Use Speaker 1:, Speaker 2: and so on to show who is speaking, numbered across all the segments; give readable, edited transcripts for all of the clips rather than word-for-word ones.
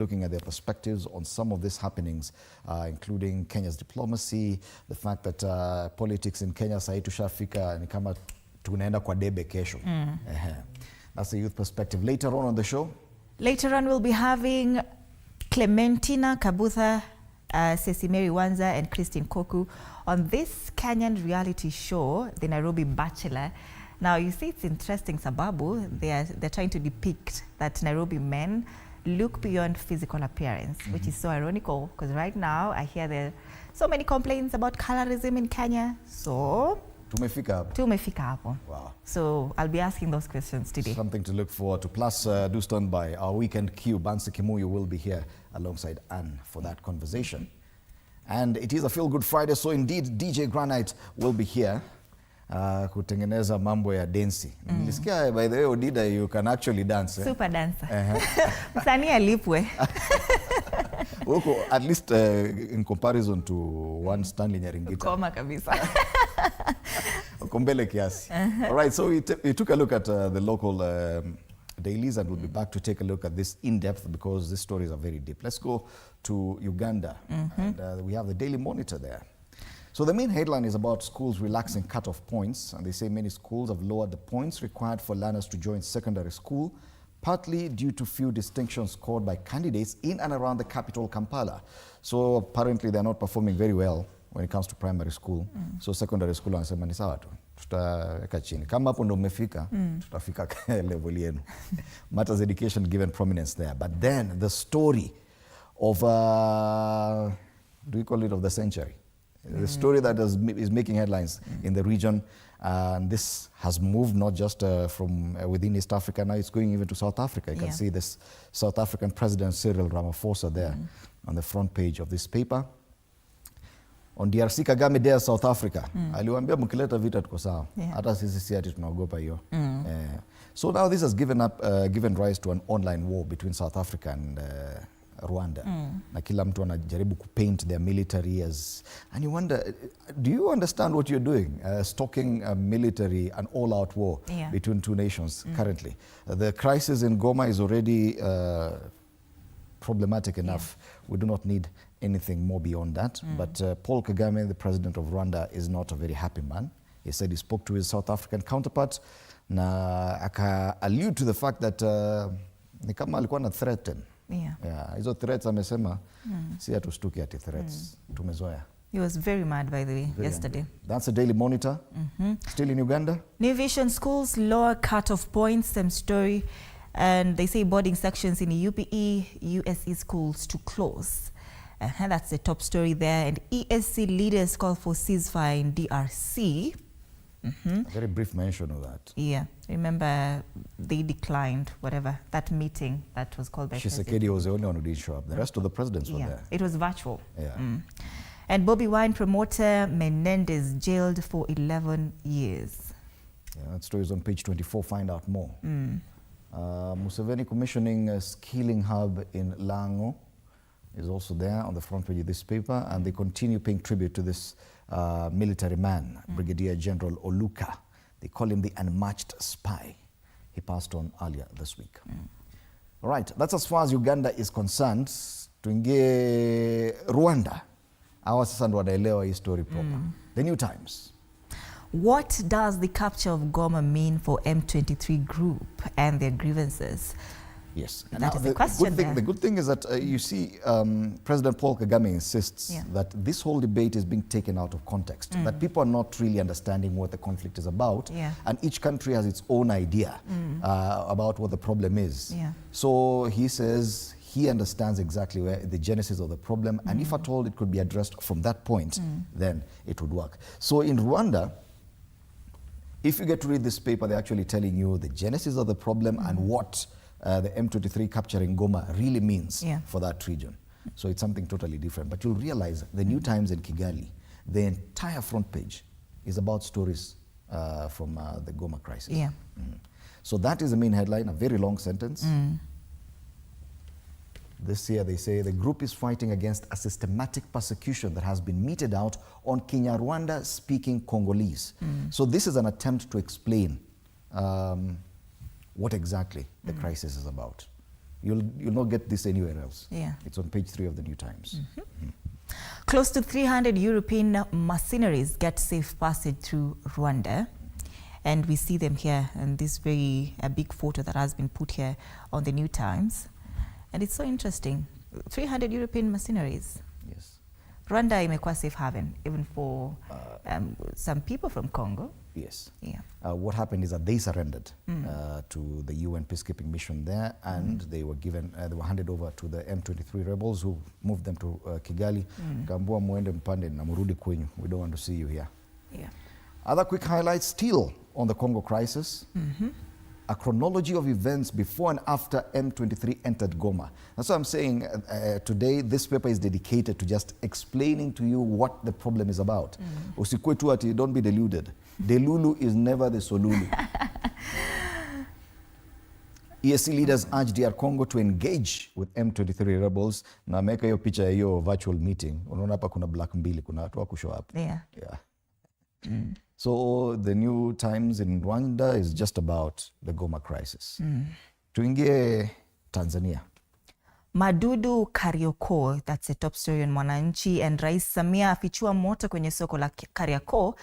Speaker 1: looking at their perspectives on some of these happenings, including Kenya's diplomacy, the fact that politics in Kenya sahi tushafika ni kama tunaenda kwa debe kesho. That's the youth perspective. Later on the show?
Speaker 2: Later on we'll be having Clementina Kabutha, Ceci Mary Wanza and Christine Koku on this Kenyan reality show, The Nairobi Bachelor. Now you see it's interesting sababu, they're trying to depict that Nairobi men look beyond physical appearance, which is so ironical because right now I hear there are so many complaints about colorism in Kenya. So
Speaker 1: tumefika hapo. Wow.
Speaker 2: So I'll be asking those questions today.
Speaker 1: Something to look forward to. Plus, do stand by. Our weekend Q, Bansi Kimuyu, will be here alongside Anne for that conversation. And it is a Feel Good Friday, so indeed DJ Granite will be here kutengeneza mambo ya densi. Nilisikia, by the way, Odida, you can actually dance.
Speaker 2: Super dancer. Msanii alipwe.
Speaker 1: At least in comparison to one Stanley Nyaringita.
Speaker 2: Koma kabisa.
Speaker 1: Kombele kiasi. All right, so we took a look at the local dailies, and we'll be back to take a look at this in depth because these stories are very deep. Let's go to Uganda. And we have the Daily Monitor there. So the main headline is about schools relaxing cutoff points, and they say many schools have lowered the points required for learners to join secondary school, partly due to few distinctions scored by candidates in and around the capital, Kampala. So apparently they're not performing very well when it comes to primary school. So secondary school wanasema ni sawa tu, tutaweka chini. Kama hapo ndo mmefika, tutafika level yenu. Matters education given prominence there. But then the story of, do we call it of the century? The story that is making headlines in the region, and this has moved not just from within East Africa, now it's going even to South Africa. You can see this South African President Cyril Ramaphosa there on the front page of this paper. On DRC, Kagame dares South Africa. Aliwaambia mkileta vita tuko sawa. Hata sisi si ati tunaogopa hiyo. So now this has given rise to an online war between South Africa and Rwanda. Na kila mtu anajaribu kupaint their military as, and you wonder, do you understand what you're doing? Stalking a military, an all-out war between two nations currently. The crisis in Goma is already problematic enough. We do not need anything more beyond that. But Paul Kagame, the president of Rwanda, is not a very happy man. He said he spoke to his South African counterpart na aka allude to the fact that ni kama alikuwa na threaten. Hizo threats amesema si hatushtuki ati threats. Tumezoea.
Speaker 2: He was very mad, by the way, yesterday.
Speaker 1: That's a Daily Monitor. Still in Uganda. New
Speaker 2: Vision schools lower cut-off points, same story. And they say boarding sections in UPE, USE schools to close. That's the top story there. And ESC leaders call for ceasefire in DRC.
Speaker 1: A very brief mention of that.
Speaker 2: Yeah, remember they declined whatever, that meeting that was called by
Speaker 1: Tshisekedi was the only one who didn't show up. The rest of the presidents were there.
Speaker 2: It was virtual. And Bobby Wine promoter Menendez jailed for 11 years.
Speaker 1: That story is on page 24. Find out more. Museveni commissioning a skilling hub in Lango is also there on the front page of this paper, and they continue paying tribute to this military man, Brigadier General Oluka. They call him the unmatched spy. He passed on earlier this week. All right, that's as far as Uganda is concerned. Tuingie Rwanda. Hawa sasa ndo wanaelewa hii story proper. The New Times.
Speaker 2: What does the capture of Goma mean for M23 group and their grievances?
Speaker 1: Yes.
Speaker 2: That is the question there.
Speaker 1: The good thing is that you see President Paul Kagame insists that this whole debate is being taken out of context, that people are not really understanding what the conflict is about, and each country has its own idea about what the problem is. So he says he understands exactly where the genesis of the problem, and if at all it could be addressed from that point, then it would work. So in Rwanda, if you get to read this paper, they're actually telling you the genesis of the problem and what the M23 capturing Goma really means for that region. So it's something totally different. But you'll realize the New Times in Kigali, the entire front page is about stories from the Goma crisis. So that is the main headline, a very long sentence. This year they say the group is fighting against a systematic persecution that has been meted out on Kinyarwanda speaking Congolese. So this is an attempt to explain what exactly the crisis is about. You'll not get this anywhere else.
Speaker 2: Yeah.
Speaker 1: It's on page 3 of the New Times.
Speaker 2: Close to 300 European mercenaries get safe passage through Rwanda. And we see them here in this very big photo that has been put here on the New Times. And it's so interesting. 300 European mercenaries.
Speaker 1: Yes.
Speaker 2: Rwanda imekuwa safe haven, even for some people from Congo.
Speaker 1: Yes.
Speaker 2: Yeah.
Speaker 1: What happened is that they surrendered to the UN peacekeeping mission there, and they were given, they were handed over to the M23 rebels who moved them to Kigali. Kaambua muende mpande na murudi kwenyu. We don't want to see you here.
Speaker 2: Yeah.
Speaker 1: Other quick highlights still on the Congo crisis. A chronology of events before and after M23 entered Goma. That's what I'm saying. Today, this paper is dedicated to just explaining to you what the problem is about. Usikue tu ati, don't be deluded. Delulu is never the Solulu. EAC leaders urge DR Congo to engage with M23 rebels. Na meka hiyo picha ya hiyo virtual meeting. Unaona hapa kuna black mbili, kuna watu wa kushow up.
Speaker 2: Yeah.
Speaker 1: Yeah. So the New Times in Rwanda is just about the Goma crisis. Tuingie Tanzania.
Speaker 2: Madudu Kariakoo, that's a top story on Mwananchi, and Rais Samia afichua moto kwenye soko la Kariakoo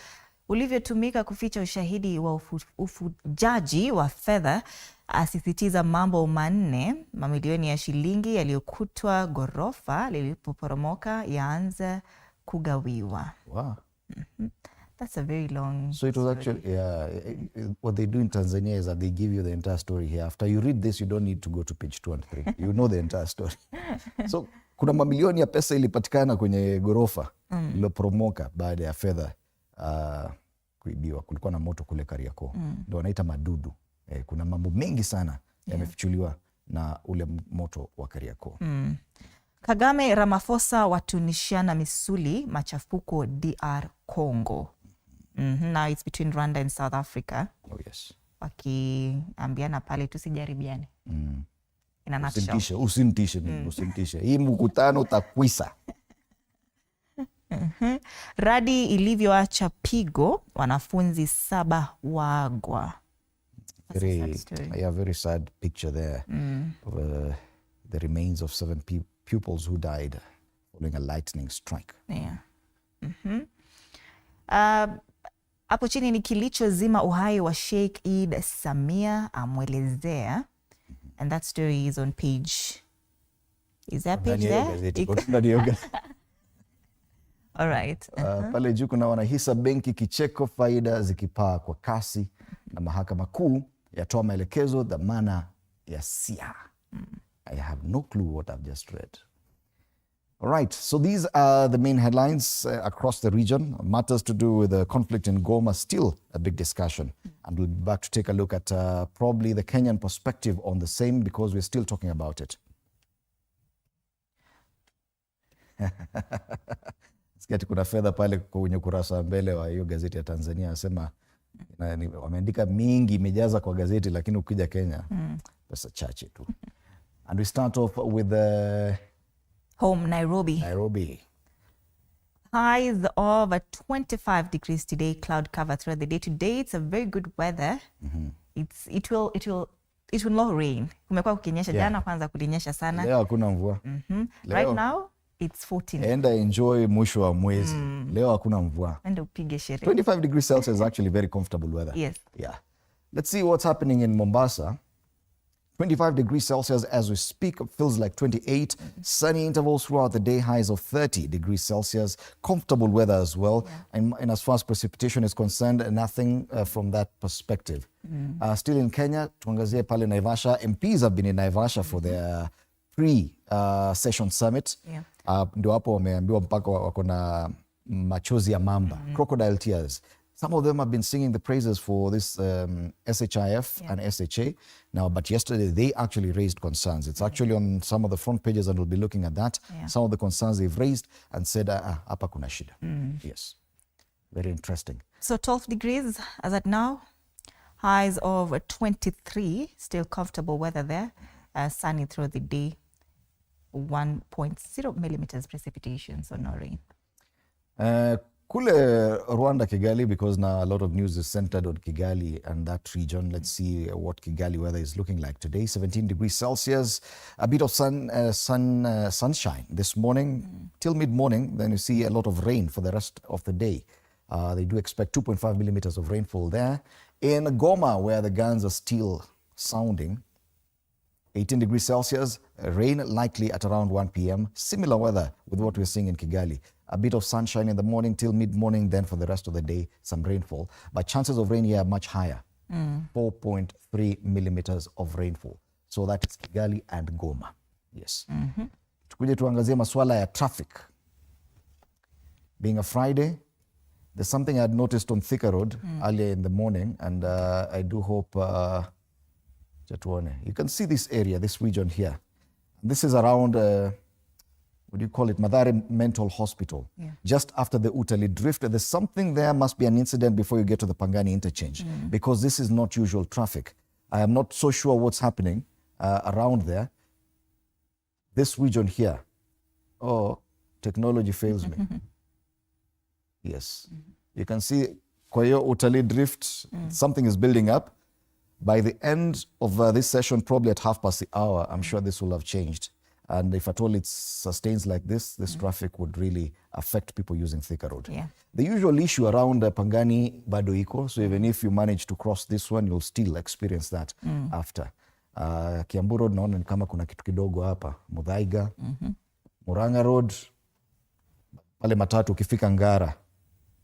Speaker 2: ulivyotumika kuficha ushahidi wa ufujaji wa fedha, asisitiza mambo manne, mamilioni ya shilingi yaliyokutwa ghorofa lilipoporomoka yaanza kugawiwa.
Speaker 1: Wow.
Speaker 2: That's a very long
Speaker 1: So it was
Speaker 2: story.
Speaker 1: actually, what they do in Tanzania is that they give you the entire story here. After you read this, you don't need to go to page 2 and 3. You know the entire story. So kuna mamilioni ya pesa ilipatikana kwenye ghorofa iliyoporomoka baada ya fedha kuibiwa. Kulikuwa na moto kule Kariakoo. Ndio wanaita madudu. Kuna mambo mengi sana yamefichuliwa na ule moto wa Kariakoo.
Speaker 2: Kagame Ramaphosa watunishana misuli machafuko DR Congo. Now it's between Rwanda and South Africa.
Speaker 1: Oh yes.
Speaker 2: Wakiambiana pale tusijaribiane. In a nutshell.
Speaker 1: Usintishe. Hii mkutano utakwisa.
Speaker 2: Radi ilivyoacha pigo, wanafunzi 7 wagwa.
Speaker 1: Very sad picture there of the remains of 7 pupils who died following a lightning strike.
Speaker 2: Yeah. Hapo chini ni kilichozima uhai wa Sheikh Eid Samia amwelezea, and that story is on page. Is that page there? All right.
Speaker 1: Pale juu kuna wanahisa benki kicheko, faida zikipaa kwa kasi, na mahakama kuu yatoa maelekezo dhamana ya SHA. I have no clue what I've just read. All right, so these are the main headlines across the region. Matters to do with the conflict in Goma, still a big discussion. And we'll be back to take a look at probably the Kenyan perspective on the same, because we're still talking about it. Sikia kuna fedha pale kwenye kurasa mbele wa hiyo gazeti ya Tanzania, asema wameandika mingi, imejaza kwa gazeti, lakini ukija Kenya pesa chache tu. And we start off with
Speaker 2: home Nairobi. Highs of 25 degrees today, cloud cover throughout the day. Today it's a very good weather. It will not rain. Kumekuwa kukinyesha jana, kwanza kulinyesha sana.
Speaker 1: Leo hakuna mvua.
Speaker 2: Right now it's 14.
Speaker 1: Enda enjoy mwisho wa mwezi. Leo hakuna mvua.
Speaker 2: Enda upige sherehe.
Speaker 1: 25 degrees Celsius is actually very comfortable weather.
Speaker 2: Yes.
Speaker 1: Yeah. Let's see what's happening in Mombasa. 25 degrees Celsius as we speak, feels like 28. Sunny intervals throughout the day, highs of 30 degrees Celsius. Comfortable weather as well. And as far as precipitation is concerned, nothing from that perspective. Still in Kenya, tuangazie pale Naivasha. MPs have been in Naivasha for their pre-session summit. Ndio hapo wameambiwa mpaka wako na machozi ya mamba, crocodile tears. Some of them have been singing the praises for this SHIF and SHA now, but yesterday they actually raised concerns. It's actually on some of the front pages, and we'll be looking at that. Some of the concerns they've raised and said, hapa kuna shida. Yes, very interesting.
Speaker 2: So 12 degrees as at now, highs of 23, still comfortable weather there, sunny throughout the day, 1.0 millimeters precipitation, so no rain.
Speaker 1: Kule Rwanda, Kigali, because now a lot of news is centered on Kigali and that region. Let's see what Kigali weather is looking like today. 17 degrees Celsius, a bit of sunshine this morning till mid-morning. Then you see a lot of rain for the rest of the day. They do expect 2.5 millimeters of rainfall there. In Goma, where the guns are still sounding, 18 degrees Celsius, rain likely at around 1 p.m. Similar weather with what we're seeing in Kigali. A bit of sunshine in the morning till mid-morning, then for the rest of the day, some rainfall. But chances of rain here are much higher, 4.3 millimeters of rainfall. So that is Kigali and Goma. Yes. Tukuje tuangazie masuala ya traffic. Being a Friday, there's something I had noticed on Thika Road earlier in the morning, and I do hope you can see this area, this region here. This is around, what do you call it, Mathare Mental Hospital. Yeah. Just after the Utali drift, there's something there, must be an incident before you get to the Pangani interchange, because this is not usual traffic. I am not so sure what's happening around there. This region here, oh, technology fails me. Yes. You can see Kwayo Utali drift, something is building up. By the end of this session, probably at 1:30, I'm sure this will have changed. And if at all it sustains like this traffic would really affect people using Thika Road. Yeah. The usual issue around Pangani bado iko, so even if you manage to cross this one, you'll still experience that after. Kiambu Road naona ni kama kuna kitu kidogo hapa. Muthaiga, Murang'a Road, pale matatu ukifika Ngara.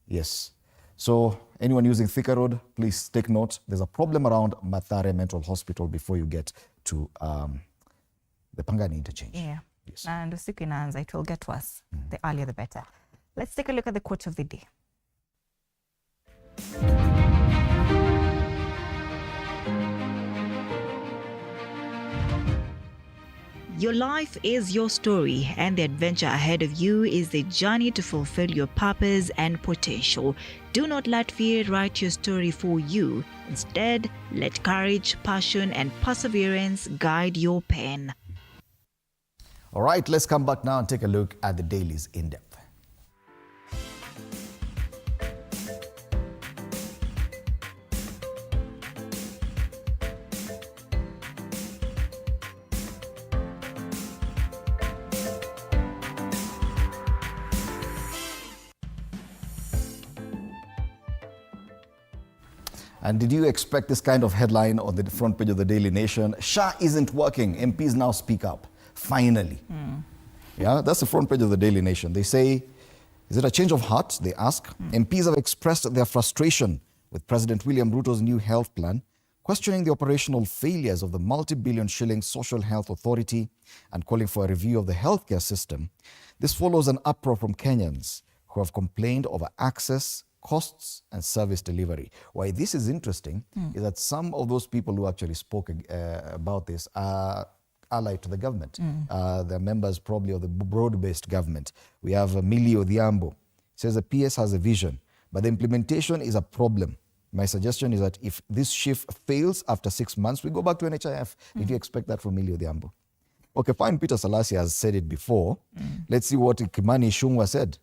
Speaker 1: Yes. So anyone using Thika Road, please take note. There's a problem around Mathare Mental Hospital before you get to the Pangani interchange. Yeah. Yes.
Speaker 2: And usiku inaanza, it will get worse. The earlier the better. Let's take a look at the quote of the day. Your life is your story, and the adventure ahead of you is the journey to fulfill your purpose and potential. Do not let fear write your story for you. Instead, let courage, passion, and perseverance guide your pen.
Speaker 1: All right, let's come back now and take a look at the dailies in depth. And did you expect this kind of headline on the front page of the Daily Nation? SHA isn't working. MPs now speak up. Finally. Yeah, that's the front page of the Daily Nation. They say, is it a change of heart? They ask. MPs have expressed their frustration with President William Ruto's new health plan, questioning the operational failures of the multi-billion shilling Social Health Authority and calling for a review of the healthcare system. This follows an uproar from Kenyans who have complained over access, costs, and service delivery. Why this is interesting is that some of those people who actually spoke about this are allied to the government. They're members probably of the broad-based government. We have Millie Odhiambo. Says the PS has a vision, but the implementation is a problem. My suggestion is that if this shift fails after 6 months, we go back to NHIF. If you expect that from Millie Odhiambo. Okay, fine, Peter Salasya has said it before. Let's see what Kimani Ichung'wah said.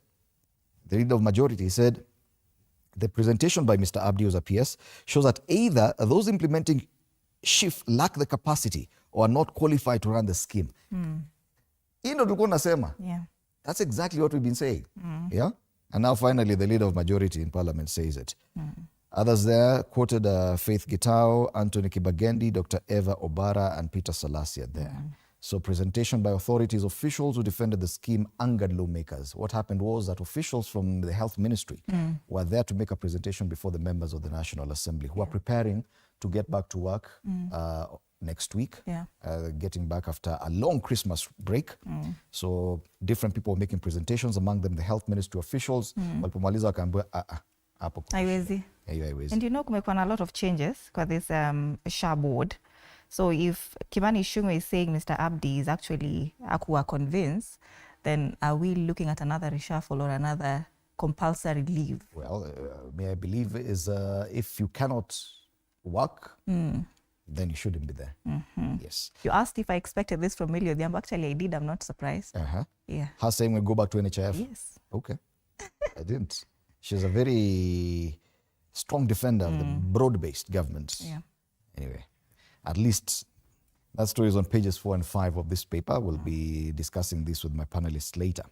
Speaker 1: The leader of majority said, the presentation by Mr. Abdi, who's a PS, shows that either those implementing shift lack the capacity or are not qualified to run the scheme. Yeah. That's exactly what we've been saying. Yeah? And now finally the leader of majority in parliament says it. Others there quoted Faith Gitau, Anthony Kibagendi, Dr. Eva Obara, and Peter Salasya there. So presentation by authorities, officials who defended the scheme angered lawmakers. What happened was that officials from the health ministry were there to make a presentation before the members of the National Assembly who are preparing to get back to work next week, getting back after a long Christmas break. So different people making presentations, among them the health ministry officials. Walipomaliza wakaambiwa hapo. Haiwezi. And you know kumekuwa na a lot of changes kwa this SHA board. So if Kimani Ichung'wah is saying Mr. Abdi is actually convinced, then are we looking at another reshuffle or another compulsory leave? Well, may I believe is if you cannot work, then you shouldn't be there. Yes. You asked if I expected this from Millie Odhiambo. Actually, I did. I'm not surprised. Yeah. Her saying we'll go back to NHIF? Yes. Okay. I didn't. She's a very strong defender of the broad-based government.
Speaker 2: Yeah.
Speaker 1: Anyway, at least that story is on pages 4 and 5 of this paper. We'll be discussing this with my panelists later.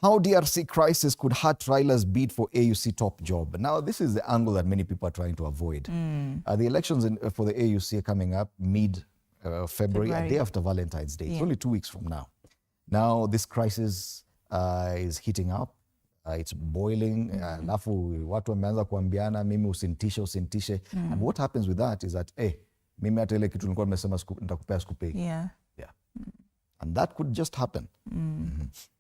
Speaker 1: How DRC crisis could hurt Raila's bid for AUC top job. Now, this is the angle that many people are trying to avoid. The elections for the AUC are coming up mid-February, a day after Valentine's Day. It's only 2 weeks from now. Now, this crisis is heating up. It's boiling. Alafu watu wameanza kuambiana mimi usintishe. And what happens with that is that, mimi hata ile kitu nilikuwa nimesema nitakupea sikupei.
Speaker 2: Yeah.
Speaker 1: And that could just happen.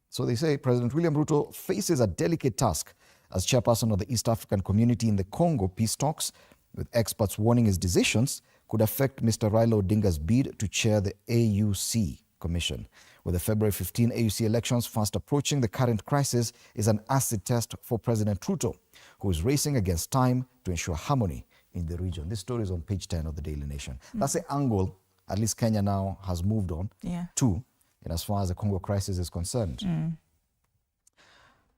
Speaker 1: So they say President William Ruto faces a delicate task as chairperson of the East African community in the Congo peace talks, with experts warning his decisions could affect Mr. Raila Odinga's bid to chair the AUC Commission. With the February 15 AUC elections fast approaching, the current crisis is an acid test for President Ruto, who is racing against time to ensure harmony in the region. This story is on page 10 of the Daily Nation. That's the angle at least Kenya now has moved on to, in as far as the Congo crisis is concerned.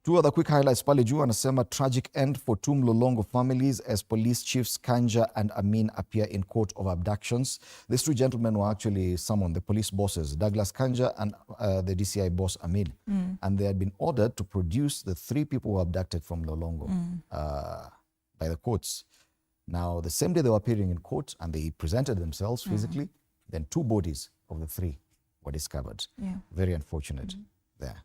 Speaker 1: Two other quick highlights. Pale juu anasema tragic end for two Mlolongo families as police chiefs Kanja and Amin appear in court of abductions. These two gentlemen were actually summoned, the police bosses, Douglas Kanja and the DCI boss Amin. And they had been ordered to produce the 3 people who were abducted from Mlolongo by the courts. Now, the same day they were appearing in court and they presented themselves physically, then 2 bodies of the 3 were discovered. Very unfortunate there.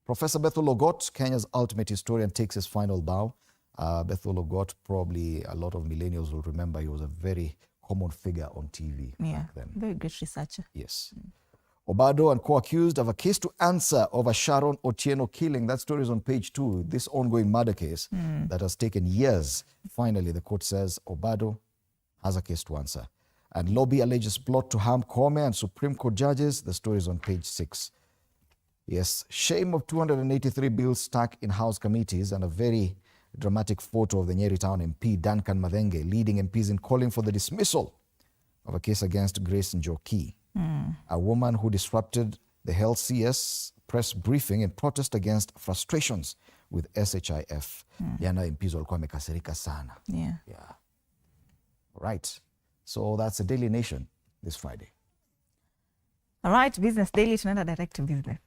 Speaker 1: Professor Bethel Ogot, Kenya's ultimate historian, takes his final bow. Bethel Ogot, probably a lot of millennials will remember, he was a very common figure on TV back then.
Speaker 2: Very good researcher.
Speaker 1: Yes. Obado and co-accused have a case to answer over Sharon Otieno killing. That story is on page 2. This ongoing murder case that has taken years. Finally, the court says Obado has a case to answer. And lobby alleges plot to harm Kome and Supreme Court judges. The story is on page 6. Yes, shame of 283 bills stuck in House committees and a very dramatic photo of the Nyeri Town MP, Duncan Mathenge, leading MPs in calling for the dismissal of a case against Grace Njoki, a woman who disrupted the Health CS press briefing in protest against frustrations with SHIF. Yana MPs walikuwa wamekasirika sana.
Speaker 2: Yeah.
Speaker 1: Right. So that's the Daily Nation this Friday.
Speaker 2: All right, Business Daily, tunaenda direct to business.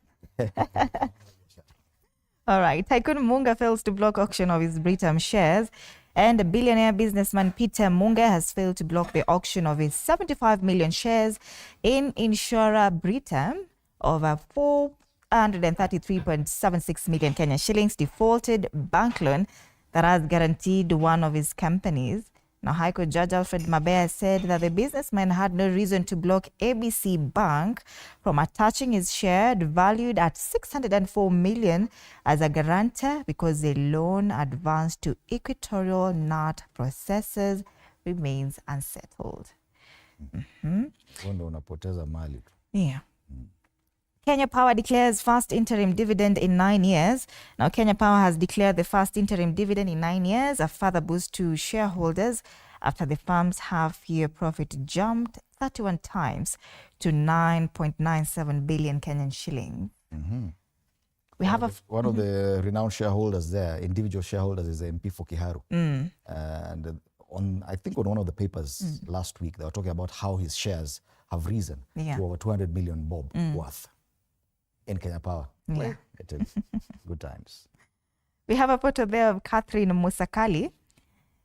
Speaker 2: All right, Tycoon Munga fails to block auction of his Britam shares, and billionaire businessman Peter Munga has failed to block the auction of his 75 million shares in insurer Britam of 433.76 million Kenyan shillings defaulted bank loan that has guaranteed one of his companies. Now, High Court Judge Alfred Mabea said that the businessman had no reason to block ABC Bank from attaching his share valued at 604 million as a guarantor because the loan advanced to Equatorial Nut Processors remains unsettled. Yeah. Kenya Power declares first interim dividend in 9 years. Now, Kenya Power has declared the first interim dividend in 9 years, a further boost to shareholders after the firm's half-year profit jumped 31 times to 9.97 billion Kenyan shillings. We have
Speaker 1: one of the renowned shareholders there, individual shareholders, is the MP for Kiharu. And I think on one of the papers last week, they were talking about how his shares have risen to over 200 million bob worth in Kenya Power.
Speaker 2: Yeah.
Speaker 1: It is good times.
Speaker 2: We have a photo there of Catherine Musakali,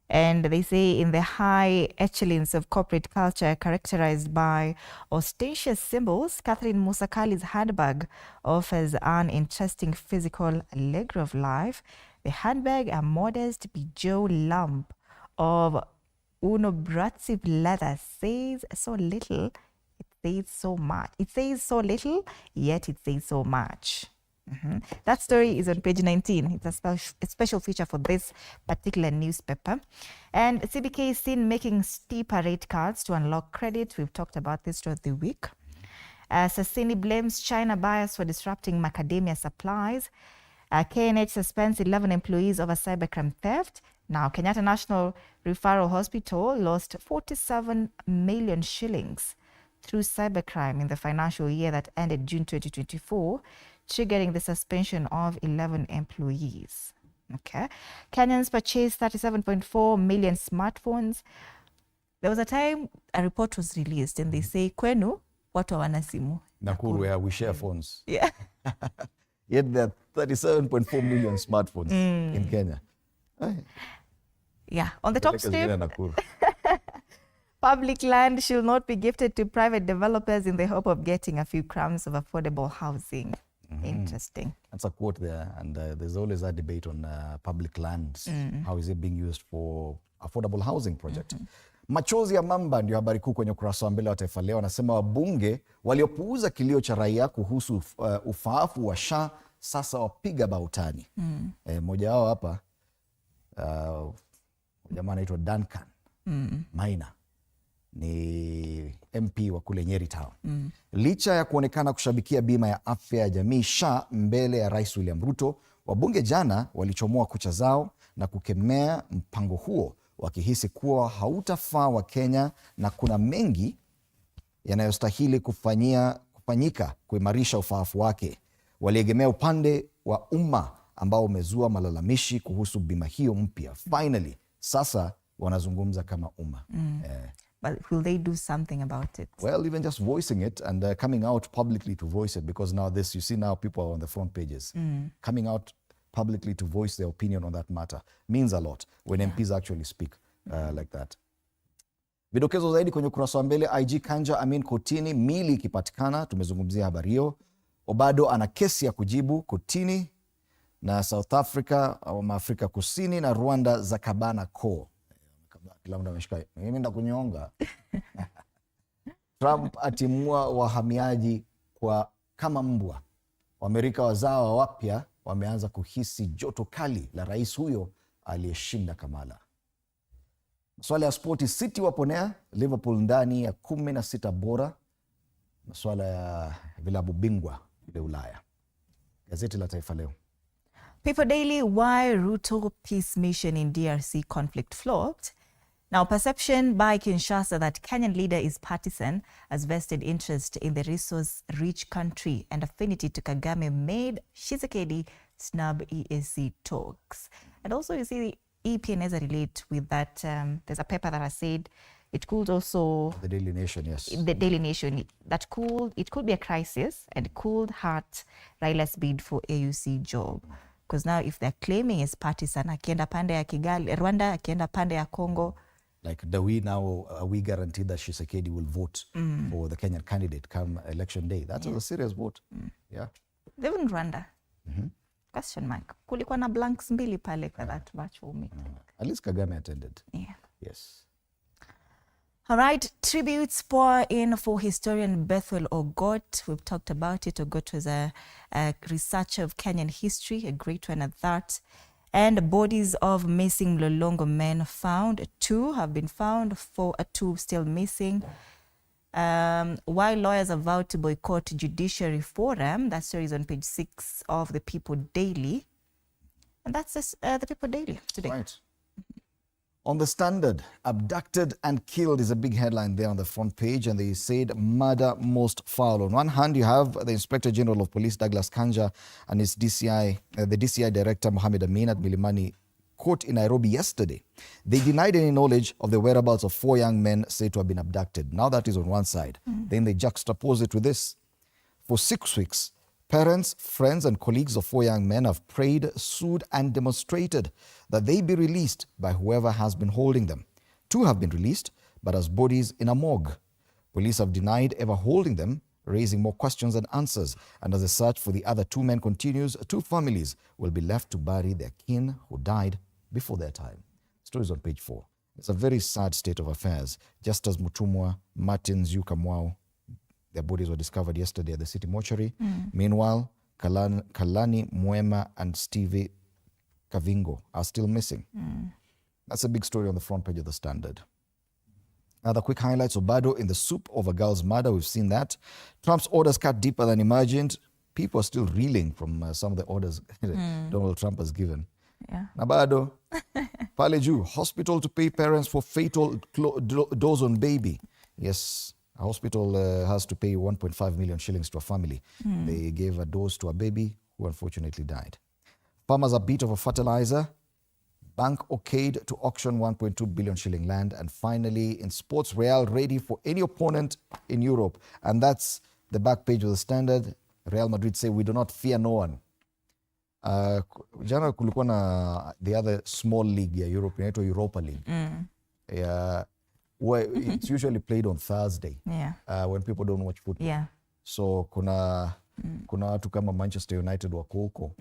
Speaker 2: and they say in the high echelons of corporate culture characterized by ostentatious symbols, Catherine Musakali's handbag offers an interesting physical allegro of life. The handbag, a modest bijou lump of unobtrusive leather, says so little, it says so much. It says so little, yet it says so much. That story is on page 19. It's a special feature for this particular newspaper. And CBK is seen making steeper rate cards to unlock credit. We've talked about this throughout the week. Sassini blames China buyers for disrupting macadamia supplies. KNH suspends 11 employees over cybercrime theft. Now, Kenyatta National Referral Hospital lost 47 million shillings through cybercrime in the financial year that ended June 2024, triggering the suspension of 11 employees. Okay. Kenyans purchased 37.4 million smartphones. There was a time a report was released and they say, kwenu, watu hawana simu.
Speaker 1: Nakuru, where we share phones.
Speaker 2: Yeah.
Speaker 1: Yet there are 37.4 million smartphones in Kenya.
Speaker 2: Yeah. On the top step, public land should not be gifted to private developers in the hope of getting a few crumbs of affordable housing. Interesting.
Speaker 1: That's a quote there. And there's always a debate on public lands. How is it being used for affordable housing project? Machozi ya mamba ndio habari kuu kwenye ukurasa wa mbele wa Taifa Leo. Anasema wabunge waliopuuza kilio cha raia kuhusu ufaafu wa SHA sasa wapiga bautani. Mmoja wao hapa jamaa anaitwa Duncan Maina, ni MP wa kule Nyeri Town. Licha ya kuonekana kushabikia bima ya afya ya jamii SHA mbele ya Rais William Ruto, wabunge jana walichomoa kucha zao na kukemea mpango huo, wakihisi kuwa hautafaa wa Kenya na kuna mengi yanayostahili kufanyika kuimarisha ufaafu wake. Waliegemea upande wa umma ambao umezua malalamishi kuhusu bima hiyo mpya. Finally, sasa wanazungumza kama umma.
Speaker 2: But will they do something about it?
Speaker 1: Well, even just voicing it and coming out publicly to voice it, because now this, you see now people are on the front pages. Coming out publicly to voice their opinion on that matter means a lot when MPs actually speak like that. Vidokezo zaidi kwenye ukurasa wa mbele. IG Kanja Amin kotini, mili ikipatikana. Tumezungumzia habari hiyo. Obado ana kesi ya kujibu kotini, na South Africa au Afrika Kusini na Rwanda za kabana ko. Kila mtu ameshika, mimi nda kunyonga. Trump atimua wahamiaji kwa kama mbwa. Waamerika wazawa wapya wameanza kuhisi joto kali la rais huyo aliyeshinda Kamala. Masuala ya spoti, City waponea Liverpool ndani ya 16 bora. Masuala ya vilabu bingwa vile Ulaya. Gazeti la Taifa Leo.
Speaker 2: People Daily, why Ruto peace mission in DRC conflict flopped. Now, perception by Kinshasa that Kenyan leader is partisan as vested interest in the resource-rich country and affinity to Kagame made Tshisekedi snub EAC talks. And also, you see, the EPNS relate with that. There's a paper that has said it could also...
Speaker 1: The Daily Nation, yes.
Speaker 2: The Daily Nation, that it could be a crisis and could hurt Raila's bid for AUC job. Because now if they're claiming it's partisan, akienda pande ya Kigali, Rwanda, akienda pande ya Congo...
Speaker 1: Like, are we guaranteed that Tshisekedi will vote for the Kenyan candidate come election day? That's a serious vote. Yeah.
Speaker 2: Even Rwanda. Question mark. Kulikuwa na blanks mbili pale for that virtual meeting.
Speaker 1: At least Kagame attended.
Speaker 2: Yeah.
Speaker 1: Yes.
Speaker 2: All right. Tributes pour in for historian Bethel Ogot. We've talked about it. Ogot was a researcher of Kenyan history, a great one at that. And bodies of missing Mlolongo men found. 2 have been found, 2 still missing. While lawyers are vowed to boycott judiciary forum, that story is on page 6 of the People Daily. And that's the People Daily today.
Speaker 1: Right. On the Standard, abducted and killed is a big headline there on the front page, and they said murder most foul. On one hand, you have the Inspector General of Police, Douglas Kanja, and his the DCI Director, Mohamed Amin, at Milimani Court in Nairobi yesterday. They denied any knowledge of the whereabouts of 4 young men said to have been abducted. Now that is on one side. Then they juxtapose it with this. For 6 weeks, parents, friends, and colleagues of 4 young men have prayed, sued, and demonstrated that they be released by whoever has been holding them. 2 have been released, but as bodies in a morgue. Police have denied ever holding them, raising more questions than answers. And as the search for the other 2 men continues, 2 families will be left to bury their kin who died before their time. Stories on page 4. It's a very sad state of affairs. Just as Mutumwa, Martin, Ziuka Mwao, their bodies were discovered yesterday at the city mortuary. Meanwhile, Kalani Mwema and Stevie Kavingo are still missing. That's a big story on the front page of the Standard. Other quick highlights: Obado in the soup over girl's murder. We've seen that. Trump's orders cut deeper than imagined. People are still reeling from some of the orders Donald Trump has given.
Speaker 2: Yeah.
Speaker 1: Nabado, Paleju, hospital to pay parents for fatal dose on baby. Yes. A hospital has to pay 1.5 million shillings to a family. They gave a dose to a baby who unfortunately died. Farmers are beat over fertilizer. Bank okayed to auction 1.2 billion shilling land. And finally, in sports, Real ready for any opponent in Europe. And that's the back page of the Standard. Real Madrid say, we do not fear no one. Jana kulikuwa na the other small league ya Europe, inaitwa Europa League. Where it's usually played on Thursday when people don't watch football. So kuna watu kama Manchester United wako huko.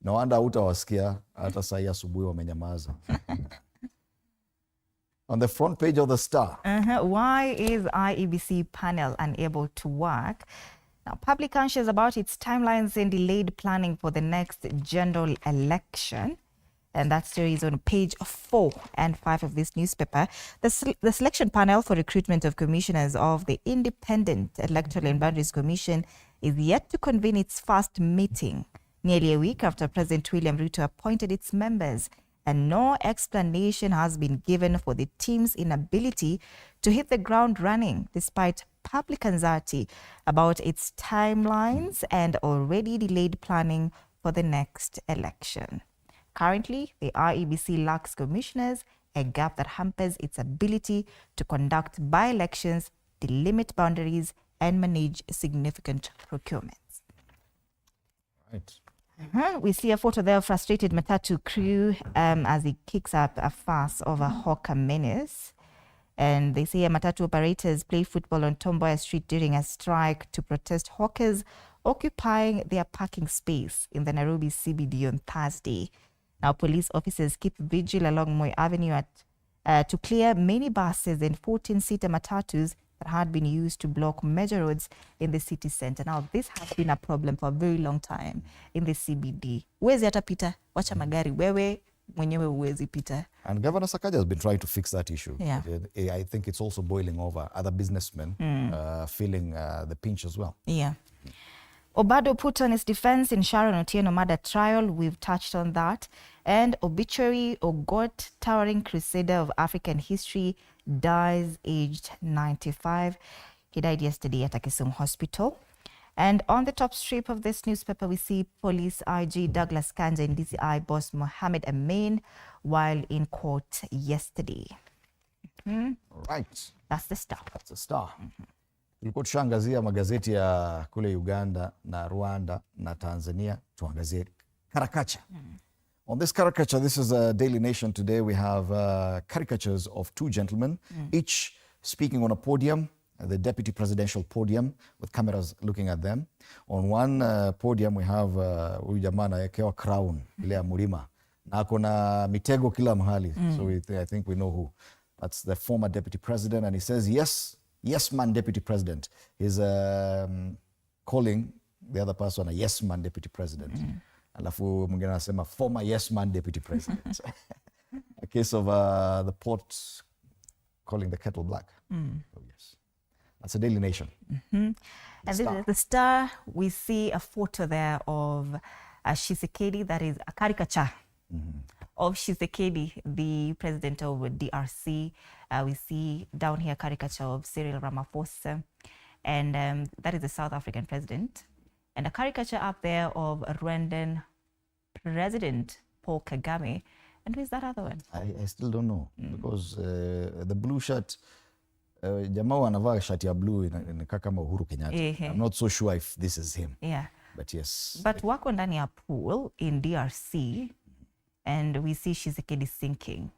Speaker 1: Na wanda hutawasikia hata saa hii asubuhi wamenyamaza. On the front page of the Star.
Speaker 2: Why is IEBC panel unable to work? Now, public conscious about its timelines and delayed planning for the next general election. And that story is on page 4 and 5 of this newspaper. The selection panel for recruitment of commissioners of the Independent Electoral and Boundaries Commission is yet to convene its first meeting, nearly a week after President William Ruto appointed its members, and no explanation has been given for the team's inability to hit the ground running, despite public anxiety about its timelines and already delayed planning for the next election. Currently, the IEBC lacks commissioners, a gap that hampers its ability to conduct by-elections, delimit boundaries, and manage significant procurements.
Speaker 1: Right.
Speaker 2: We see a photo there of frustrated Matatu crew as he kicks up a fuss over hawker menace. And they say Matatu operators play football on Tomboya Street during a strike to protest hawkers occupying their parking space in the Nairobi CBD on Thursday. Now, police officers keep vigil along Moi Avenue to clear many buses and 14-seater matatus that had been used to block major roads in the city center. Now, this has been a problem for a very long time in the CBD. Wezi hata pita, wacha magari, wewe mwenyewe uwezi pita.
Speaker 1: And Governor Sakaja has been trying to fix that issue.
Speaker 2: Yeah.
Speaker 1: I think it's also boiling over. Other businessmen feeling the pinch as well.
Speaker 2: Yeah. Obado put on his defense in Sharon Otieno murder trial. We've touched on that. And obituary Ogot, towering crusader of African history, dies aged 95. He died yesterday at a Kisumu hospital. And on the top strip of this newspaper, we see Police IG Douglas Kanja and DCI boss Mohammed Amin while in court yesterday.
Speaker 1: Right.
Speaker 2: That's the Star.
Speaker 1: That's the Star. Tulikuwa tushaangazia magazeti ya kule Uganda na Rwanda na Tanzania. Tuangazie caricature. On this caricature, this is a Daily Nation today. We have caricatures of two gentlemen, each speaking on a podium, the deputy presidential podium, with cameras looking at them. On one podium, we have huyu jamaa anawekewa crown ile ya mlima na kuna mitego kila mahali. So I think we know who. That's the former deputy president, and he says, yes man deputy president. He's calling the other person a yes man deputy president. Alafu mwingine anasema former yes man deputy president. A case of the pot calling the kettle black. Oh, yes. That's a Daily Nation.
Speaker 2: And the Star, we see a photo there of Tshisekedi, that is a caricature of Tshisekedi, the president of DRC. We see down here a caricature of Cyril Ramaphosa, and that is the South African president. And a caricature up there of Rwandan President Paul Kagame. And who is that other one?
Speaker 1: I still don't know, because the blue shirt, jamaa anavaa shati ya blue inakaa kama Uhuru Kenyatta. I'm not so sure if this is him.
Speaker 2: Yeah.
Speaker 1: But yes.
Speaker 2: But wako ndani ya pool in DRC, and we see Tshisekedi sinking.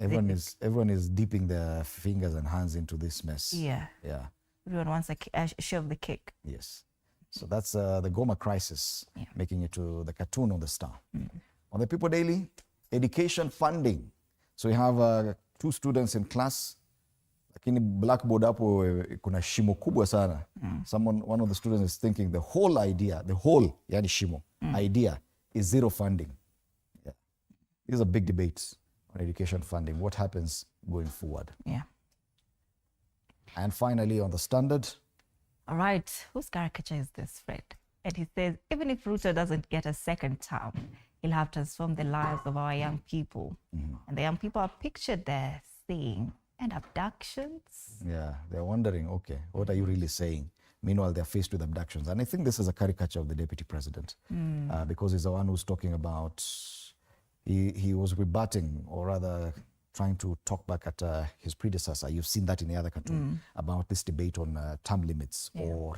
Speaker 1: Everyone is dipping their fingers and hands into this mess.
Speaker 2: Yeah. Everyone wants a share of the cake.
Speaker 1: Yes. So that's the Goma crisis, making it to the cartoon on the Star. On the People Daily, education funding. So we have two students in class, lakini blackboard hapo kuna shimo kubwa sana. One of the students is thinking the whole idea, yani shimo, idea is zero funding. Yeah. These are big debates on education funding. What happens going forward?
Speaker 2: Yeah.
Speaker 1: And finally, on the Standard.
Speaker 2: All right, whose caricature is this, Fred? And he says, even if Ruto doesn't get a second term, he'll have transformed the lives of our young people. And the young people are pictured there saying, and abductions?
Speaker 1: Yeah, they're wondering, okay, what are you really saying? Meanwhile, they're faced with abductions. And I think this is a caricature of the deputy president because he's the one who's talking about, he was rebutting, or rather trying to talk back at his predecessor. You've seen that in the other cartoon about this debate on term limits, or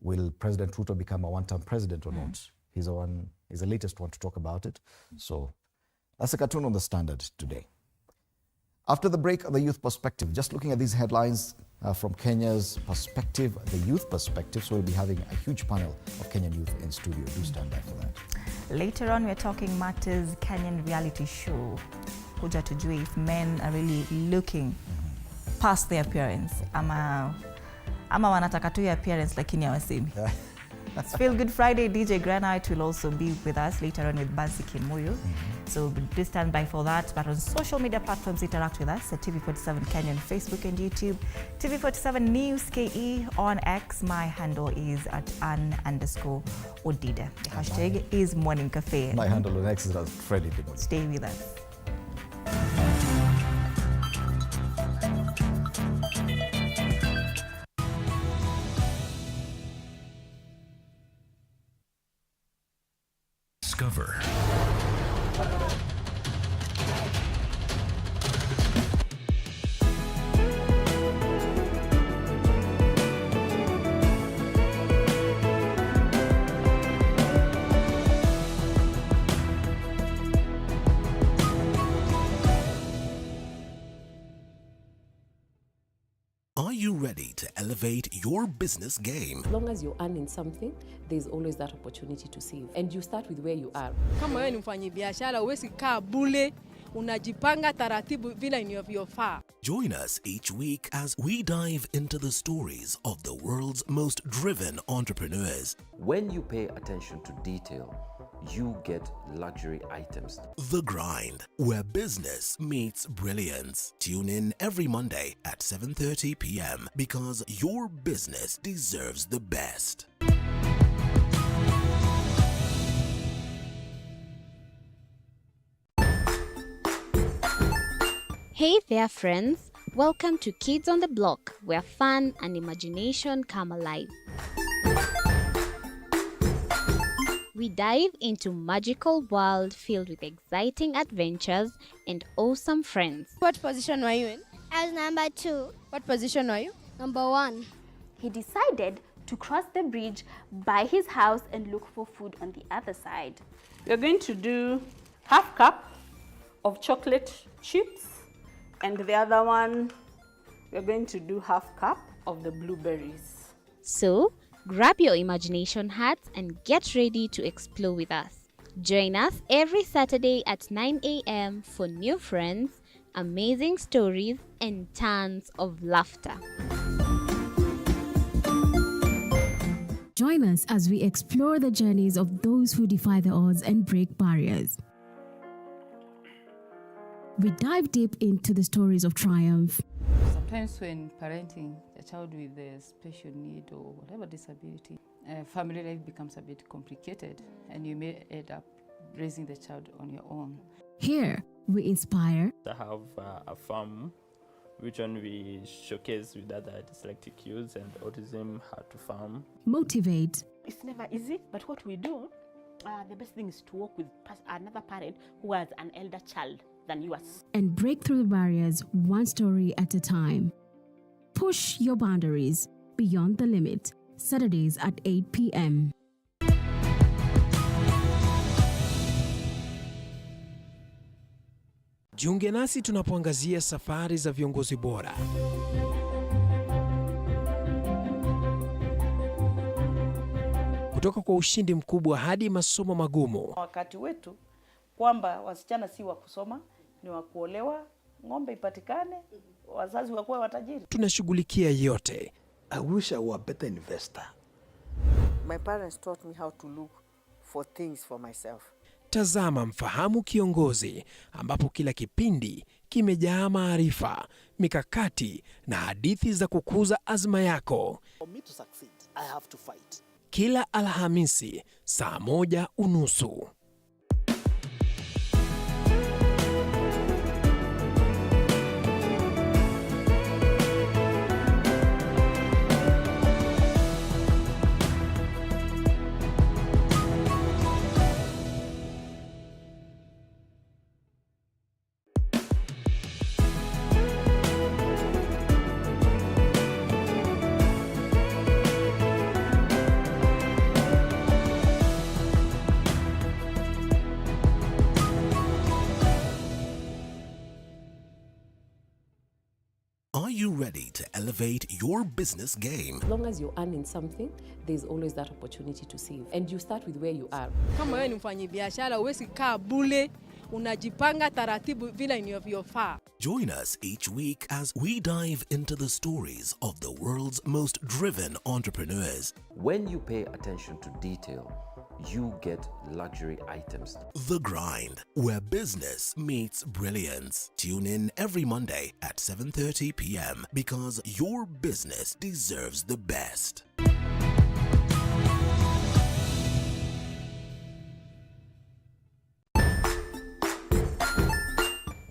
Speaker 1: will President Ruto become a one-term president or not? He's the latest one to talk about it. So that's a cartoon on the Standard today. After the break, the youth perspective. Just looking at these headlines from Kenya's perspective, the youth perspective. So we'll be having a huge panel of Kenyan youth in studio. Do stand by for that.
Speaker 2: Later on, we're talking matters Kenyan reality show. Kuja tujue if men are really looking past their appearance. Ama wanataka tu appearance lakini hawasemi. It's Feel Good Friday. DJ Granite will also be with us later on with Bansi Kimuyu. So do stand by for that. But on social media platforms, interact with us at TV47 Kenyan, Facebook and YouTube. TV47 News KE on X. My handle is at @Ann_Odida. The hashtag is Morning Cafe.
Speaker 1: My handle on X is at Freddy.
Speaker 2: Stay with us.
Speaker 3: Discover. Are you ready to elevate your business game?
Speaker 4: As long as you're earning something, there's always that opportunity to save. And you start with where you are.
Speaker 5: Kama wewe ni mfanyabiashara, huwezi kaa bure, unajipanga taratibu vile inavyofaa.
Speaker 3: Join us each week as we dive into the stories of the world's most driven entrepreneurs.
Speaker 6: When you pay attention to detail, you get luxury items.
Speaker 3: The Grind, where business meets brilliance. Tune in every Monday at 7:30 p.m. because your business deserves the best.
Speaker 7: Hey there, friends. Welcome to Kids on the Block, where fun and imagination come alive. We dive into magical world filled with exciting adventures and awesome friends.
Speaker 5: What position were you in?
Speaker 8: I was number 2.
Speaker 5: What position were you?
Speaker 8: Number 1.
Speaker 9: He decided to cross the bridge by his house and look for food on the other side.
Speaker 10: We're going to do half cup of chocolate chips, and the other one, we're going to do half cup of the blueberries.
Speaker 7: So, grab your imagination hats and get ready to explore with us. Join us every Saturday at 9 a.m. for new friends, amazing stories, and tons of laughter.
Speaker 11: Join us as we explore the journeys of those who defy the odds and break barriers. We dive deep into the stories of triumph.
Speaker 12: Sometimes when parenting a child with a special need or whatever disability, family life becomes a bit complicated and you may end up raising the child on your own.
Speaker 11: Here, we inspire.
Speaker 13: I have a farm which one we showcase with other dyslexic youths and autism how to farm.
Speaker 11: Motivate.
Speaker 14: It's never easy, but what we do, the best thing is to work with another parent who has an elder child than yours.
Speaker 11: And break through the barriers one story at a time. Push your boundaries beyond the limit. Saturdays at 8 p.m.
Speaker 15: Jiunge nasi tunapoangazia safari za viongozi bora. Kutoka kwa ushindi mkubwa hadi masomo magumu.
Speaker 10: Wakati wetu kwamba wasichana si wa kusoma, ni wa kuolewa, ng'ombe ipatikane, wazazi wakuwe watajiri.
Speaker 15: Tunashughulikia yote.
Speaker 16: I wish I were a better investor.
Speaker 17: My parents taught me how to look for things for myself.
Speaker 15: Tazama Mfahamu Kiongozi, ambapo kila kipindi kimejaa maarifa, mikakati na hadithi za kukuza azma yako.
Speaker 16: For me to succeed, I have to fight.
Speaker 15: Kila Alhamisi saa 1:30.
Speaker 3: you ready to elevate your business game?
Speaker 4: As long as you're earning something, there's always that opportunity to save. And you start with where you are.
Speaker 5: Kama wewe ni mfanyabiashara, huwezi kaa bure, unajipanga taratibu vile inavyofaa.
Speaker 3: Join us each week as we dive into the stories of the world's most driven entrepreneurs.
Speaker 6: When you pay attention to detail, you get luxury items.
Speaker 3: The Grind, where business meets brilliance. Tune in every Monday at 7:30 p.m. because your business deserves the best.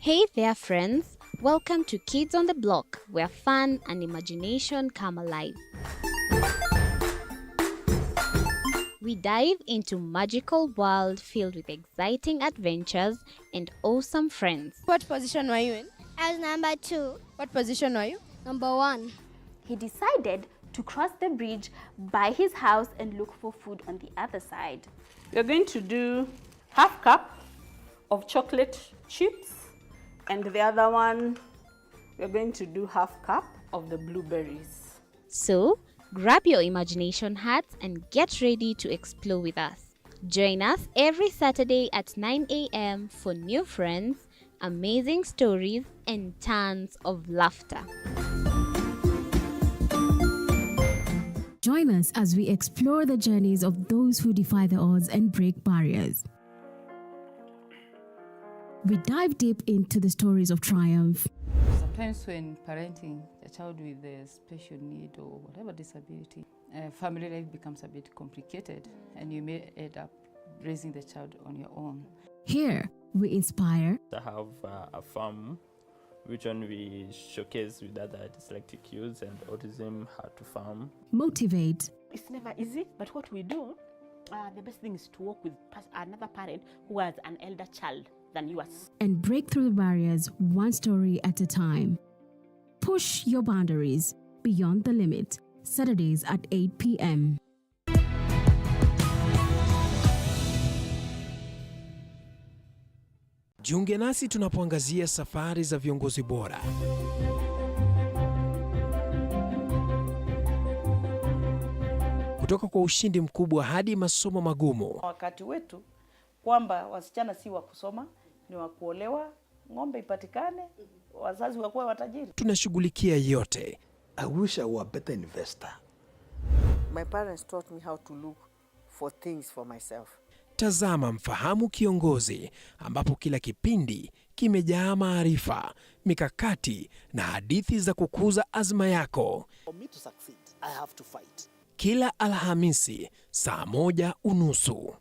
Speaker 7: Hey there, friends. Welcome to Kids on the Block, where fun and imagination come alive. We dive into magical world filled with exciting adventures and awesome friends.
Speaker 8: What position were you in? I was number 2.
Speaker 5: What position were you?
Speaker 8: Number 1.
Speaker 9: He decided to cross the bridge by his house and look for food on the other side.
Speaker 10: You're going to do half cup of chocolate chips, and the other one, we're going to do half cup of the blueberries.
Speaker 7: So, grab your imagination hats and get ready to explore with us. Join us every Saturday at 9 a.m. for new friends, amazing stories, and tons of laughter.
Speaker 11: Join us as we explore the journeys of those who defy the odds and break barriers. We dive deep into the stories of triumph.
Speaker 12: Sometimes when parenting a child with a special need or whatever disability, family life becomes a bit complicated and you may end up raising the child on your own.
Speaker 11: Here, we inspire.
Speaker 13: I have a farm which one we showcase with other dyslexic youths and autism how to farm.
Speaker 11: Motivate.
Speaker 14: It's never easy, but what we do, the best thing is to work with another parent who has an elder child than yours.
Speaker 11: And break through the barriers one story at a time. Push your boundaries beyond the limit. Saturdays at 8 p.m.
Speaker 15: Jiunge nasi tunapoangazia safari za viongozi bora. Kutoka kwa ushindi mkubwa hadi masomo magumu.
Speaker 17: Wakati wetu kwamba wasichana si wa kusoma, ni wa kuolewa, ng'ombe ipatikane, wazazi wakuwe watajiri.
Speaker 15: Tunashughulikia yote.
Speaker 16: I wish I were a better investor.
Speaker 17: My parents taught me how to look for things for myself.
Speaker 15: Tazama Mfahamu Kiongozi, ambapo kila kipindi kimejaa maarifa, mikakati na hadithi za kukuza azma yako.
Speaker 16: For me to succeed, I have to fight.
Speaker 15: Kila Alhamisi saa 1:30.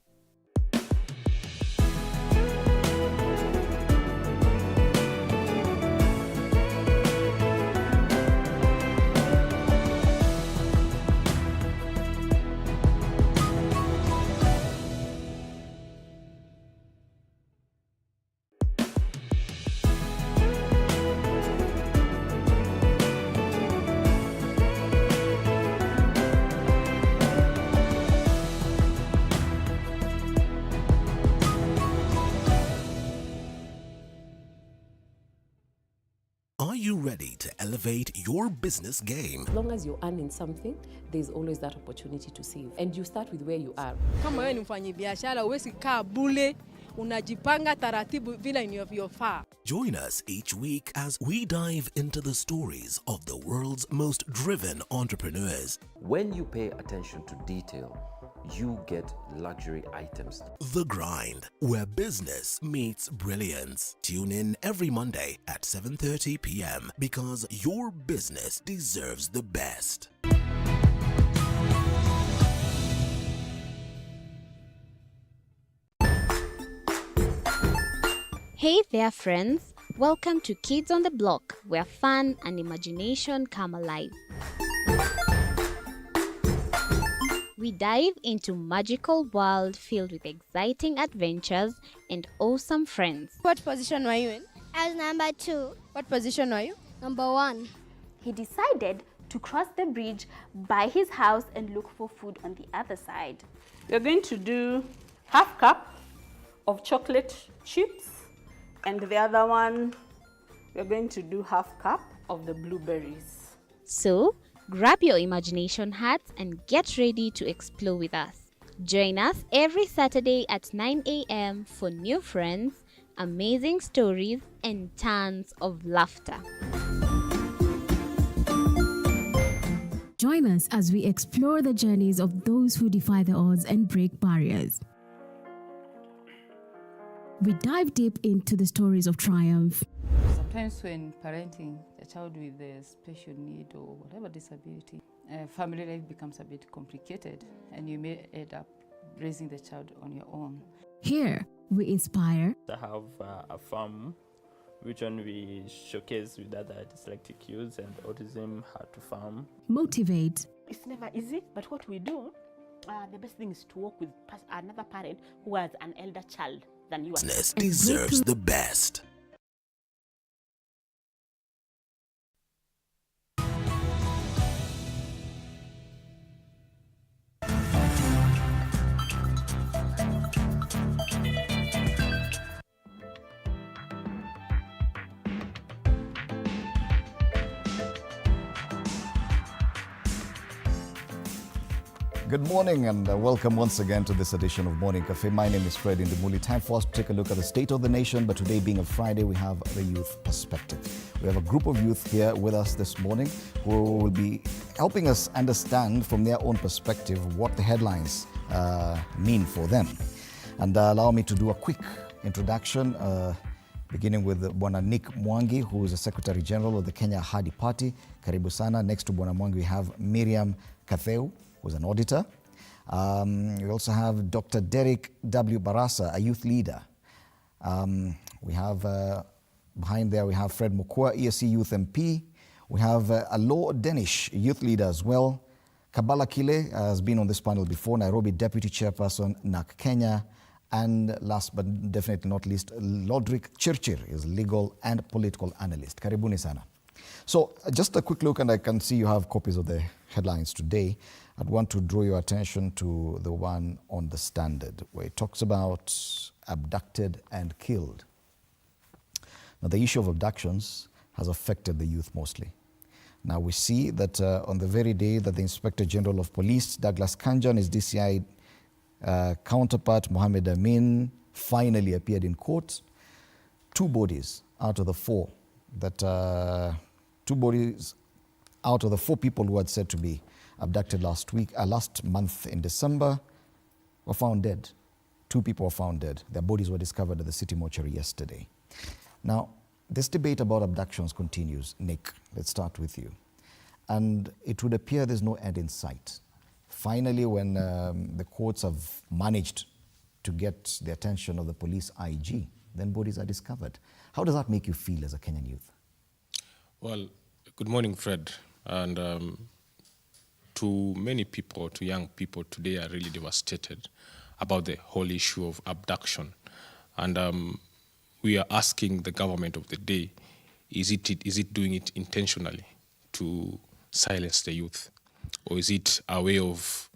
Speaker 3: Are you ready to elevate your business game?
Speaker 4: As long as you're earning something, there's always that opportunity to save. And you start with where you are.
Speaker 5: Kama wewe ni mfanyabiashara, huwezi kaa bure, unajipanga taratibu vile inavyofaa.
Speaker 3: Join us each week as we dive into the stories of the world's most driven entrepreneurs.
Speaker 6: When you pay attention to detail, you get luxury items.
Speaker 3: The Grind, where business meets brilliance. Tune in every Monday at 7:30 p.m. because your business deserves the best.
Speaker 7: Hey there, friends. Welcome to Kids on the Block, where fun and imagination come alive. We dive into magical world filled with exciting adventures and awesome friends.
Speaker 8: What position were you in? I was number 2.
Speaker 5: What position were you?
Speaker 8: Number 1.
Speaker 9: He decided to cross the bridge by his house and look for food on the other side.
Speaker 10: You're going to do half cup of chocolate chips, and the other one, we're going to do half cup of the blueberries.
Speaker 7: So, grab your imagination hats and get ready to explore with us. Join us every Saturday at 9 a.m. for new friends, amazing stories, and tons of laughter.
Speaker 11: Join us as we explore the journeys of those who defy the odds and break barriers. We dive deep into the stories of triumph.
Speaker 12: Sometimes when parenting a child with a special need or whatever disability, family life becomes a bit complicated and you may end up raising the child on your own.
Speaker 11: Here, we inspire.
Speaker 13: I have a farm which one we showcase with other dyslexic youths and autism, how to farm.
Speaker 11: Motivate.
Speaker 14: It's never easy, but what we do, the best thing is to work with another parent who has an elder child than you.
Speaker 3: Business deserves the best.
Speaker 1: Good morning and welcome once again to this edition of Morning Cafe. My name is Fred Indimuli. Time for us to take a look at the state of the nation, but today being a Friday, we have the youth perspective. We have a group of youth here with us this morning who will be helping us understand from their own perspective what the headlines mean for them. And allow me to do a quick introduction, beginning with Bwana Nick Mwangi, who is the Secretary General of the Kenya Hadi Party. Karibu sana. Next to Bwana Mwangi, we have Miriam Katheu, who's an auditor. We also have Dr. Derek W. Barasa, a youth leader. We have, behind there, we have Fred Mukua, ESC Youth MP. We have Alo Denish, youth leader as well. Kabala Kile has been on this panel before, Nairobi Deputy Chairperson, NAC Kenya. And last but definitely not least, Lodrick Chirchir is legal and political analyst. Karibuni sana. So just a quick look, and I can see you have copies of the headlines today. I'd want to draw your attention to the one on the Standard, where it talks about abducted and killed. Now, the issue of abductions has affected the youth mostly. Now, we see that on the very day that the Inspector General of Police, Douglas Kanja, and his DCI counterpart, Mohammed Amin, finally appeared in court, two bodies out of the four people who had said to be abducted last month in December were found dead. Two people were found dead. Their bodies were discovered at the city mortuary yesterday. Now, this debate about abductions continues. Nick, let's start with you. And it would appear there's no end in sight. Finally, when the courts have managed to get the attention of the police IG, then bodies are discovered. How does that make you feel as a Kenyan youth?
Speaker 18: Well, good morning, Fred. And to many people, to young people today are really devastated about the whole issue of abduction. And we are asking the government of the day, is it doing it intentionally to silence the youth? Or is it a way of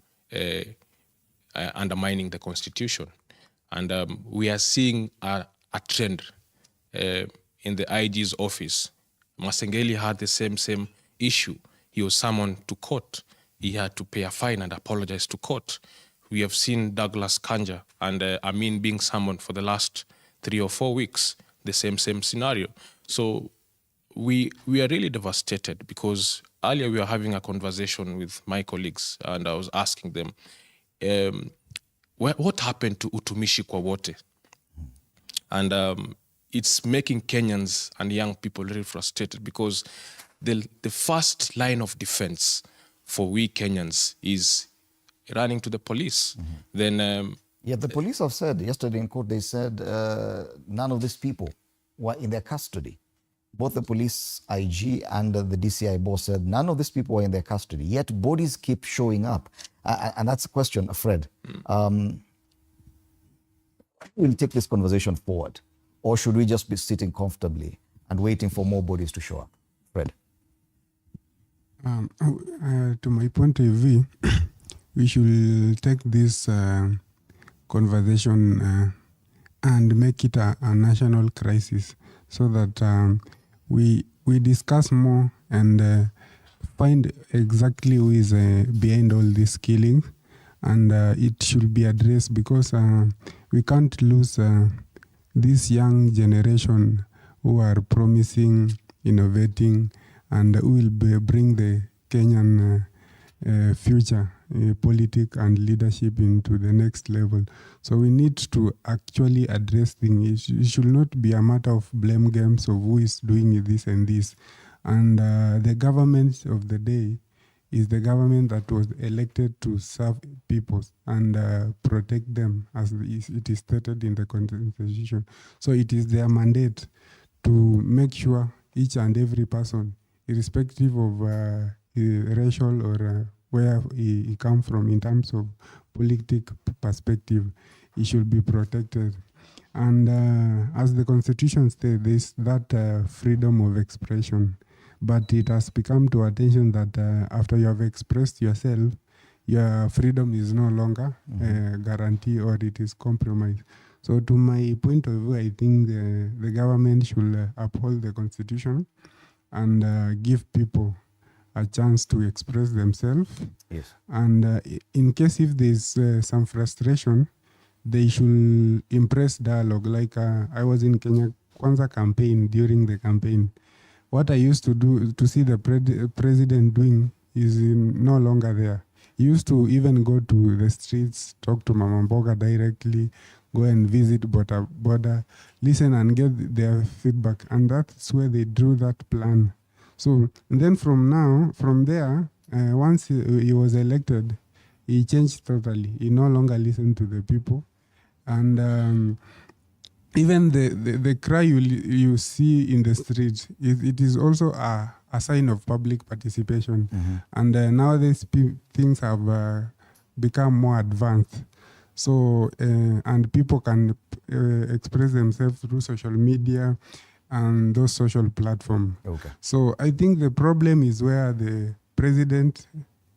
Speaker 18: undermining the constitution? And we are seeing a trend in the IG's office. Masengeli had the same issue. He was summoned to court. He had to pay a fine and apologize to court. We have seen Douglas Kanja and Amin being summoned for the last 3 or 4 weeks, the same scenario. So we are really devastated because earlier we were having a conversation with my colleagues and I was asking them, what happened to Utumishi kwa wote? And it's making Kenyans and young people really frustrated because the first line of defense for we Kenyans is running to the police. Mm-hmm. Then,
Speaker 1: the police have said yesterday in court, they said none of these people were in their custody. Both the police IG and the DCI boss said none of these people were in their custody, yet bodies keep showing up. And that's a question, Fred. We'll take this conversation forward, or should we just be sitting comfortably and waiting for more bodies to show up? Fred.
Speaker 19: To my point of view, we should take this conversation and make it a national crisis so that we discuss more and find exactly who is behind all these killings, and it should be addressed because we can't lose this young generation who are promising, innovating, and who will bring the Kenyan future politics and leadership into the next level. So we need to actually address things. It should not be a matter of blame games of who is doing this and this. And the government of the day is the government that was elected to serve people and protect them, as it is stated in the Constitution. So it is their mandate to make sure each and every person, irrespective of racial or where he come from in terms of political perspective, he should be protected. And as the Constitution states, there is that freedom of expression. But it has become to attention that after you have expressed yourself, your freedom is no longer guaranteed or it is compromised. So to my point of view, I think the government should uphold the Constitution and give people a chance to express themselves.
Speaker 1: Yes.
Speaker 19: And in case if there's some frustration, they should impress dialogue. Like I was in Kenya Kwanza campaign, during the campaign. What I used to do to see the president doing is no longer there. He used to even go to the streets, talk to Mama Mboga directly, go and visit border, listen and get their feedback. And that's where they drew that plan. So then from there, once he was elected, he changed totally. He no longer listened to the people. And even the cry you see in the streets, it is also a sign of public participation. And nowadays things have become more advanced. So, and people can express themselves through social media and those social platforms.
Speaker 1: Okay.
Speaker 19: So I think the problem is where the president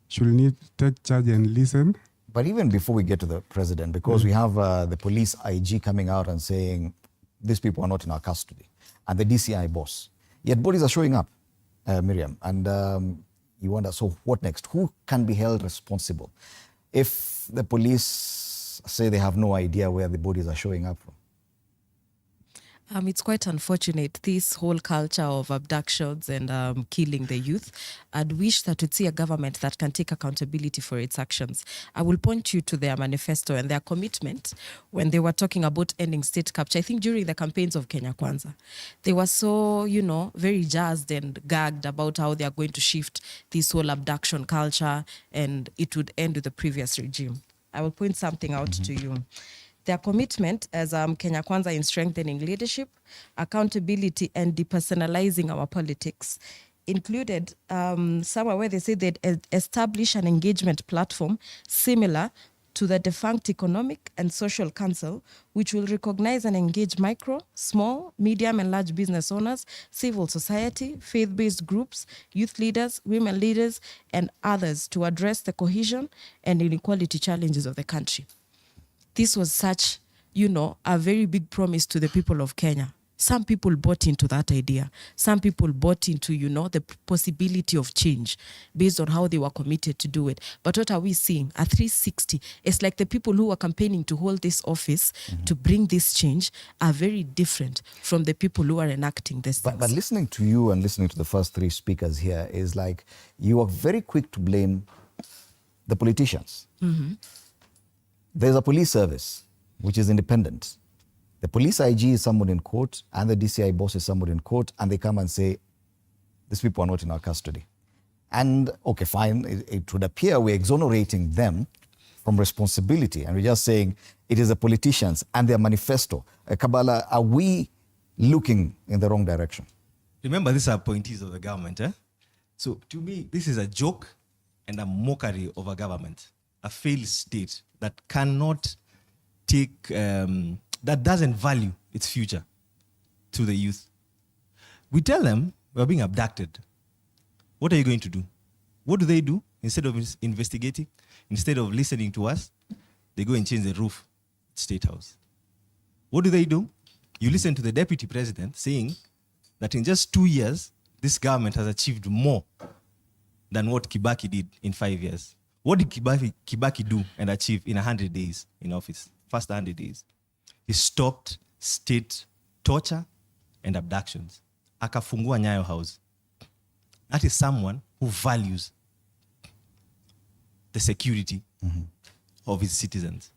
Speaker 19: should need to take charge and listen.
Speaker 1: But even before we get to the president, because we have the police IG coming out and saying, these people are not in our custody, and the DCI boss, yet bodies are showing up, Miriam, and you wonder, so what next? Who can be held responsible if the police say they have no idea where the bodies are showing up from?
Speaker 20: It's quite unfortunate, this whole culture of abductions and killing the youth. I'd wish that we'd see a government that can take accountability for its actions. I will point you to their manifesto and their commitment when they were talking about ending state capture. I think during the campaigns of Kenya Kwanza, they were so, very jazzed and gagged about how they are going to shift this whole abduction culture and it would end with the previous regime. I will point something out to you. Their commitment as Kenya Kwanza in strengthening leadership, accountability, and depersonalizing our politics included somewhere where they say they'd establish an engagement platform similar to the defunct Economic and Social Council, which will recognize and engage micro, small, medium, and large business owners, civil society, faith-based groups, youth leaders, women leaders, and others to address the cohesion and inequality challenges of the country. This was such, a very big promise to the people of Kenya. Some people bought into that idea. Some people bought into, the possibility of change based on how they were committed to do it. But what are we seeing? A 360. It's like the people who are campaigning to hold this office to bring this change are very different from the people who are enacting this.
Speaker 1: But listening to you and listening to the first three speakers here is like you are very quick to blame the politicians. There's a police service which is independent. The police IG is someone in court and the DCI boss is someone in court, and they come and say, these people are not in our custody. And okay, fine, it would appear we're exonerating them from responsibility and we're just saying it is the politicians and their manifesto. Kabala, are we looking in the wrong direction?
Speaker 21: Remember, these are appointees of the government. So to me, this is a joke and a mockery of a government, a failed state that cannot take, that doesn't value its future to the youth. We tell them we're being abducted. What are you going to do? What do? Instead of investigating, instead of listening to us, they go and change the roof at State House. What do? You listen to the deputy president saying that in just 2 years, this government has achieved more than what Kibaki did in 5 years. What did Kibaki do and achieve in 100 days in office? First 100 days. He stopped state torture and abductions. Akafungua Nyayo House. That is someone who values the security of his citizens.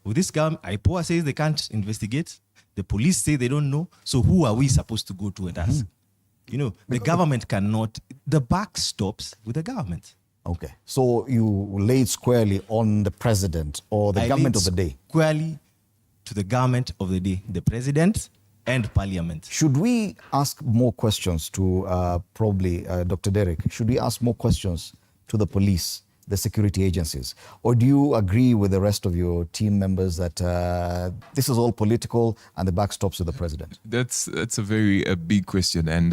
Speaker 21: With this government, IPOA says they can't investigate. The police say they don't know. So who are we supposed to go to and ask? You know, the government cannot, the buck stops with the government.
Speaker 1: Okay. So you lay it squarely on the president or the government of the day?
Speaker 21: Squarely to the government of the day, the president and parliament.
Speaker 1: Should we ask more questions to probably Dr. Derek? Should we ask more questions to the police, the security agencies? Or do you agree with the rest of your team members that this is all political and the buck stops with the president?
Speaker 2: That's a very big question. And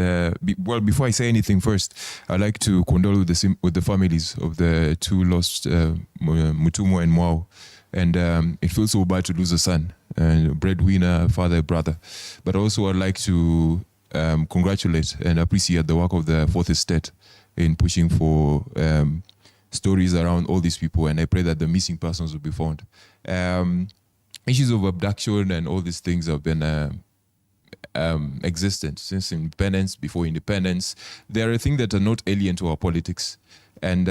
Speaker 2: well, before I say anything first, I'd like to condole with the families of the two lost Mutumo and Mwao. And it feels so bad to lose a son, breadwinner, father, brother. But also I'd like to congratulate and appreciate the work of the Fourth Estate in pushing for stories around all these people, and I pray that the missing persons will be found. Issues of abduction and all these things have been existent since independence, before independence. They are a thing that are not alien to our politics. And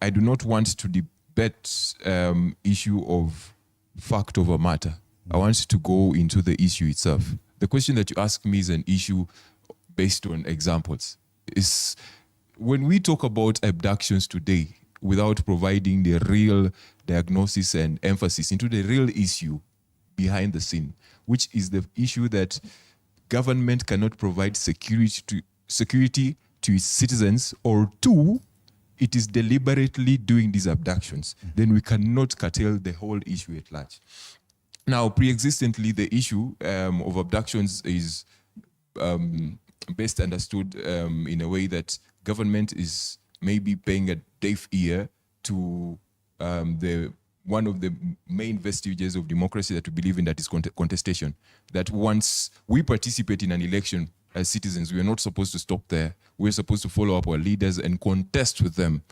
Speaker 2: I do not want to debate issue of fact over matter. I want to go into the issue itself. The question that you ask me is an issue based on examples. Is when we talk about abductions today, without providing the real diagnosis and emphasis into the real issue behind the scene, which is the issue that government cannot provide security to its citizens, or two, it is deliberately doing these abductions, then we cannot curtail the whole issue at large. Now, pre-existently, the issue of abductions is best understood in a way that government is maybe paying a deaf ear to one of the main vestiges of democracy that we believe in, that is contestation. That once we participate in an election as citizens, we are not supposed to stop there. We're supposed to follow up our leaders and contest with them,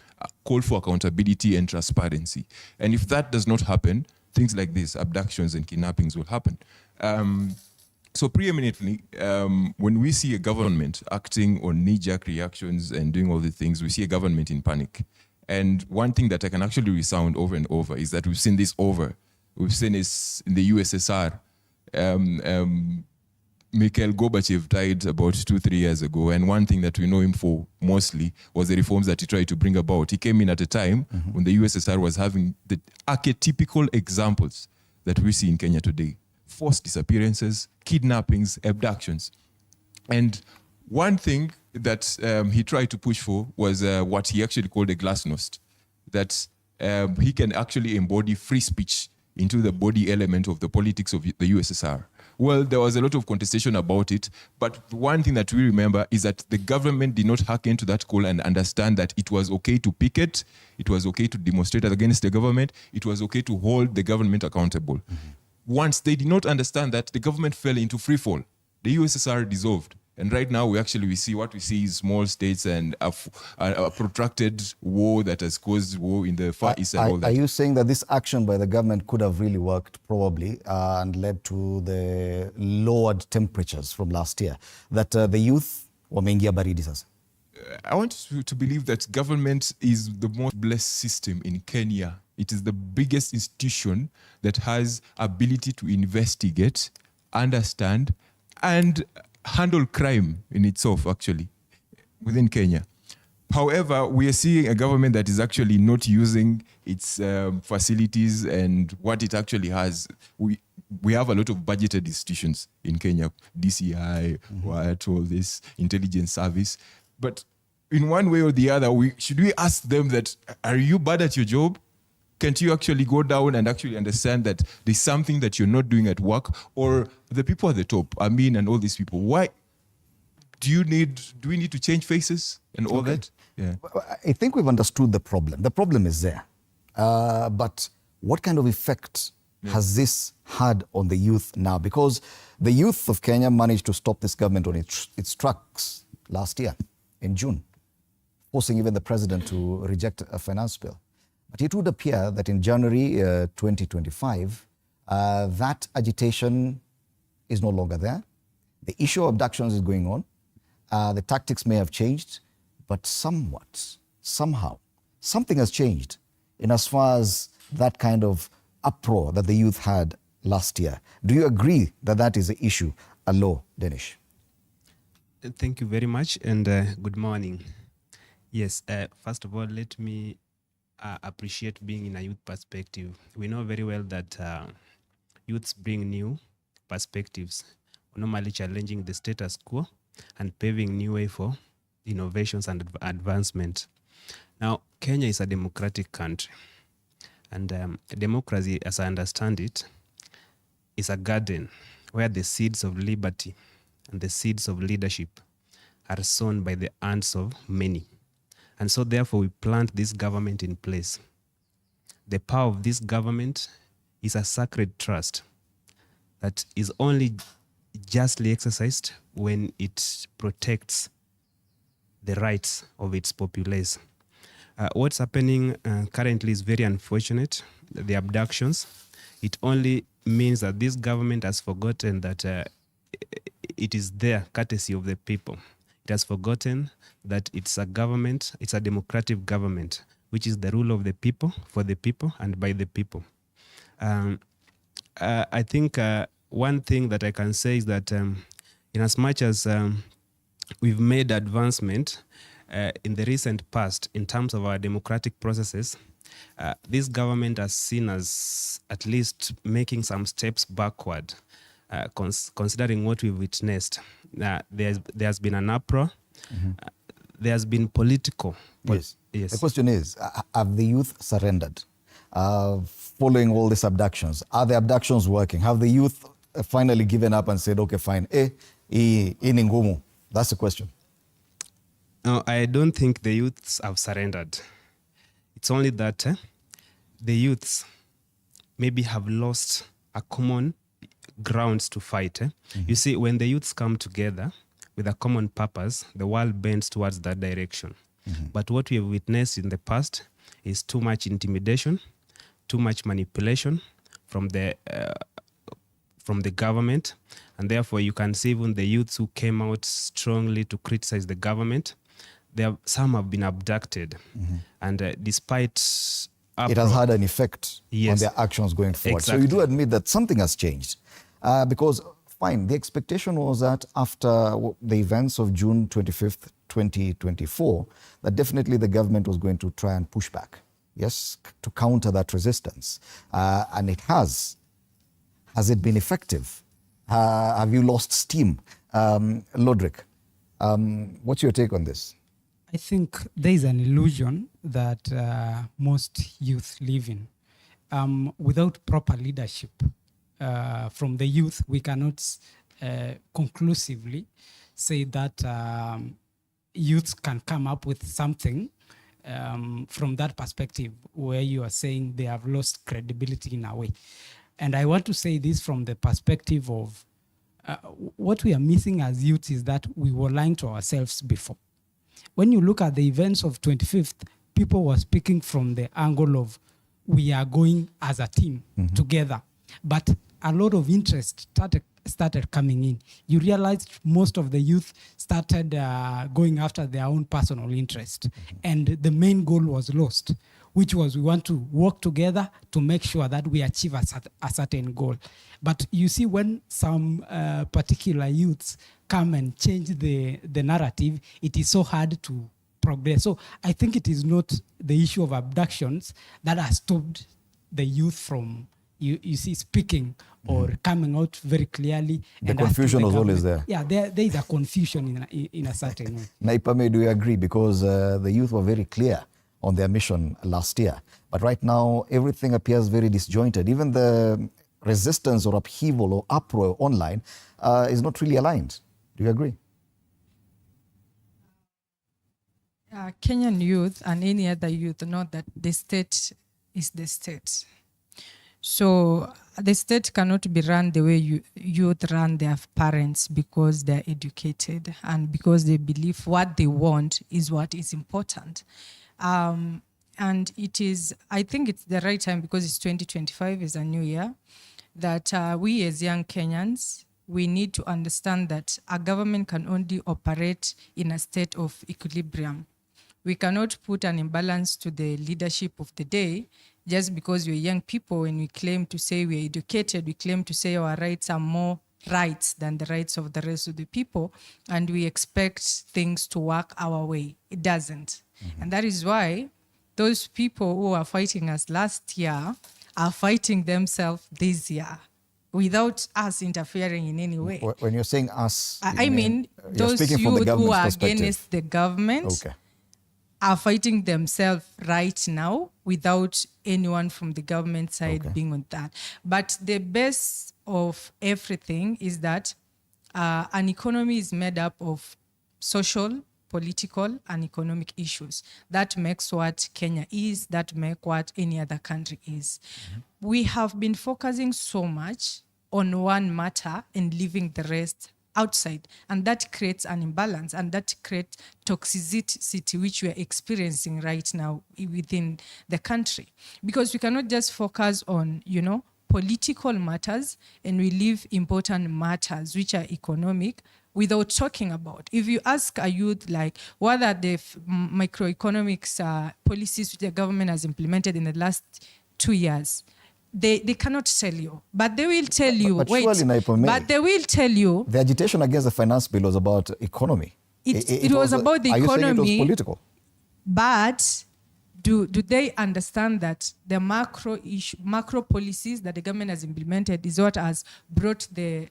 Speaker 2: call for accountability and transparency. And if that does not happen, things like this, abductions and kidnappings, will happen. So preeminently, when we see a government acting on knee-jerk reactions and doing all the things, we see a government in panic. And one thing that I can actually resound over and over is that we've seen this over. We've seen this in the USSR. Mikhail Gorbachev died about 2-3 years ago, and one thing that we know him for mostly was the reforms that he tried to bring about. He came in at a time when the USSR was having the archetypical examples that we see in Kenya today. Forced disappearances, kidnappings, abductions. And one thing that he tried to push for was what he actually called a glasnost, that he can actually embody free speech into the body element of the politics of the USSR. Well, there was a lot of contestation about it, but one thing that we remember is that the government did not hearken to that call and understand that it was okay to picket, it was okay to demonstrate against the government, it was okay to hold the government accountable. Once they did not understand that, the government fell into free fall. The USSR dissolved. And right now, we see what we see is small states and a protracted war that has caused war in the Far East and all that. Are
Speaker 1: you saying that this action by the government could have really worked, probably, and led to the lowered temperatures from last year? That the youth wameingia baridi sasa?
Speaker 2: I want to believe that government is the most blessed system in Kenya. It is the biggest institution that has ability to investigate, understand, and handle crime in itself, actually, within Kenya. However, we are seeing a government that is actually not using its facilities and what it actually has. We have a lot of budgeted institutions in Kenya, DCI, all this intelligence service. But in one way or the other, should we ask them that, are you bad at your job? Can't you actually go down and actually understand that there's something that you're not doing at work? Or the people at the top, and all these people, why do we need to change faces and all that? Yeah.
Speaker 1: I think we've understood the problem. The problem is there. But what kind of effect has this had on the youth now? Because the youth of Kenya managed to stop this government on its tracks last year in June, forcing even the president to reject a finance bill. But it would appear that in January 2025, that agitation is no longer there. The issue of abductions is going on. The tactics may have changed, but somehow, something has changed in as far as that kind of uproar that the youth had last year. Do you agree that that is the issue? Hello, Danish.
Speaker 17: Thank you very much, and good morning. Yes, first of all, let me appreciate being in a youth perspective. We know very well that youths bring new perspectives, normally challenging the status quo and paving new way for innovations and advancement. Now, Kenya is a democratic country, and democracy, as I understand it, is a garden where the seeds of liberty and the seeds of leadership are sown by the hands of many. And so therefore we plant this government in place. The power of this government is a sacred trust that is only justly exercised when it protects the rights of its populace. What's happening currently is very unfortunate, the abductions. It only means that this government has forgotten that it is there courtesy of the people. It has forgotten that it's a government, it's a democratic government, which is the rule of the people, for the people, and by the people. I think one thing that I can say is that in as much as we've made advancement in the recent past in terms of our democratic processes, this government has seen as at least making some steps backward, considering what we've witnessed. There has been an uproar. There has been political.
Speaker 1: Yes.
Speaker 17: Yes.
Speaker 1: The question is, have the youth surrendered following all these abductions? Are the abductions working? Have the youth finally given up and said, okay, fine, ngumu? That's the question.
Speaker 17: No, I don't think the youths have surrendered. It's only that the youths maybe have lost a common grounds to fight. You see, when the youths come together with a common purpose, the world bends towards that direction. But what we have witnessed in the past is too much intimidation, too much manipulation from the government, and therefore you can see even the youths who came out strongly to criticize the government, some have been abducted, and despite
Speaker 1: it has had an effect on their actions going forward. So you do admit that something has changed, because fine, the expectation was that after the events of June 25th, 2024, that definitely the government was going to try and push back, yes, to counter that resistance. And it has. Has it been effective? Have you lost steam? Lodrick, what's your take on this?
Speaker 22: I think there is an illusion that most youth live in. Without proper leadership from the youth, we cannot conclusively say that youths can come up with something from that perspective where you are saying they have lost credibility in a way. And I want to say this from the perspective of what we are missing as youth is that we were lying to ourselves before. When you look at the events of 25th, people were speaking from the angle of we are going as a team together. But a lot of interest started coming in. You realized most of the youth started going after their own personal interest. And the main goal was lost, which was we want to work together to make sure that we achieve a certain goal. But you see, when some particular youths come and change the narrative, it is so hard to progress. So I think it is not the issue of abductions that has stopped the youth from, you see, speaking or coming out very clearly.
Speaker 1: The confusion was always there.
Speaker 22: Yeah, there is a confusion in a certain way.
Speaker 1: Naipame, do you agree? Because the youth were very clear on their mission last year. But right now, everything appears very disjointed. Even the resistance or upheaval or uproar online is not really aligned. Do you agree?
Speaker 23: Kenyan youth and any other youth know that the state is the state.
Speaker 22: So the state cannot be run the way youth run their parents, because they're educated and because they believe what they want is what is important. And I think it's the right time, because it's 2025, is a new year, that we as young Kenyans, we need to understand that a government can only operate in a state of equilibrium. We cannot put an imbalance to the leadership of the day just because we're young people and we claim to say we're educated, we claim to say our rights are more rights than the rights of the rest of the people, and we expect things to work our way. It doesn't. And that is why those people who are fighting us last year are fighting themselves this year without us interfering in any way.
Speaker 1: When you're saying us,
Speaker 22: I mean, those youth who are against the government are fighting themselves right now without anyone from the government side being on that. But the best of everything is that an economy is made up of social, political, and economic issues. That makes what Kenya is, that makes what any other country is. We have been focusing so much on one matter and leaving the rest outside, and that creates an imbalance, and that creates toxicity which we are experiencing right now within the country, because we cannot just focus on political matters and we leave important matters which are economic without talking about. If you ask a youth, like, what are the microeconomics policies which the government has implemented in the last 2 years, they cannot tell you, but they will tell you.
Speaker 1: But they
Speaker 22: will tell you.
Speaker 1: The agitation against the finance bill was about economy.
Speaker 22: It was about the economy.
Speaker 1: Are you saying it was political?
Speaker 22: But do they understand that the macro policies that the government has implemented is what has brought the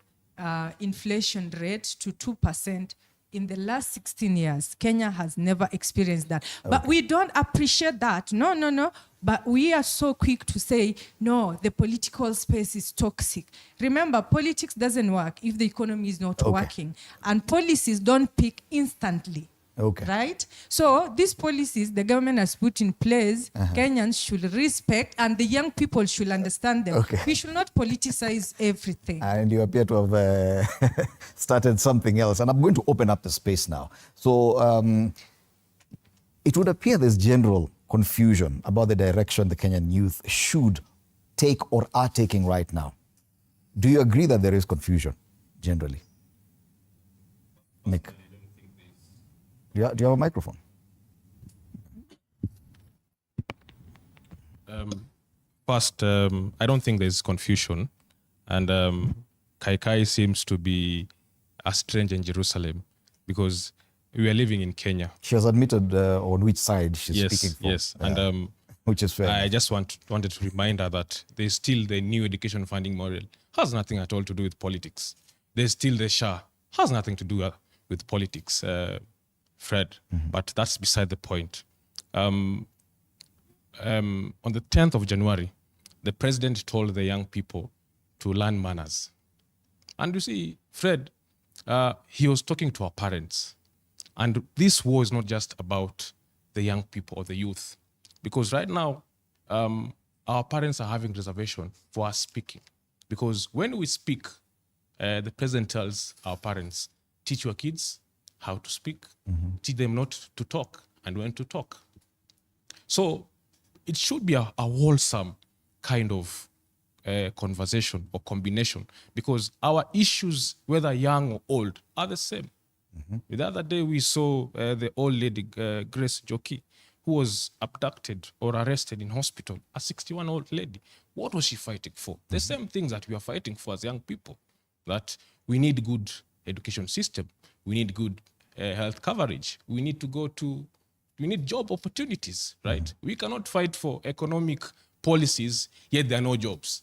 Speaker 22: inflation rate to 2%? In the last 16 years, Kenya has never experienced that. But we don't appreciate that. No. But we are so quick to say, no, the political space is toxic. Remember, politics doesn't work if the economy is not working. And policies don't peak instantly. Right? So these policies the government has put in place, Kenyans should respect, and the young people should understand them. We should not politicize everything.
Speaker 1: And you appear to have started something else. And I'm going to open up the space now. So it would appear there's general confusion about the direction the Kenyan youth should take or are taking right now. Do you agree that there is confusion generally? Nick? Do you have a microphone?
Speaker 18: First, I don't think there's confusion. And Kai seems to be a stranger in Jerusalem because we are living in Kenya.
Speaker 1: She has admitted on which side she's speaking from.
Speaker 18: Yes, and
Speaker 1: which is fair.
Speaker 18: I just wanted to remind her that there's still the new education funding model. Has nothing at all to do with politics. There's still the SHA. Has nothing to do with politics. Fred, but that's beside the point. On the 10th of January, the president told the young people to learn manners. And you see, Fred, he was talking to our parents. And this war is not just about the young people or the youth. Because right now, our parents are having reservation for us speaking. Because when we speak, the president tells our parents, teach your kids how to speak, teach them not to talk and when to talk. So it should be a wholesome kind of conversation or combination, because our issues, whether young or old, are the same. The other day we saw the old lady, Grace Joki, who was abducted or arrested in hospital, a 61-year-old lady. What was she fighting for? The same things that we are fighting for as young people, that we need good education system, we need good health coverage, we need job opportunities, right? We cannot fight for economic policies, yet there are no jobs.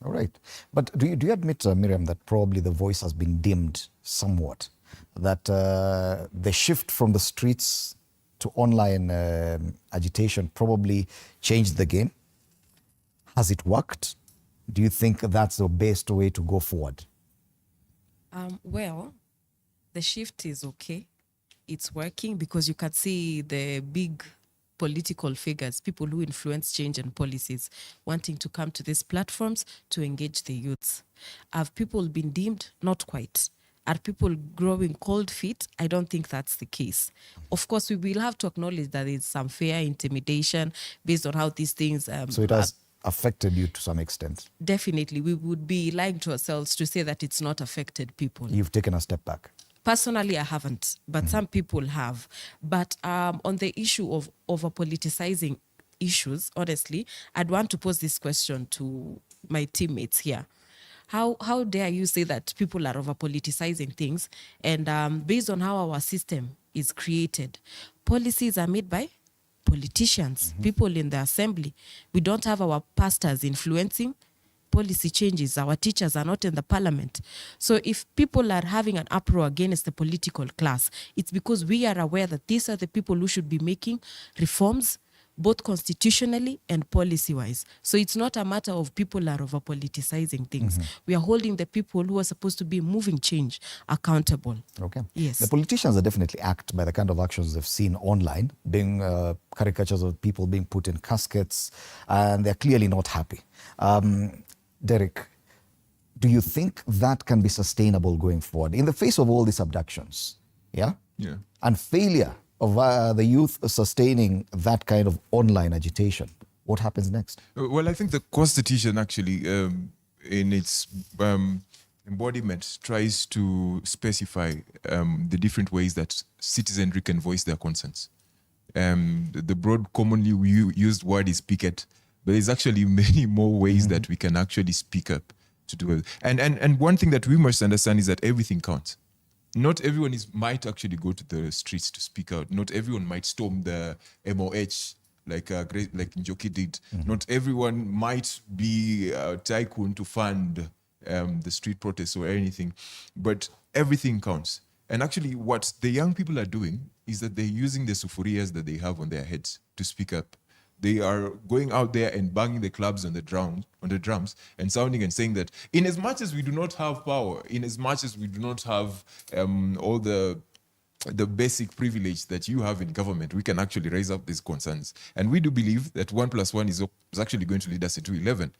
Speaker 1: All right. But do you admit, Miriam, that probably the voice has been dimmed somewhat? That the shift from the streets to online agitation probably changed the game? Has it worked? Do you think that's the best way to go forward?
Speaker 20: Well, the shift is okay. It's working because you can see the big political figures, people who influence change and policies, wanting to come to these platforms to engage the youths. Have people been deemed? Not quite. Are people growing cold feet? I don't think that's the case. Of course, we will have to acknowledge that there's some fair intimidation based on how these things...
Speaker 1: so it has affected you to some extent?
Speaker 20: Definitely. We would be lying to ourselves to say that it's not affected people.
Speaker 1: You've taken a step back?
Speaker 20: Personally, I haven't, but some people have. But on the issue of over-politicizing issues, honestly, I'd want to pose this question to my teammates here. How dare you say that people are over-politicizing things? And based on how our system is created, policies are made by politicians, people in the assembly. We don't have our pastors influencing policy changes. Our teachers are not in the parliament. So if people are having an uproar against the political class, it's because we are aware that these are the people who should be making reforms, both constitutionally and policy-wise. So it's not a matter of people are over-politicizing things. We are holding the people who are supposed to be moving change accountable.
Speaker 1: Okay.
Speaker 20: Yes.
Speaker 1: The politicians are definitely act by the kind of actions they've seen online, being caricatures of people being put in caskets, and they're clearly not happy. Derek, do you think that can be sustainable going forward in the face of all these abductions? Yeah?
Speaker 2: Yeah.
Speaker 1: And failure of the youth sustaining that kind of online agitation. What happens next?
Speaker 2: Well, I think the Constitution actually, in its embodiment, tries to specify the different ways that citizenry can voice their concerns. The broad, commonly used word is picket, but there's actually many more ways that we can actually speak up to do it. And one thing that we must understand is that everything counts. Not everyone might actually go to the streets to speak out. Not everyone might storm the MOH like Njoki did. Not everyone might be a tycoon to fund the street protests or anything. But everything counts. And actually what the young people are doing is that they're using the sufurias that they have on their heads to speak up. They are going out there and banging the clubs on the drums and sounding and saying that in as much as we do not have power, in as much as we do not have all the basic privilege that you have in government, we can actually raise up these concerns. And we do believe that 1 + 1 is actually going to lead us into 11.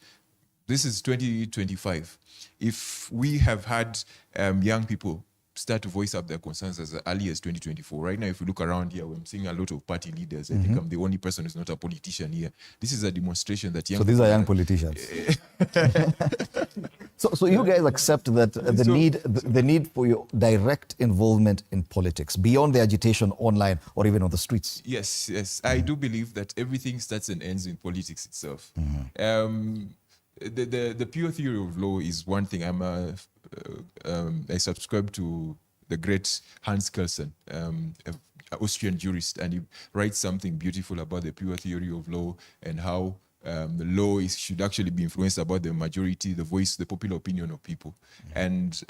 Speaker 2: This is 2025. If we have had young people start to voice up their concerns as early as 2024. Right now, if you look around here, I'm seeing a lot of party leaders. I think I'm the only person who's not a politician here. This is a demonstration that young
Speaker 1: So these are young politicians. So you guys accept that the need for your direct involvement in politics beyond the agitation online or even on the streets?
Speaker 2: Yes. I do believe that everything starts and ends in politics itself. The pure theory of law is one thing. I subscribe to the great Hans Kelsen, an Austrian jurist, and he writes something beautiful about the pure theory of law and how the law should actually be influenced about the majority, the voice, the popular opinion of people. And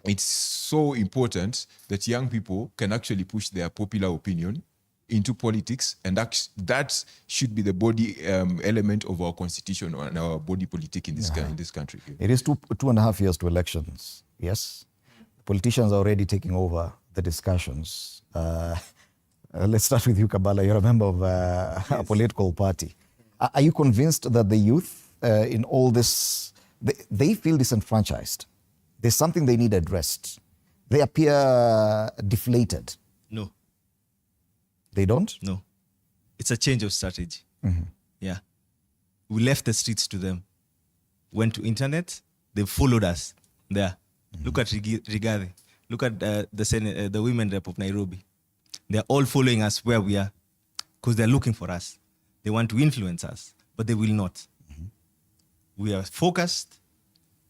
Speaker 2: it's so important that young people can actually push their popular opinion into politics, and that should be the body element of our constitution and our body politic in this country.
Speaker 1: It is 2.5 years to elections, yes? Politicians are already taking over the discussions. Let's start with you, Kabala. You're a member of a political party. Are you convinced that the youth in all this, they feel disenfranchised? There's something they need addressed. They appear deflated.
Speaker 21: No.
Speaker 1: They don't?
Speaker 21: No. It's a change of strategy. Yeah. We left the streets to them. Went to internet, they followed us there. Look at Rigathi. Look at the women rep of Nairobi. They're all following us where we are because they're looking for us. They want to influence us, but they will not. We are focused.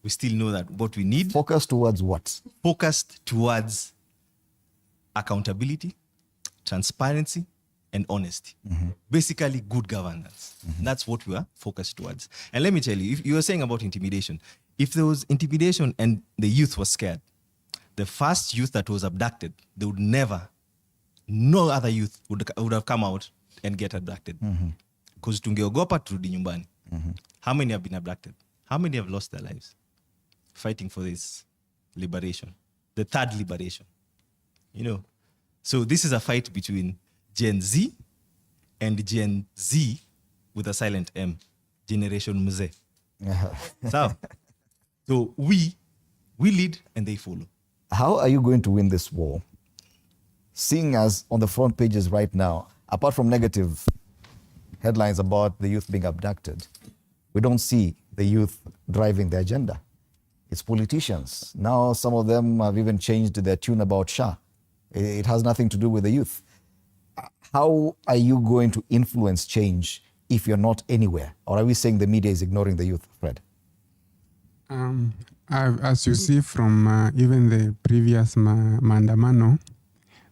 Speaker 21: We still know that what we need.
Speaker 1: Focused towards what?
Speaker 21: Focused towards accountability, transparency, and honesty. Basically, good governance. That's what we are focused towards. And let me tell you, if you were saying about intimidation, if there was intimidation and the youth was scared, the first youth that was abducted, they would never, no other youth would have come out and get abducted. Because tungeogopa turudi nyumbani. How many have been abducted? How many have lost their lives fighting for this liberation? The third liberation. You know, so this is a fight between Gen Z and Gen Z with a silent M, Generation Mzee. So we lead and they follow.
Speaker 1: How are you going to win this war? Seeing as on the front pages right now, apart from negative headlines about the youth being abducted, we don't see the youth driving the agenda. It's politicians. Now some of them have even changed their tune about SHA. It has nothing to do with the youth. How are you going to influence change if you're not anywhere? Or are we saying the media is ignoring the youth, Fred?
Speaker 19: As you see from even the previous Mandamano,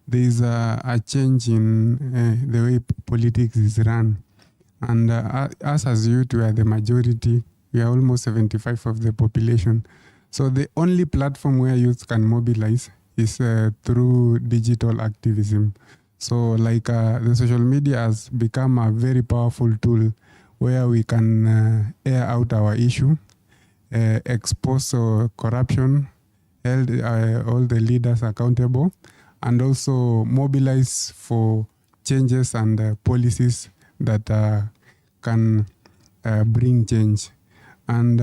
Speaker 19: there is a change in the way politics is run. And us as youth, we are the majority. We are almost 75% of the population. So the only platform where youth can mobilize is through digital activism. So like the social media has become a very powerful tool where we can air out our issue, expose corruption, hold all the leaders accountable, and also mobilize for changes and policies that can bring change. And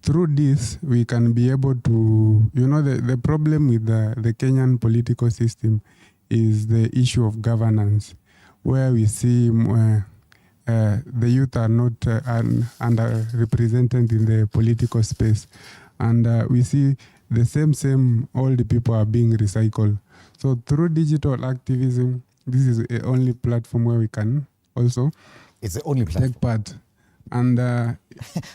Speaker 19: through this, we can be able to, the problem with the Kenyan political system is the issue of governance, where we see the youth are not underrepresented in the political space. And we see the same old people are being recycled. So through digital activism, this is the only platform where we can also
Speaker 1: it's the only platform.
Speaker 19: Take part. And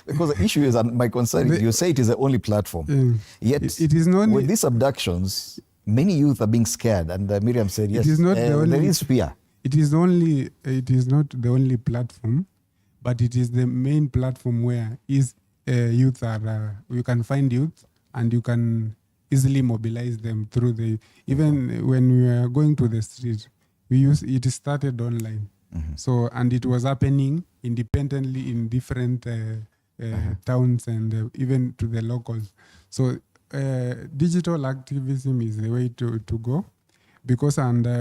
Speaker 1: because the issue is, and my concern is, you say it is the only platform. Yet
Speaker 19: it is not
Speaker 1: with these abductions, many youth are being scared. And Miriam said, yes,
Speaker 19: it is not
Speaker 1: there is fear.
Speaker 19: It is not the only platform, but it is the main platform where youth are. You can find youth and you can easily mobilize them through even when we are going to the street, it started online. Mm-hmm. So, and it was happening independently in different towns and even to the locals. So digital activism is the way to go, because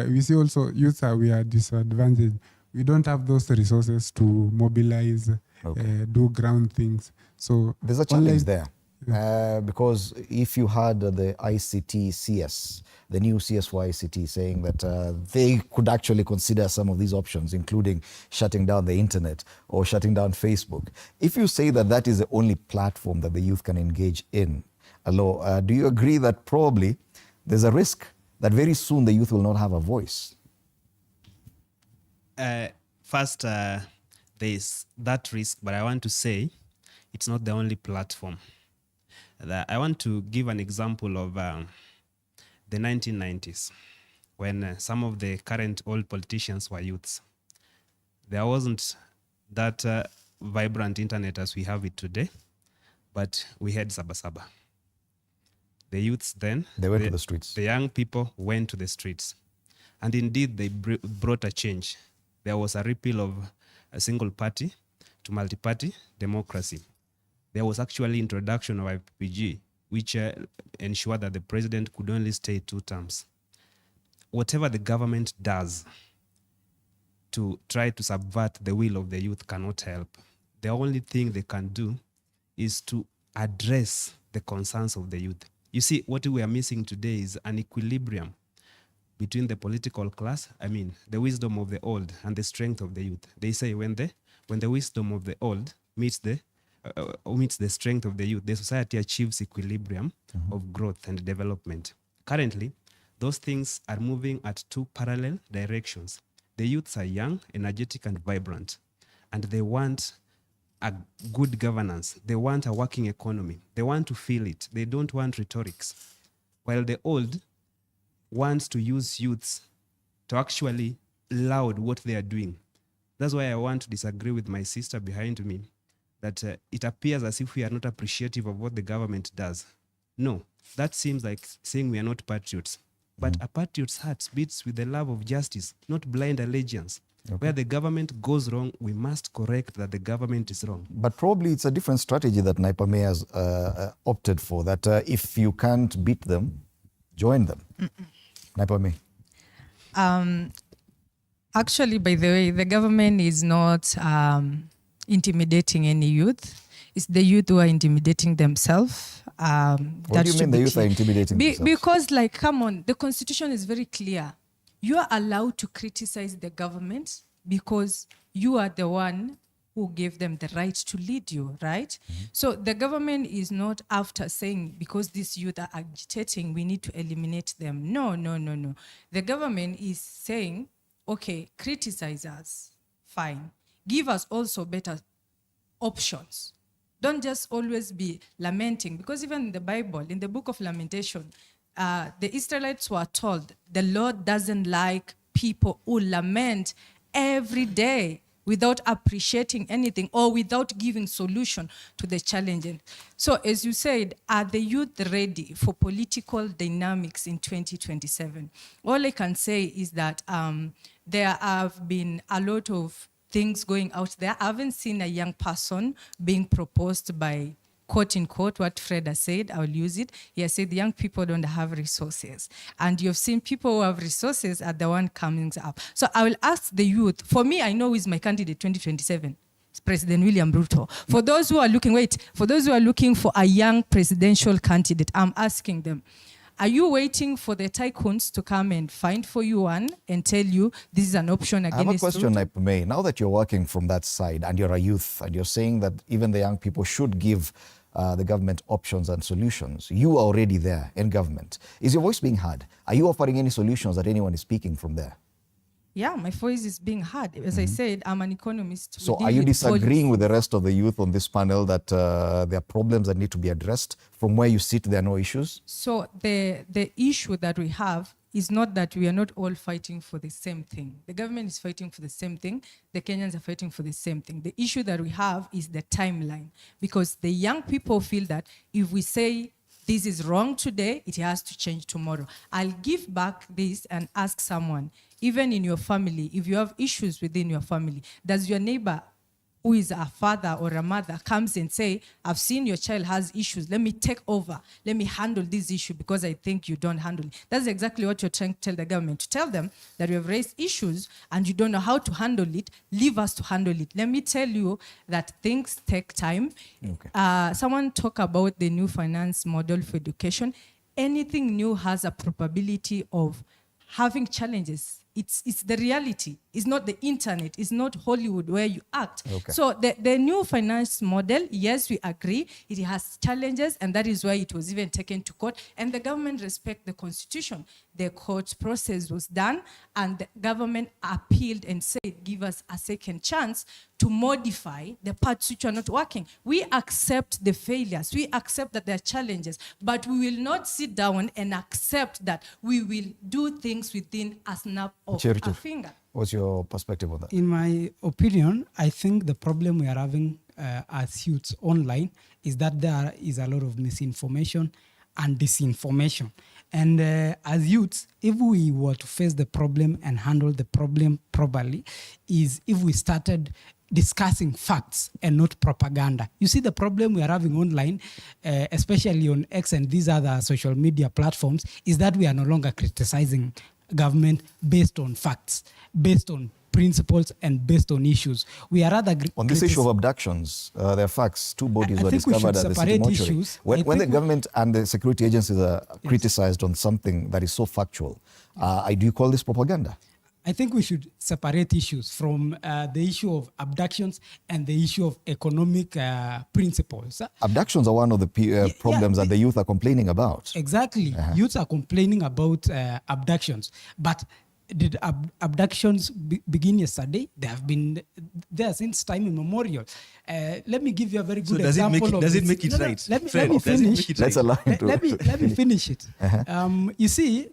Speaker 19: we see also youth we are disadvantaged. We don't have those resources to mobilize, do ground things. So
Speaker 1: there's a challenge there. Because if you had the ICT CS, the new CS for ICT, saying that they could actually consider some of these options, including shutting down the internet or shutting down Facebook. If you say that that is the only platform that the youth can engage in, do you agree that probably there's a risk that very soon the youth will not have a voice?
Speaker 17: First, there is that risk, but I want to say it's not the only platform. I want to give an example of the 1990s, when some of the current old politicians were youths. There wasn't that vibrant internet as we have it today, but we had Sabasaba. The youths then,
Speaker 1: they went to the streets.
Speaker 17: The young people went to the streets. And indeed, they brought a change. There was a repeal of a single party to multi-party democracy. There was actually introduction of IPG, which ensured that the president could only stay 2 terms. Whatever the government does to try to subvert the will of the youth cannot help. The only thing they can do is to address the concerns of the youth. You see, what we are missing today is an equilibrium between the political class, the wisdom of the old and the strength of the youth. They say when the wisdom of the old meets the strength of the youth, the society achieves equilibrium of growth and development. Currently, those things are moving at 2 parallel directions. The youths are young, energetic, and vibrant, and they want a good governance. They want a working economy. They want to feel it. They don't want rhetorics. While the old want to use youths to actually laud what they are doing. That's why I want to disagree with my sister behind me, that it appears as if we are not appreciative of what the government does. No, that seems like saying we are not patriots. But a patriot's heart beats with the love of justice, not blind allegiance. Where the government goes wrong, we must correct that the government is wrong.
Speaker 1: But probably it's a different strategy that Naipame has opted for, that if you can't beat them, join them. Naipame.
Speaker 15: Actually, by the way, the government is not intimidating any youth. It's the youth who are intimidating themselves.
Speaker 1: What do you mean the youth are intimidating themselves?
Speaker 15: Because, like, come on, the constitution is very clear. You are allowed to criticize the government because you are the one who gave them the right to lead you, right? So the government is not after saying, because these youth are agitating, we need to eliminate them. No. The government is saying, okay, criticize us, fine. Give us also better options. Don't just always be lamenting, because even in the Bible, in the book of Lamentation, the Israelites were told the Lord doesn't like people who lament every day without appreciating anything or without giving solution to the challenges. So as you said, are the youth ready for political dynamics in 2027? All I can say is that there have been a lot of things going out there. I haven't seen a young person being proposed by, quote unquote, what Fred has said, I'll use it. He has said young people don't have resources. And you've seen people who have resources are the one coming up. So I will ask the youth, for me, I know who is my candidate 2027. It's President William Ruto. For those who are looking for a young presidential candidate, I'm asking them, are you waiting for the tycoons to come and find for you one and tell you this is an option against
Speaker 1: I have a question,
Speaker 15: Ruto?
Speaker 1: May. Now that you're working from that side and you're a youth and you're saying that even the young people should give the government options and solutions, you are already there in government. Is your voice being heard? Are you offering any solutions that anyone is speaking from there?
Speaker 15: Yeah, my voice is being heard. As I said, I'm an economist.
Speaker 1: So are you disagreeing with the rest of the youth on this panel that there are problems that need to be addressed? From where you sit, there are no issues?
Speaker 15: So the issue that we have is not that we are not all fighting for the same thing. The government is fighting for the same thing. The Kenyans are fighting for the same thing. The issue that we have is the timeline, because the young people feel that if we say this is wrong today, it has to change tomorrow. I'll give back this and ask someone, even in your family, if you have issues within your family, does your neighbor who is a father or a mother comes and say, I've seen your child has issues, let me take over, let me handle this issue because I think you don't handle it. That's exactly what you're trying to tell the government, to tell them that you have raised issues and you don't know how to handle it, leave us to handle it. Let me tell you that things take time. Okay. Someone talked about the new finance model for education. Anything new has a probability of having challenges. It's the reality. It's not the internet. It's not Hollywood where you act. Okay. So the new finance model, yes, we agree, it has challenges, and that is why it was even taken to court. And the government respect the constitution. The court process was done, and the government appealed and said, give us a second chance to modify the parts which are not working. We accept the failures. We accept that there are challenges, but we will not sit down and accept that we will do things within a snap of a finger.
Speaker 1: What's your perspective on that?
Speaker 22: In my opinion, I think the problem we are having as youths online is that there is a lot of misinformation and disinformation. And as youths, if we were to face the problem and handle the problem properly, is if we started discussing facts and not propaganda. You see, the problem we are having online, especially on X and these other social media platforms, is that we are no longer criticizing government based on facts, based on principles, and based on issues. We are rather
Speaker 1: on this issue of abductions, there are facts. Two bodies were discovered at the city mortuary. When the government and the security agencies are criticized on something that is so factual, do you call this propaganda?
Speaker 22: I think we should separate issues from the issue of abductions and the issue of economic principles.
Speaker 1: Abductions are one of the problems that the youth are complaining about.
Speaker 22: Exactly. Youths are complaining about abductions. But did abductions begin yesterday? They have been there since time immemorial. Let me give you a very good example.
Speaker 21: Does it make it right?
Speaker 22: Let me finish.
Speaker 1: Let
Speaker 22: me finish it. You see,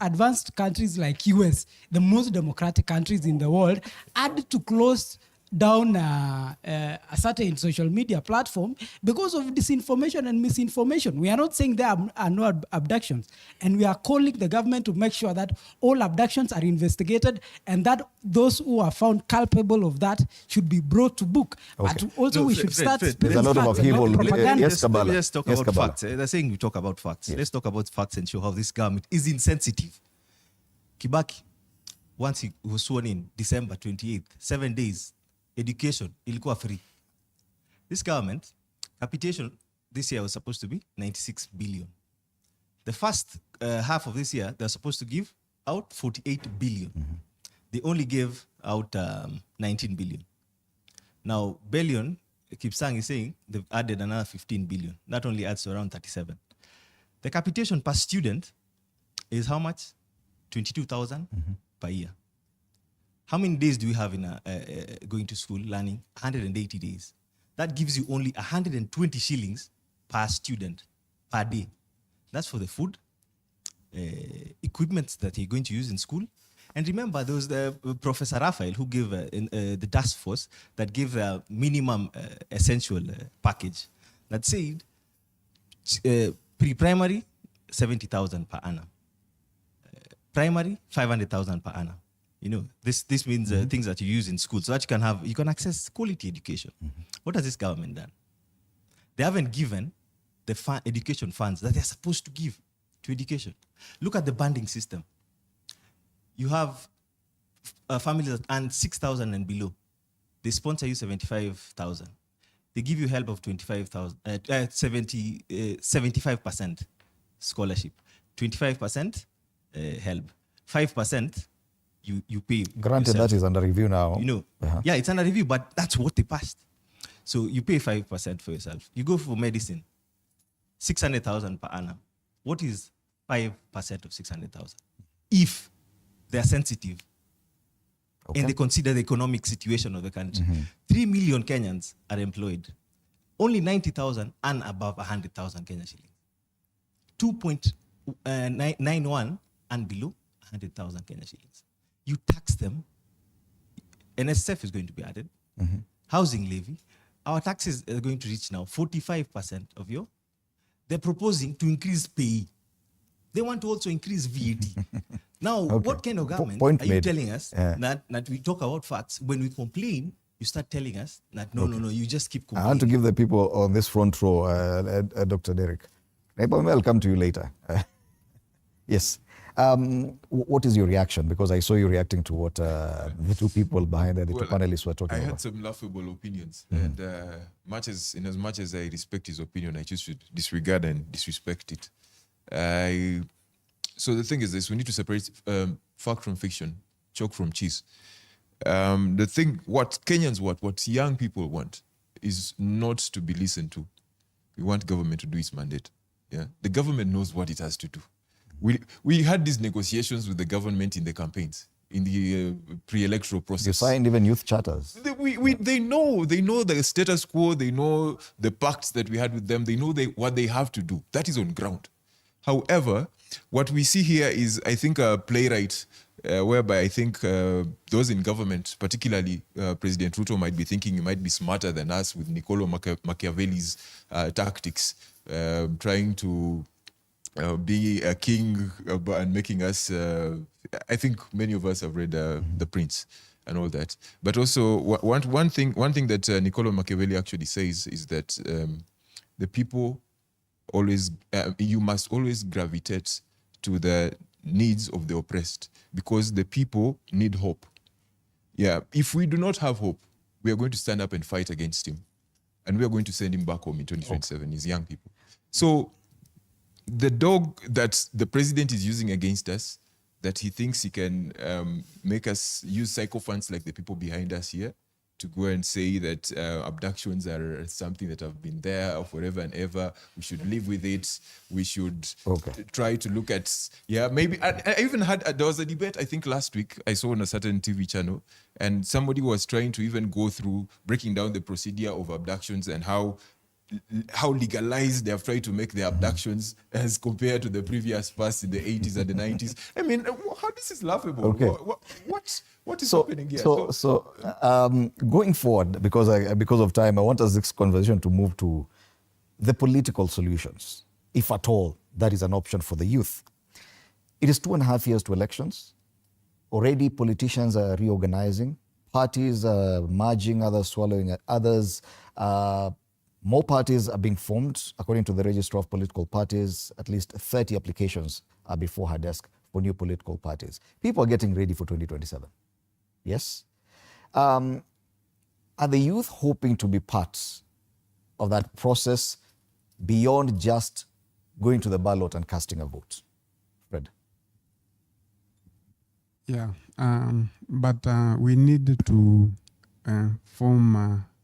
Speaker 22: advanced countries like US, the most democratic countries in the world, had to close down a certain social media platform because of disinformation and misinformation. We are not saying there are no abductions, and we are calling the government to make sure that all abductions are investigated and that those who are found culpable of that should be brought to book. Okay. But also we should start
Speaker 1: there's a lot of upheaval.
Speaker 21: Let's talk about facts. They're saying we talk about facts. Yes. Let's talk about facts and show how this government is insensitive. Kibaki, once he was sworn in, December 28th, 7 days, education, ilikuwa free. This government, capitation this year was supposed to be 96 billion. The first half of this year, they're supposed to give out 48 billion. They only gave out 19 billion. Now, Bellion, Kipsang is saying they've added another 15 billion. That only adds to around 37. The capitation per student is how much? 22,000 per year. How many days do we have in going to school, learning? 180 days. That gives you only 120 shillings per student per day. That's for the food, equipment that you're going to use in school. And remember, there was Professor Raphael who gave the task force that gave a minimum essential package that said pre-primary, 70,000 per annum. Primary, 500,000 per annum. You know, this means things that you use in school so that you can access quality education. What has this government done? They haven't given the education funds that they're supposed to give to education. Look at the banding system. You have families that earn 6,000 and below. They sponsor you 75,000. They give you help of 75% scholarship, 25% help, 5% you pay.
Speaker 1: Granted,
Speaker 21: yourself.
Speaker 1: that is under review now.
Speaker 21: You know, yeah, it's under review, but that's what they passed. So you pay 5% for yourself. You go for medicine, 600,000 per annum. What is 5% of 600,000? If they are sensitive and they consider the economic situation of the country. 3 million Kenyans are employed. Only 90,000 and above 100,000 Kenya shillings. 2.91 and below 100,000 Kenya shillings. You tax them, NSF is going to be added, housing levy. Our taxes are going to reach now 45% of your. They're proposing to increase pay. They want to also increase VAT. Now, what kind of government are you telling us that we talk about facts? When we complain, you start telling us that no, you just keep complaining.
Speaker 1: I want to give the people on this front row, Dr. Derek. I'll come to you later. Yes. What is your reaction? Because I saw you reacting to what the two people behind the two panelists were talking about.
Speaker 2: I had some laughable opinions. And in as much as I respect his opinion, I choose to disregard and disrespect it. So the thing is this, we need to separate fact from fiction, chalk from cheese. The thing, what Kenyans want, what young people want, is not to be listened to. We want government to do its mandate. Yeah, the government knows what it has to do. We had these negotiations with the government in the campaigns, in the pre-electoral process.
Speaker 1: You signed even youth charters.
Speaker 2: They know the status quo. They know the pacts that we had with them. They know what they have to do. That is on ground. However, what we see here is, I think, a playwright whereby I think those in government, particularly President Ruto, might be thinking he might be smarter than us with Niccolo Machiavelli's tactics, trying to be a king and making us, I think many of us have read The Prince and all that. But also one thing that Niccolo Machiavelli actually says is that the people always, you must always gravitate to the needs of the oppressed because the people need hope. Yeah, if we do not have hope, we are going to stand up and fight against him. And we are going to send him back home in 2027, his young people. So the dog that the president is using against us, that he thinks he can make us use sycophants like the people behind us here to go and say that abductions are something that have been there forever and ever. We should live with it. We should try to look at, maybe. I even had, there was a debate, I think last week, I saw on a certain TV channel, and somebody was trying to even go through breaking down the procedure of abductions and how legalized they have tried to make the abductions as compared to the previous past in the 80s and the 90s. I mean, how this is laughable. Okay. What is happening here?
Speaker 1: So going forward, because of time, I want us this conversation to move to the political solutions, if at all that is an option for the youth. It is 2.5 years to elections. Already politicians are reorganizing. Parties are merging, others swallowing others. More parties are being formed. According to the Register of Political Parties, at least 30 applications are before her desk for new political parties. People are getting ready for 2027. Yes? Are the youth hoping to be part of that process beyond just going to the ballot and casting a vote? Fred?
Speaker 19: Yeah, but we need to form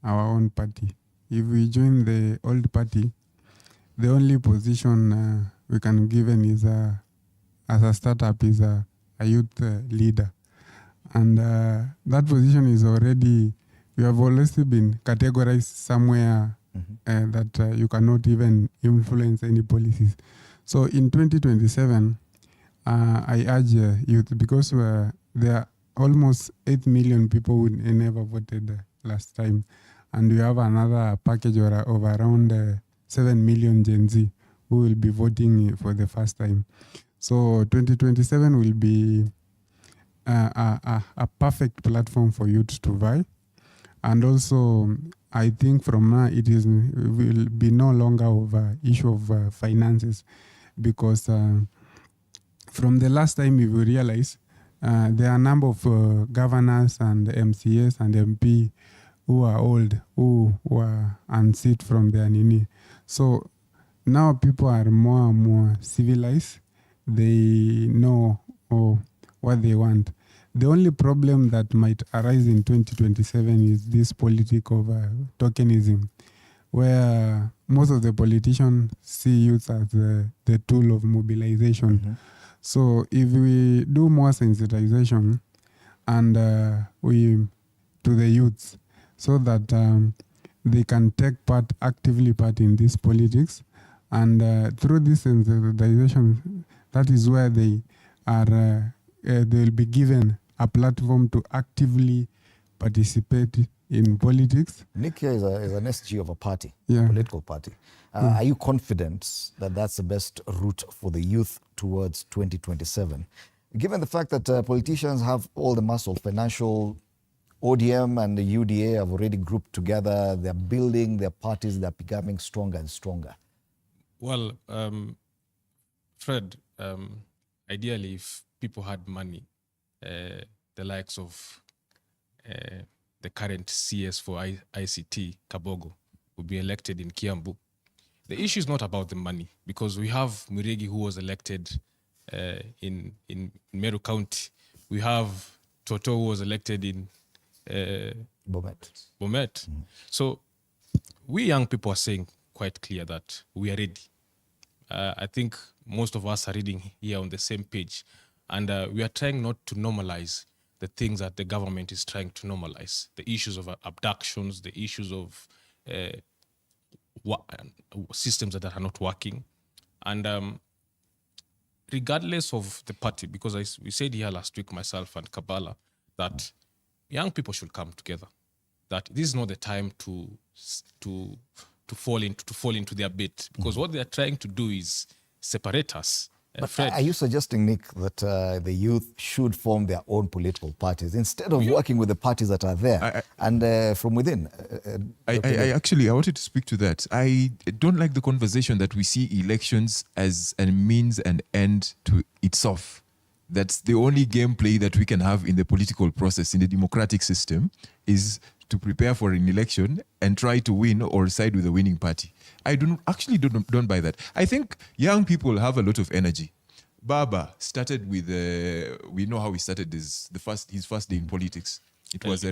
Speaker 19: our own party. If we join the old party, the only position we can given is as a startup is a youth leader. And that position is already, we have always been categorized somewhere that you cannot even influence any policies. So in 2027, I urge youth, because there are almost 8 million people who never voted last time. And we have another package of around 7 million Gen Z who will be voting for the first time. So 2027 will be a perfect platform for youth to vie. And also, I think from now it will be no longer of issue of finances, because from the last time we will realize there are a number of governors and MCAs and MP who are old, who were unseated from their nini. So now people are more and more civilized. They know what they want. The only problem that might arise in 2027 is this politic of tokenism, where most of the politicians see youth as the tool of mobilization. Mm-hmm. So if we do more sensitization and we to the youths, so that they can take actively part in this politics, and through this sensitization, that is where they are. They will be given a platform to actively participate in politics.
Speaker 1: Nick here is an SG of a party, political party. Are you confident that that's the best route for the youth towards 2027? Given the fact that politicians have all the muscle, financial, ODM and the UDA have already grouped together, they're building their parties, they're becoming stronger and stronger.
Speaker 18: Well, Fred, ideally, if people had money, the likes of the current CS for ICT, Kabogo, would be elected in Kiambu. The issue is not about the money, because we have Muregi, who was elected in Meru County. We have Toto, who was elected in
Speaker 1: Bomet.
Speaker 18: Mm-hmm. So we young people are saying quite clear that we are ready. I think most of us are reading here on the same page. And we are trying not to normalize the things that the government is trying to normalize. The issues of abductions, the issues of systems that are not working. And regardless of the party, because we said here last week, myself and Kabbalah, that young people should come together. That this is not the time to fall into their bit, because what they are trying to do is separate us.
Speaker 1: But are you suggesting, Nick, that the youth should form their own political parties instead of working with the parties that are there and from within?
Speaker 2: I wanted to speak to that. I don't like the conversation that we see elections as a means and end to itself. That's the only gameplay that we can have in the political process, in the democratic system, is to prepare for an election and try to win or side with the winning party. I don't buy that. I think young people have a lot of energy. Baba started with, we know how he started his first day in politics. It was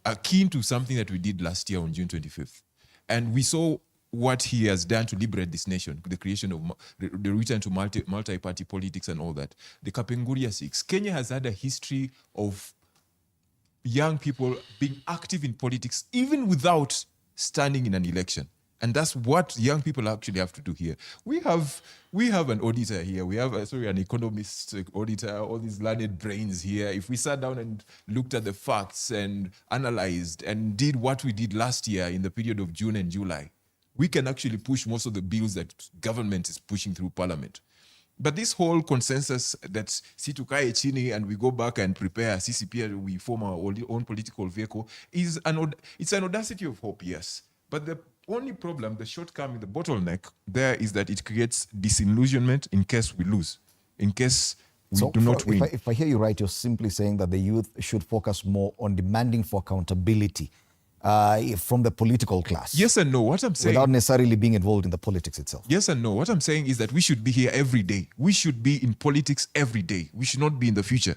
Speaker 2: akin to something that we did last year on June 25th. And we saw what he has done to liberate this nation, the creation of, the return to multi-party politics and all that. The Kapenguria 6. Kenya has had a history of young people being active in politics even without standing in an election. And that's what young people actually have to do here. We have an auditor here. We have an economist auditor, all these learned brains here. If we sat down and looked at the facts and analyzed and did what we did last year in the period of June and July, we can actually push most of the bills that government is pushing through parliament. But this whole consensus that situkae chini and we go back and prepare CCP, we form our own political vehicle, it's an audacity of hope, yes. But the only problem, the shortcoming, the bottleneck there is that it creates disillusionment in case we lose, in case
Speaker 1: So
Speaker 2: do not win.
Speaker 1: If I hear you right, you're simply saying that the youth should focus more on demanding for accountability from the political class.
Speaker 2: Yes and no. What I'm saying,
Speaker 1: without necessarily being involved in the politics itself.
Speaker 2: Yes and no. What I'm saying is that we should be here every day. We should be in politics every day. We should not be in the future.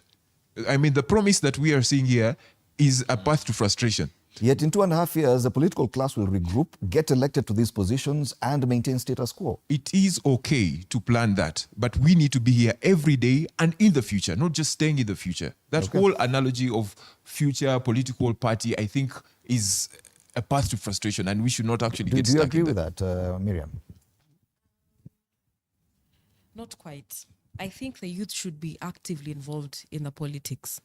Speaker 2: I mean, the promise that we are seeing here is a path to frustration.
Speaker 1: Yet in 2.5 years, the political class will regroup, get elected to these positions, and maintain status quo.
Speaker 2: It is okay to plan that, but we need to be here every day and in the future, not just staying in the future. That whole analogy of future political party, I think, is a path to frustration, and we should not actually get stuck in that.
Speaker 1: Do you agree with that, Miriam?
Speaker 20: Not quite. I think the youth should be actively involved in the politics.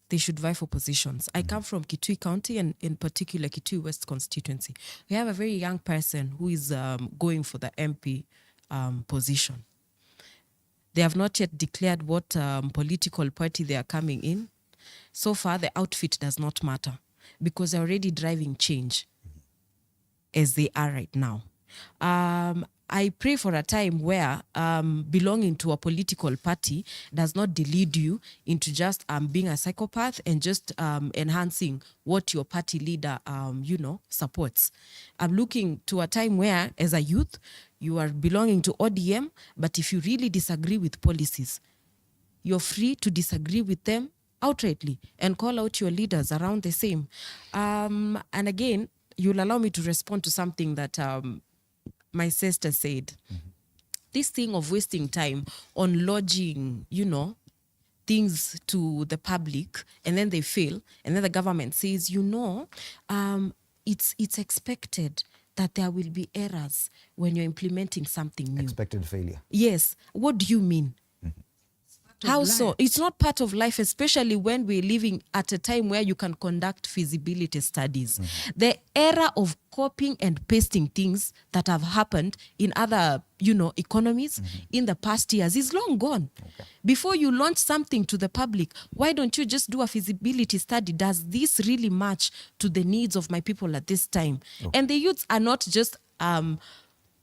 Speaker 20: They should vie for positions. I come from Kitui County, and in particular Kitui West constituency. We have a very young person who is going for the MP position. They have not yet declared what political party they are coming in. So far, the outfit does not matter because they're already driving change as they are right now. I pray for a time where belonging to a political party does not delude you into just being a psychopath and just enhancing what your party leader, supports. I'm looking to a time where, as a youth, you are belonging to ODM, but if you really disagree with policies, you're free to disagree with them outrightly and call out your leaders around the same. And again, you'll allow me to respond to something that my sister said. This thing of wasting time on lodging, things to the public, and then they fail, and then the government says, it's expected that there will be errors when you're implementing something new.
Speaker 1: Expected failure.
Speaker 20: Yes. What do you mean? How so? It's not part of life, especially when we're living at a time where you can conduct feasibility studies. The era of copying and pasting things that have happened in other, economies in the past years is long gone. Before you launch something to the public, why don't you just do a feasibility study? Does this really match to the needs of my people at this time? And the youths are not just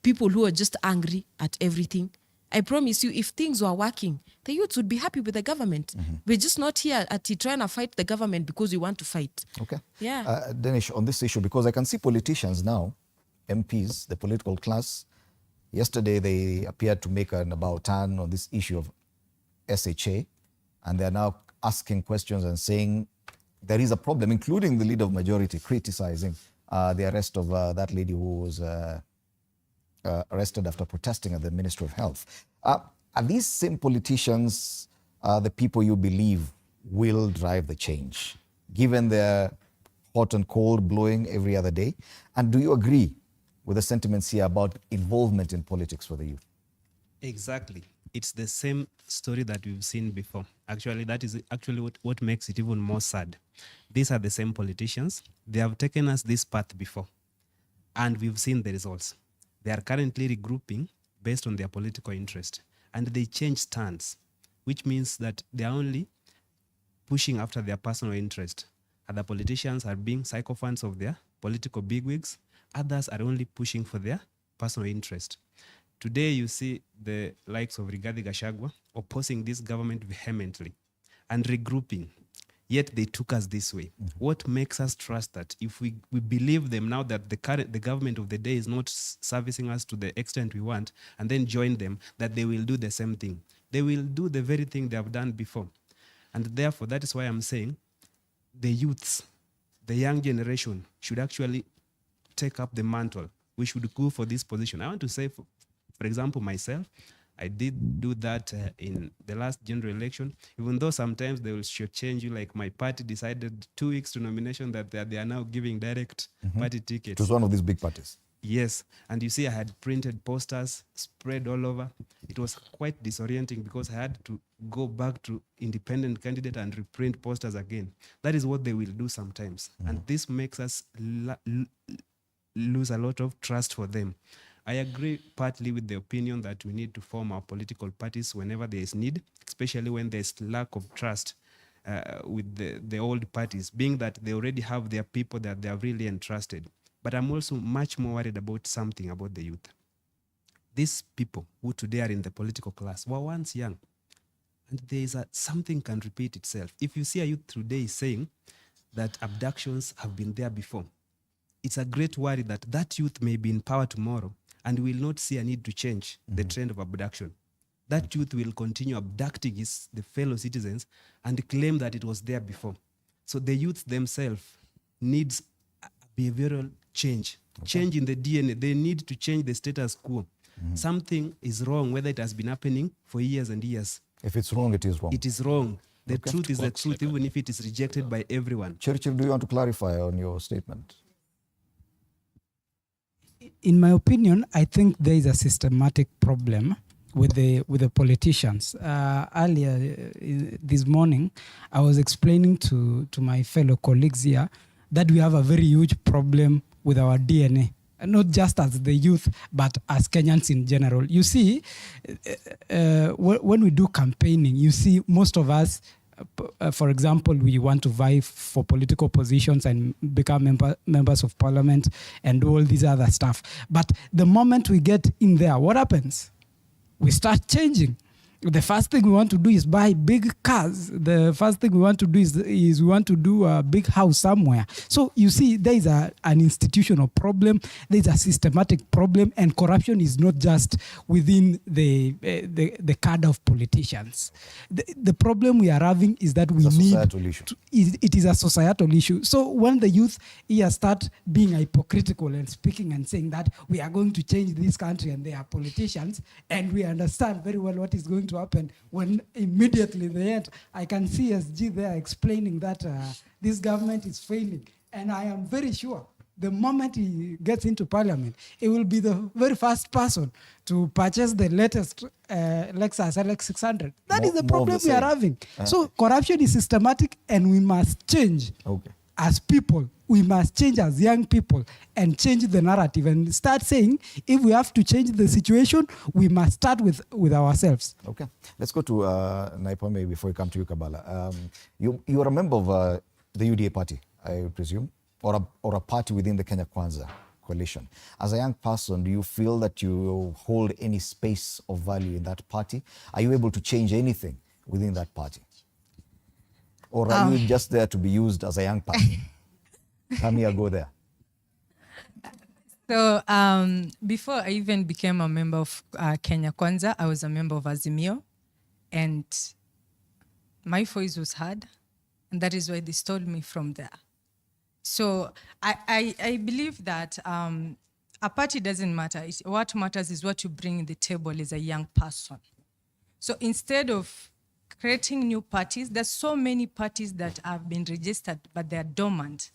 Speaker 20: people who are just angry at everything. I promise you, if things were working, the youths would be happy with the government. We're just not here at trying to fight the government because we want to fight.
Speaker 1: Okay.
Speaker 20: Yeah.
Speaker 1: Danish, on this issue, because I can see politicians now, MPs, the political class, yesterday they appeared to make an about turn on this issue of SHA, and they're now asking questions and saying there is a problem, including the leader of majority criticizing the arrest of that lady who was arrested after protesting at the Ministry of Health. Are these same politicians the people you believe will drive the change, given their hot and cold blowing every other day? And do you agree with the sentiments here about involvement in politics for the youth?
Speaker 17: Exactly. It's the same story that we've seen before. Actually, that is actually what makes it even more sad. These are the same politicians. They have taken us this path before, and we've seen the results. They are currently regrouping based on their political interest, and they change stands, which means that they are only pushing after their personal interest. Other politicians are being sycophants of their political bigwigs. Others are only pushing for their personal interest. Today, you see the likes of Rigathi Gachagua opposing this government vehemently and regrouping. Yet they took us this way. What makes us trust that if we believe them now that the government of the day is not servicing us to the extent we want, and then join them, that they will do the same thing? They will do the very thing they have done before. And therefore, that is why I'm saying the youths, the young generation, should actually take up the mantle. We should go for this position. I want to say, for example, myself, I did do that in the last general election, even though sometimes they will change you, like my party decided 2 weeks to nomination that they are now giving direct party tickets.
Speaker 1: It was one of these big parties.
Speaker 17: Yes, and you see I had printed posters spread all over. It was quite disorienting because I had to go back to independent candidate and reprint posters again. That is what they will do sometimes. And this makes us lose a lot of trust for them. I agree partly with the opinion that we need to form our political parties whenever there is need, especially when there's lack of trust with the old parties, being that they already have their people that they are really entrusted. But I'm also much more worried about something about the youth. These people who today are in the political class were once young. and something can repeat itself. If you see a youth today saying that abductions have been there before, it's a great worry that that youth may be in power tomorrow and will not see a need to change the trend of abduction. That youth will continue abducting the fellow citizens and claim that it was there before. So the youth themselves needs a behavioral change, change in the DNA. They need to change the status quo. Something is wrong, whether it has been happening for years and years.
Speaker 1: If it's wrong, it is wrong.
Speaker 17: It is wrong. The truth is the truth, even if it is rejected by everyone.
Speaker 1: Churchill, do you want to clarify on your statement?
Speaker 22: In my opinion, I think there is a systematic problem with the politicians. Earlier this morning, I was explaining to my fellow colleagues here that we have a very huge problem with our DNA, not just as the youth, but as Kenyans in general. You see, when we do campaigning, you see most of us, for example, we want to vie for political positions and become members of parliament and do all these other stuff. But the moment we get in there, what happens? We start changing. The first thing we want to do is buy big cars. The first thing we want to do is we want to do a big house somewhere. So you see, there is an institutional problem. There is a systematic problem, and corruption is not just within the cadre of politicians. The problem we are having is that we need. It is a societal issue. So when the youth here start being hypocritical and speaking and saying that we are going to change this country and they are politicians, and we understand very well what is going to happen when immediately in the end I can see SG there explaining that this government is failing, and I am very sure the moment he gets into parliament, he will be the very first person to purchase the latest Lexus LX600. That is the problem we are having. So corruption is systematic, and we must change as people. We must change as young people and change the narrative and start saying, if we have to change the situation, we must start with ourselves.
Speaker 1: Okay. Let's go to Naipome before we come to you, Kabala. You are a member of the UDA party, I presume, or a party within the Kenya Kwanza coalition. As a young person, do you feel that you hold any space of value in that party? Are you able to change anything within that party? Or are you just there to be used as a young person? Come here, go there.
Speaker 15: So before I even became a member of Kenya Kwanza, I was a member of Azimio, and my voice was heard, and that is why they stole me from there. So I believe that a party doesn't matter. What matters is what you bring in the table as a young person. So instead of creating new parties, there's so many parties that have been registered, but they're dormant.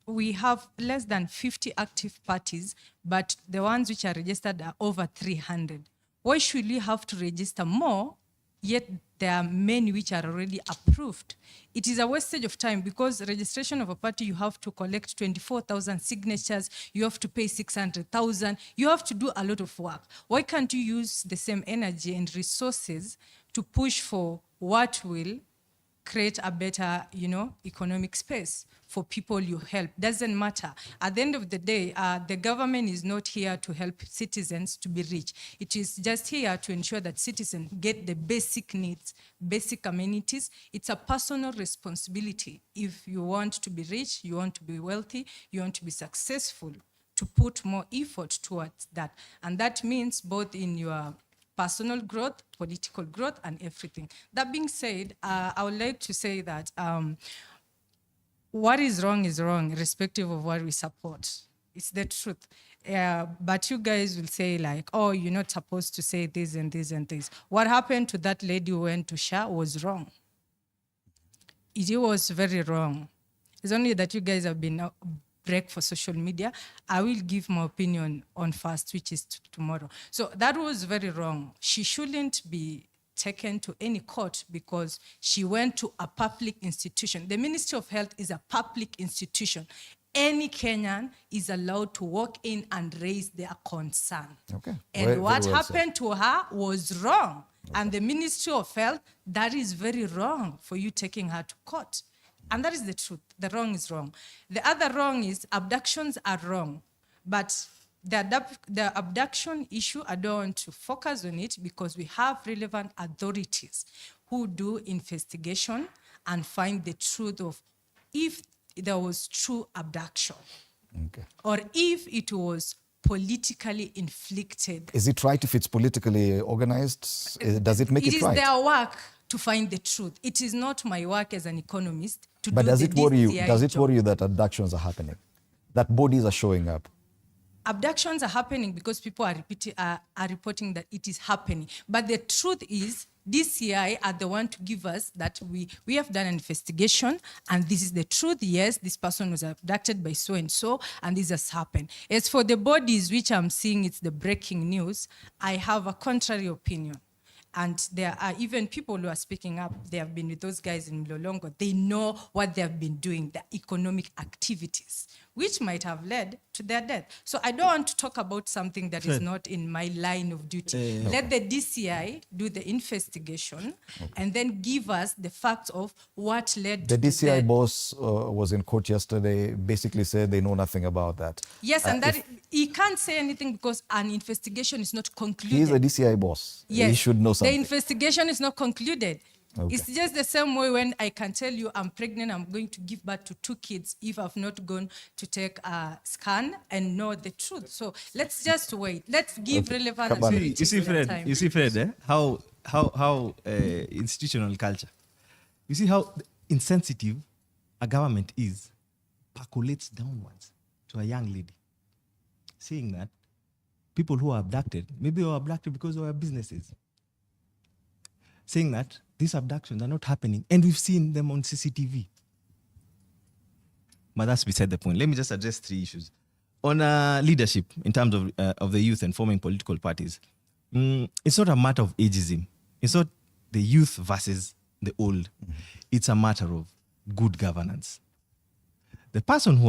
Speaker 15: We have less than 50 active parties, but the ones which are registered are over 300. Why should we have to register more, yet there are many which are already approved? It is a wastage of time, because registration of a party, you have to collect 24,000 signatures, you have to pay 600,000, you have to do a lot of work. Why can't you use the same energy and resources to push for what will create a better, economic space for people you help? Doesn't matter. At the end of the day, the government is not here to help citizens to be rich. It is just here to ensure that citizens get the basic needs, basic amenities. It's a personal responsibility. If you want to be rich, you want to be wealthy, you want to be successful, to put more effort towards that. And that means both in your personal growth, political growth, and everything. That being said, I would like to say that what is wrong, irrespective of what we support. It's the truth. But you guys will say like, oh, you're not supposed to say this and this and this. What happened to that lady who went to SHA was wrong. It was very wrong. It's only that you guys have been break for social media. I will give my opinion on first, which is tomorrow. So that was very wrong. She shouldn't be taken to any court because she went to a public institution. The Ministry of Health is a public institution. Any Kenyan is allowed to walk in and raise their concern.
Speaker 1: Okay.
Speaker 15: And what happened to her was wrong. Okay. And the Ministry of Health, that is very wrong for you taking her to court. And that is the truth. The wrong is wrong. The other wrong is abductions are wrong. But the abduction issue, I don't want to focus on it because we have relevant authorities who do investigation and find the truth of if there was true abduction or if it was politically inflicted.
Speaker 1: Is it right if it's politically organized? Does it make it right?
Speaker 15: It is their work to find the truth. It is not my work as an economist to
Speaker 1: But
Speaker 15: do
Speaker 1: does
Speaker 15: the
Speaker 1: it worry you?
Speaker 15: DCI
Speaker 1: Does it
Speaker 15: job.
Speaker 1: worry you that abductions are happening, that bodies are showing up?
Speaker 15: Abductions are happening because people are reporting that it is happening. But the truth is, DCI are the one to give us that we have done an investigation and this is the truth. Yes, this person was abducted by so-and-so and this has happened. As for the bodies, which I'm seeing it's the breaking news, I have a contrary opinion. And there are even people who are speaking up. They have been with those guys in Mlolongo. They know what they have been doing, the economic activities, which might have led to their death. So I don't want to talk about something that is not in my line of duty. Let the DCI do the investigation and then give us the facts of what led
Speaker 1: The
Speaker 15: to
Speaker 1: DCI
Speaker 15: death.
Speaker 1: boss was in court yesterday, basically said they know nothing about that.
Speaker 15: Yes, and that he can't say anything because an investigation is not concluded.
Speaker 1: He's a DCI boss.
Speaker 15: Yes,
Speaker 1: He should know something.
Speaker 15: The investigation is not concluded.
Speaker 1: Okay.
Speaker 15: It's just the same way when I can tell you I'm pregnant, I'm going to give birth to 2 kids if I've not gone to take a scan and know the truth. So let's just wait. Let's give relevant authorities
Speaker 21: You see, Fred,
Speaker 15: time.
Speaker 21: how institutional culture. You see how insensitive a government is, percolates downwards to a young lady. Saying that people who are abducted, maybe they were abducted because they were businesses. Saying that these abductions are not happening, and we've seen them on CCTV. But that's beside the point. Let me just address 3 issues. On leadership, in terms of the youth and forming political parties, it's not a matter of ageism. It's not the youth versus the old. It's a matter of good governance. The person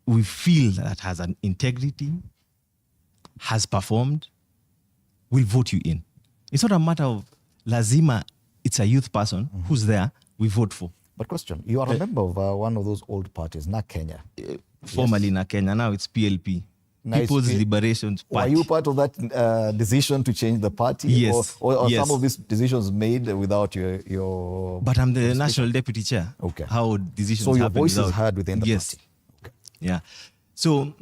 Speaker 21: we feel that has an integrity, has performed, will vote you in. It's not a matter of lazima, it's a youth person who's there, we vote for.
Speaker 1: But question, you are a member of one of those old parties, Na Kenya.
Speaker 21: Formerly Na Kenya, now it's PLP.
Speaker 1: Now it's
Speaker 21: People's Liberation Party.
Speaker 1: Were you part of that decision to change the party?
Speaker 21: Yes.
Speaker 1: Or
Speaker 21: Yes.
Speaker 1: some of these decisions made without your
Speaker 21: But I'm the national deputy chair.
Speaker 1: Okay.
Speaker 21: How decisions
Speaker 1: So your
Speaker 21: happen
Speaker 1: voice is
Speaker 21: without-
Speaker 1: heard within the
Speaker 21: yes.
Speaker 1: party. Okay.
Speaker 21: Yeah. So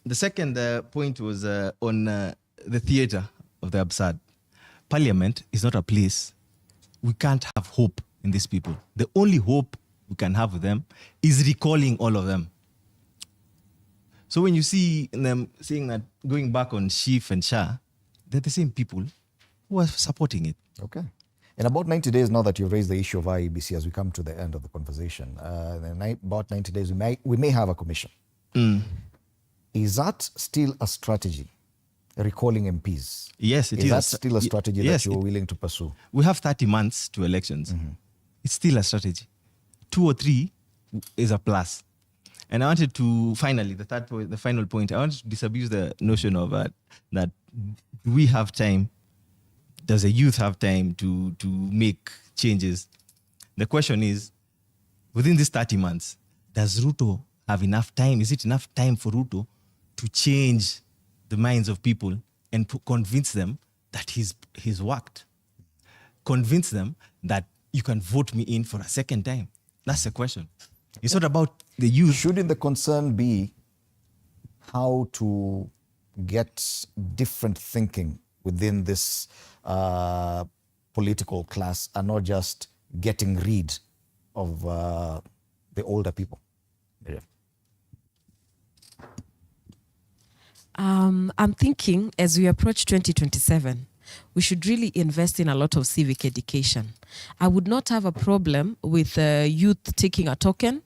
Speaker 21: the second point was on the theatre of the absurd. Parliament is not a place. We can't have hope in these people. The only hope we can have with them is recalling all of them. So when you see them saying that, going back on SHIF and SHA, they're the same people who are supporting it.
Speaker 1: Okay. In about 90 days, now that you've raised the issue of IEBC, as we come to the end of the conversation, in about 90 days, we may have a commission. Is that still a strategy, recalling MPs?
Speaker 21: Yes, it is.
Speaker 1: Is that still a strategy
Speaker 21: Yes,
Speaker 1: that you're willing to pursue?
Speaker 21: We have 30 months to elections. It's still a strategy. 2 or 3 is a plus. And I wanted to, finally, the final point, I wanted to disabuse the notion of that do we have time, does the youth have time to make changes? The question is, within these 30 months, does Ruto have enough time? Is it enough time for Ruto to change the minds of people and to convince them that he's worked? Convince them that you can vote me in for a second time? That's the question. It's not about the youth.
Speaker 1: Shouldn't the concern be how to get different thinking within this political class and not just getting rid of the older people? Yeah.
Speaker 20: I'm thinking as we approach 2027, we should really invest in a lot of civic education. I would not have a problem with youth taking a token,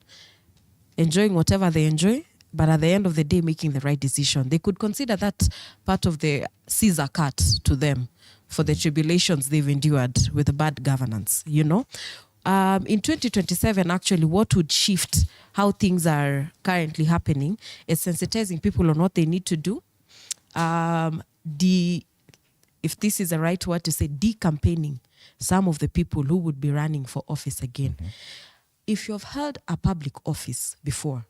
Speaker 20: enjoying whatever they enjoy, but at the end of the day, making the right decision. They could consider that part of the Caesar cut to them for the tribulations they've endured with the bad governance, you know. In 2027, actually, what would shift how things are currently happening is sensitizing people on what they need to do. If this is the right word to say, de-campaigning some of the people who would be running for office again. If you've held a public office before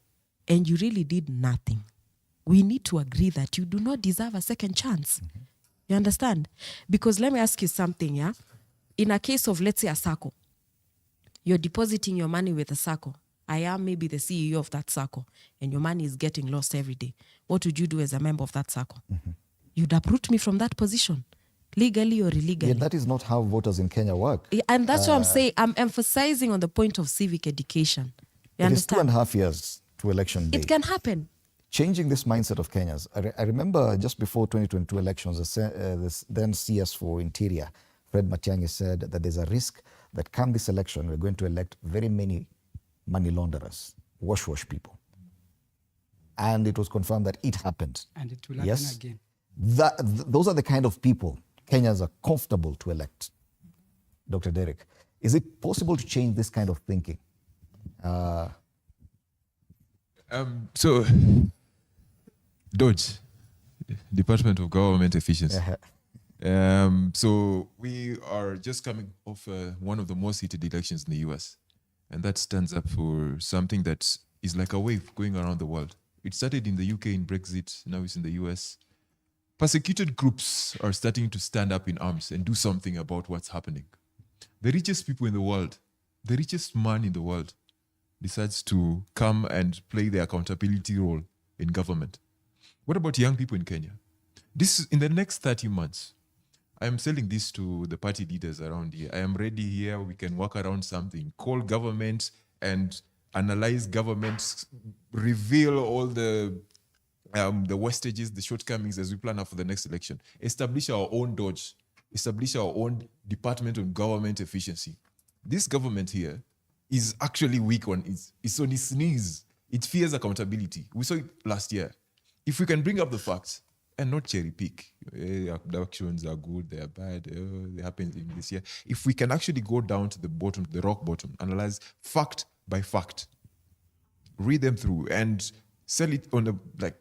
Speaker 20: and you really did nothing, we need to agree that you do not deserve a second chance. You understand? Because let me ask you something, yeah? In a case of, let's say, a SACCO, you're depositing your money with a SACCO. I am maybe the CEO of that SACCO, and your money is getting lost every day. What would you do as a member of that SACCO? You'd uproot me from that position, legally or illegally.
Speaker 1: Yeah, that is not how voters in Kenya work.
Speaker 20: Yeah, and that's what I'm saying. I'm emphasizing on the point of civic education. You
Speaker 1: It is
Speaker 20: understand?
Speaker 1: 2.5 years to election day.
Speaker 20: It can happen.
Speaker 1: Changing this mindset of Kenyans. I remember just before 2022 elections, the then CS for Interior, Fred Matiang'i, said that there's a risk that come this election, we're going to elect very many money launderers, wash people. And it was confirmed that it happened.
Speaker 22: And it will happen again.
Speaker 1: Those are the kind of people Kenyans are comfortable to elect. Dr. Derek, is it possible to change this kind of thinking?
Speaker 2: So, DOGE, Department of Government Efficiency. So we are just coming off one of the most heated elections in the US. And that stands up for something that is like a wave going around the world. It started in the UK in Brexit, now it's in the US. Persecuted groups are starting to stand up in arms and do something about what's happening. The richest people in the world, the richest man in the world, decides to come and play the accountability role in government. What about young people in Kenya? This is in the next 30 months. I am selling this to the party leaders around here. I am ready here. We can work around something. Call government and analyze governments, reveal all the wastages, the shortcomings as we plan out for the next election. Establish our own DOGE. Establish our own Department of Government Efficiency. This government here is actually weak on it's on its knees. It fears accountability. We saw it last year. If we can bring up the facts and not cherry pick, abductions are good, they are bad, they happen in this year. If we can actually go down to the bottom, the rock bottom, analyze fact by fact, read them through and sell it on the, like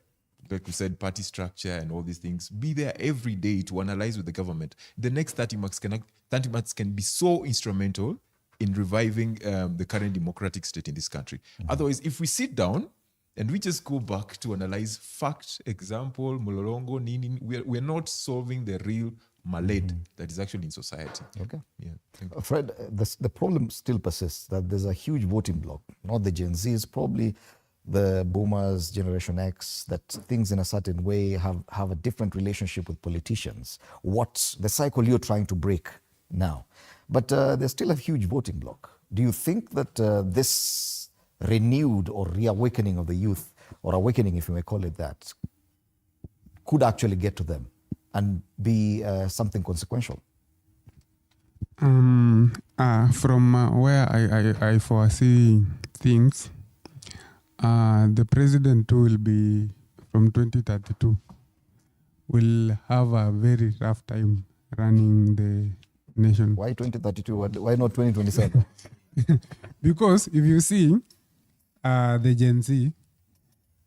Speaker 2: we said, party structure and all these things, be there every day to analyze with the government. The next 30 months can be so instrumental in reviving the current democratic state in this country. Otherwise, if we sit down and we just go back to analyze fact, example, Mlolongo, Nini, we're not solving the real malade that is actually in society.
Speaker 1: Okay.
Speaker 2: Yeah.
Speaker 1: Fred, the problem still persists, that there's a huge voting bloc, not the Gen Zs, probably the boomers, Generation X, that things in a certain way have a different relationship with politicians. What's the cycle you're trying to break now? But there's still a huge voting bloc. Do you think that this renewed or reawakening of the youth, or awakening if you may call it that, could actually get to them and be something consequential?
Speaker 19: From where I foresee things, the president who will be from 2032 will have a very rough time running the nation.
Speaker 1: Why 2032? Why not 2027?
Speaker 19: Because if you see the Gen Z,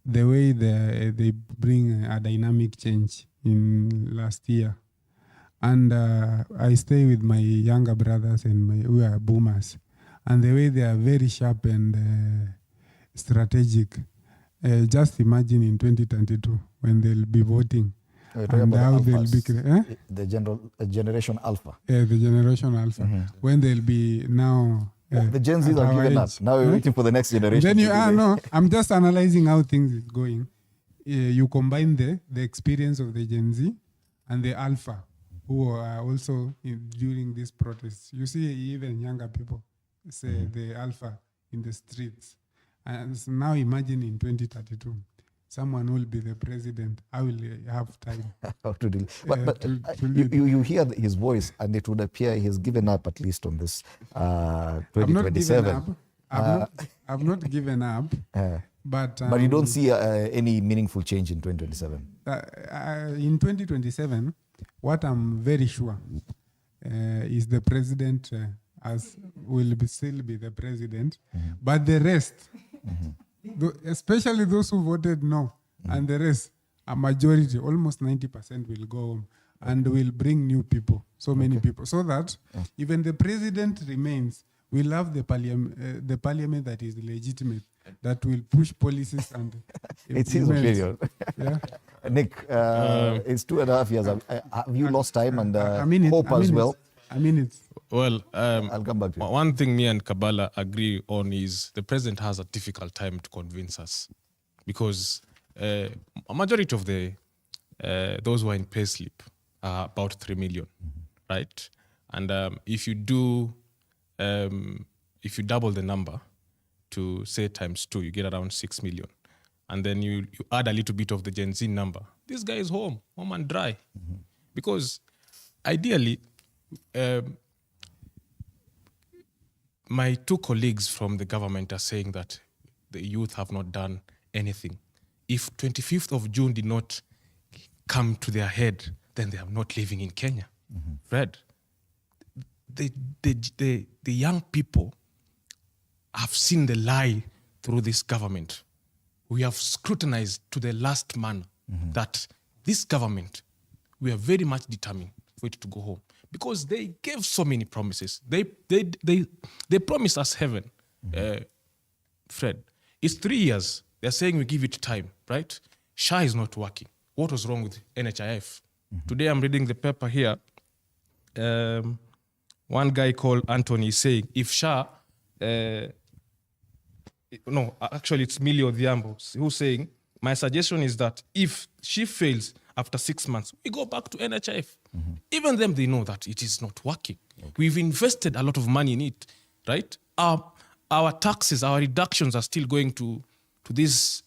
Speaker 19: the way they bring a dynamic change in last year. And I stay with my younger brothers and who are boomers. And the way they are very sharp and strategic. Just imagine in 2022 when they'll be voting. And how they'll be...
Speaker 1: The Generation Alpha.
Speaker 19: Yeah, the Generation Alpha. When they'll be now...
Speaker 1: the Gen Zs are giving up. Now we're waiting for the next generation.
Speaker 19: Then no, I'm just analyzing how things is going. You combine the experience of the Gen Z and the Alpha, who are also during this protest. You see even younger people say the Alpha in the streets. And so now imagine in 2032, someone will be the president. I will have time.
Speaker 1: How to deal. But you hear his voice, and it would appear he's given up at least on this 2027.
Speaker 19: I've not given up. But
Speaker 1: you don't see any meaningful change in 2027?
Speaker 19: In 2027, what I'm very sure is the president will still be the president. But the rest, especially those who voted no, and the rest, a majority, almost 90% will go home and will bring new people, many people, so that even the president remains, we'll have the parliament that is legitimate, that will push policies and
Speaker 1: It's his
Speaker 19: implement.
Speaker 1: opinion.
Speaker 19: Yeah.
Speaker 1: Nick, it's 2.5 years. Have you lost time and hope as well?
Speaker 18: Well,
Speaker 1: I'll come back to you.
Speaker 18: One thing me and Kabbalah agree on is the president has a difficult time to convince us, because a majority of the those who are in payslip are about 3 million, right? And if you double the number to say times 2, you get around 6 million. And then you add a little bit of the Gen Z number. This guy is home and dry. Because ideally, my 2 colleagues from the government are saying that the youth have not done anything. If 25th of June did not come to their head, then they are not living in Kenya. Fred, the young people have seen the lie through this government. We have scrutinized to the last man that this government, we are very much determined for it to go home, because they gave so many promises. They promised us heaven. Fred, it's 3 years. They're saying we give it time, right? SHA is not working. What was wrong with NHIF? Today I'm reading the paper here. One guy called Anthony is saying, if SHA, no, actually it's Millie Odhiambo who's saying, my suggestion is that if she fails after 6 months, we go back to NHIF. Even them, they know that it is not working. We've invested a lot of money in it, right? Our taxes, our reductions are still going to this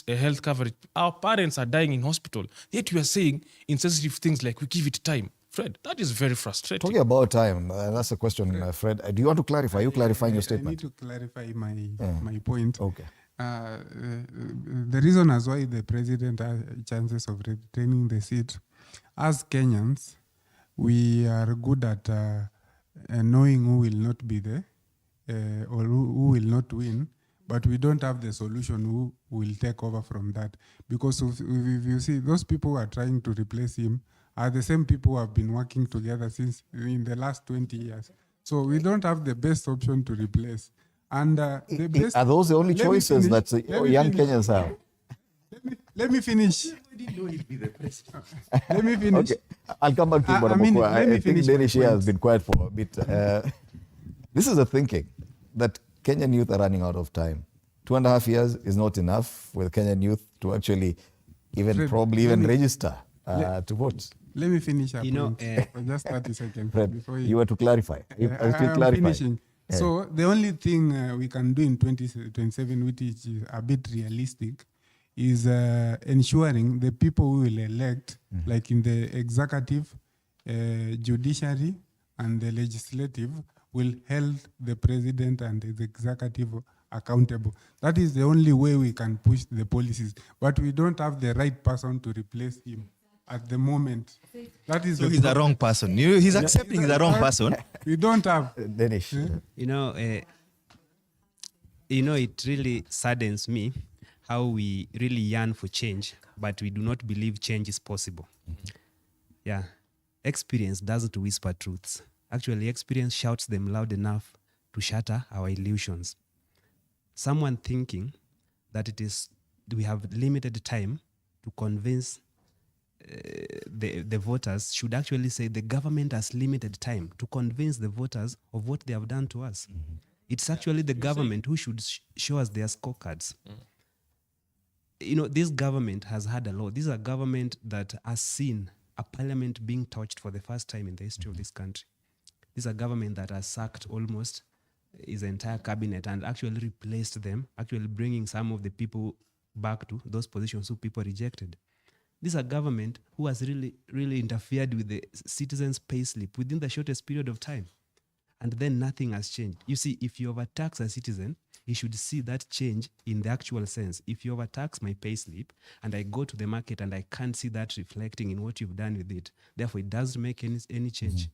Speaker 18: health coverage. Our parents are dying in hospital. Yet we are saying insensitive things like we give it time. Fred, that is very frustrating.
Speaker 1: Talking about time, that's a question, Fred. Do you want to clarify? Are you clarifying your statement?
Speaker 19: I need to clarify my point.
Speaker 1: Okay.
Speaker 19: The reason as why the president has chances of retaining the seat, as Kenyans, we are good at knowing who will not be there or who will not win, but we don't have the solution who will take over from that. Because if you see, those people who are trying to replace him are the same people who have been working together since in the last 20 years. So we don't have the best option to replace. And the best,
Speaker 1: are those the only choices that young Kenyans have?
Speaker 19: Let me finish. Let me finish.
Speaker 1: Okay. I'll come back to you, Bwana. I think Danish here has been quiet for a bit. This is the thinking that Kenyan youth are running out of time. 2.5 years is not enough with Kenyan youth to actually even register to vote.
Speaker 19: Let me finish up.
Speaker 1: For
Speaker 19: just 30 seconds.
Speaker 1: Fred,
Speaker 19: before
Speaker 1: you were to clarify.
Speaker 19: I'm finishing. So the only thing we can do in 2027, which is a bit realistic, is ensuring the people we will elect, like in the executive, judiciary, and the legislative, will hold the president and the executive accountable. That is the only way we can push the policies. But we don't have the right person to replace him at the moment. That is
Speaker 21: so he's the wrong person. He's accepting he's the wrong person.
Speaker 19: We don't have
Speaker 1: Danish.
Speaker 17: It really saddens me how we really yearn for change, but we do not believe change is possible. Yeah, experience doesn't whisper truths. Actually, experience shouts them loud enough to shatter our illusions. Someone thinking that we have limited time to convince the voters should actually say the government has limited time to convince the voters of what they have done to us. It's actually the government who should show us their scorecards. This government has had a lot. This is a government that has seen a parliament being touched for the first time in the history of this country. This is a government that has sacked almost his entire cabinet and actually replaced them, actually bringing some of the people back to those positions who people rejected. This is a government who has really, really interfered with the citizens' payslip within the shortest period of time. And then nothing has changed. You see, if you overtax a citizen, you should see that change in the actual sense. If you overtax my payslip and I go to the market and I can't see that reflecting in what you've done with it, therefore it doesn't make any change.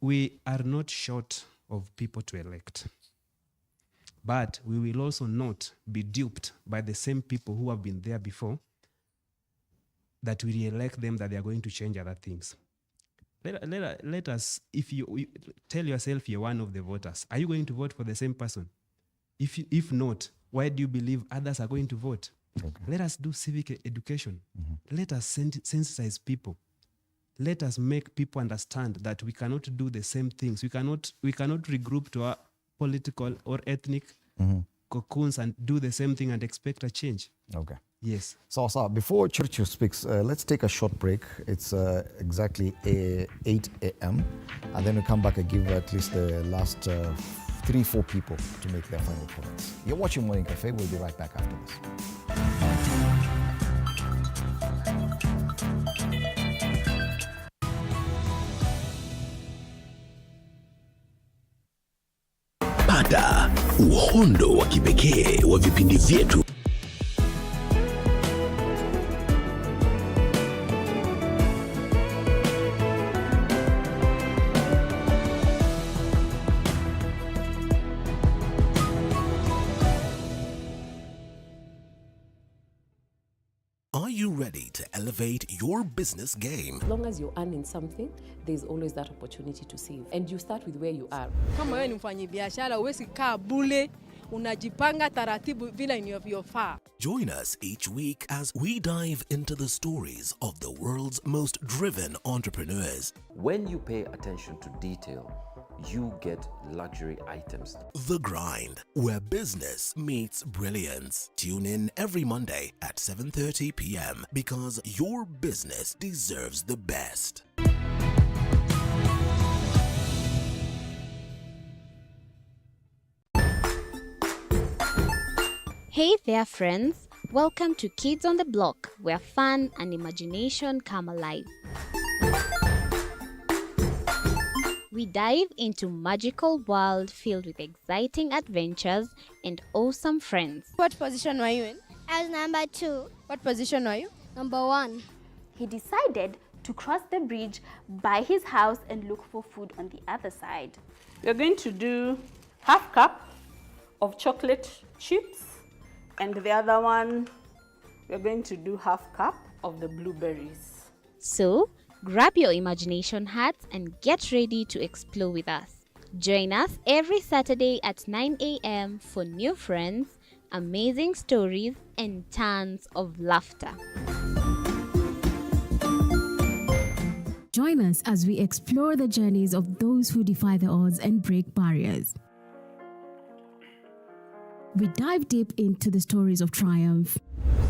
Speaker 17: We are not short of people to elect. But we will also not be duped by the same people who have been there before, that we re-elect them, that they are going to change other things. Let us, if you tell yourself you're one of the voters, are you going to vote for the same person? If not, why do you believe others are going to vote? Let us do civic education. Let us sensitize people. Let us make people understand that we cannot do the same things. We cannot regroup to our political or ethnic cocoons and do the same thing and expect a change.
Speaker 1: Okay.
Speaker 17: Yes.
Speaker 1: So before Churchill speaks, let's take a short break. It's exactly 8 a.m. And then we come back and give at least the last 3-4 people to make their final comments. You're watching Morning Cafe. We'll be right back after this.
Speaker 3: Pata uhondo wa kipekee wa vipindi vyetu. Are you ready to elevate your business game?
Speaker 4: As long as you're earning something, there's always that opportunity to save. And you start with where you are.
Speaker 5: Kama wewe ni mfanyabiashara, huwezi kaa bure, unajipanga taratibu vile inavyofaa.
Speaker 3: Join us each week as we dive into the stories of the world's most driven entrepreneurs.
Speaker 6: When you pay attention to detail, you get luxury items.
Speaker 3: The Grind, where business meets brilliance. Tune in every Monday at 7:30 p.m. because your business deserves the best.
Speaker 7: Hey there, friends. Welcome to Kids on the Block, where fun and imagination come alive. We dive into magical world filled with exciting adventures and awesome friends.
Speaker 8: What position were you in? I was number 2.
Speaker 5: What position were you?
Speaker 8: Number 1.
Speaker 9: He decided to cross the bridge by his house and look for food on the other side.
Speaker 10: We're going to do half cup of chocolate chips, and the other one, we're going to do half cup of the blueberries.
Speaker 7: So, grab your imagination hats and get ready to explore with us. Join us every Saturday at 9 a.m. for new friends, amazing stories, and tons of laughter.
Speaker 11: Join us as we explore the journeys of those who defy the odds and break barriers. We dive deep into the stories of triumph.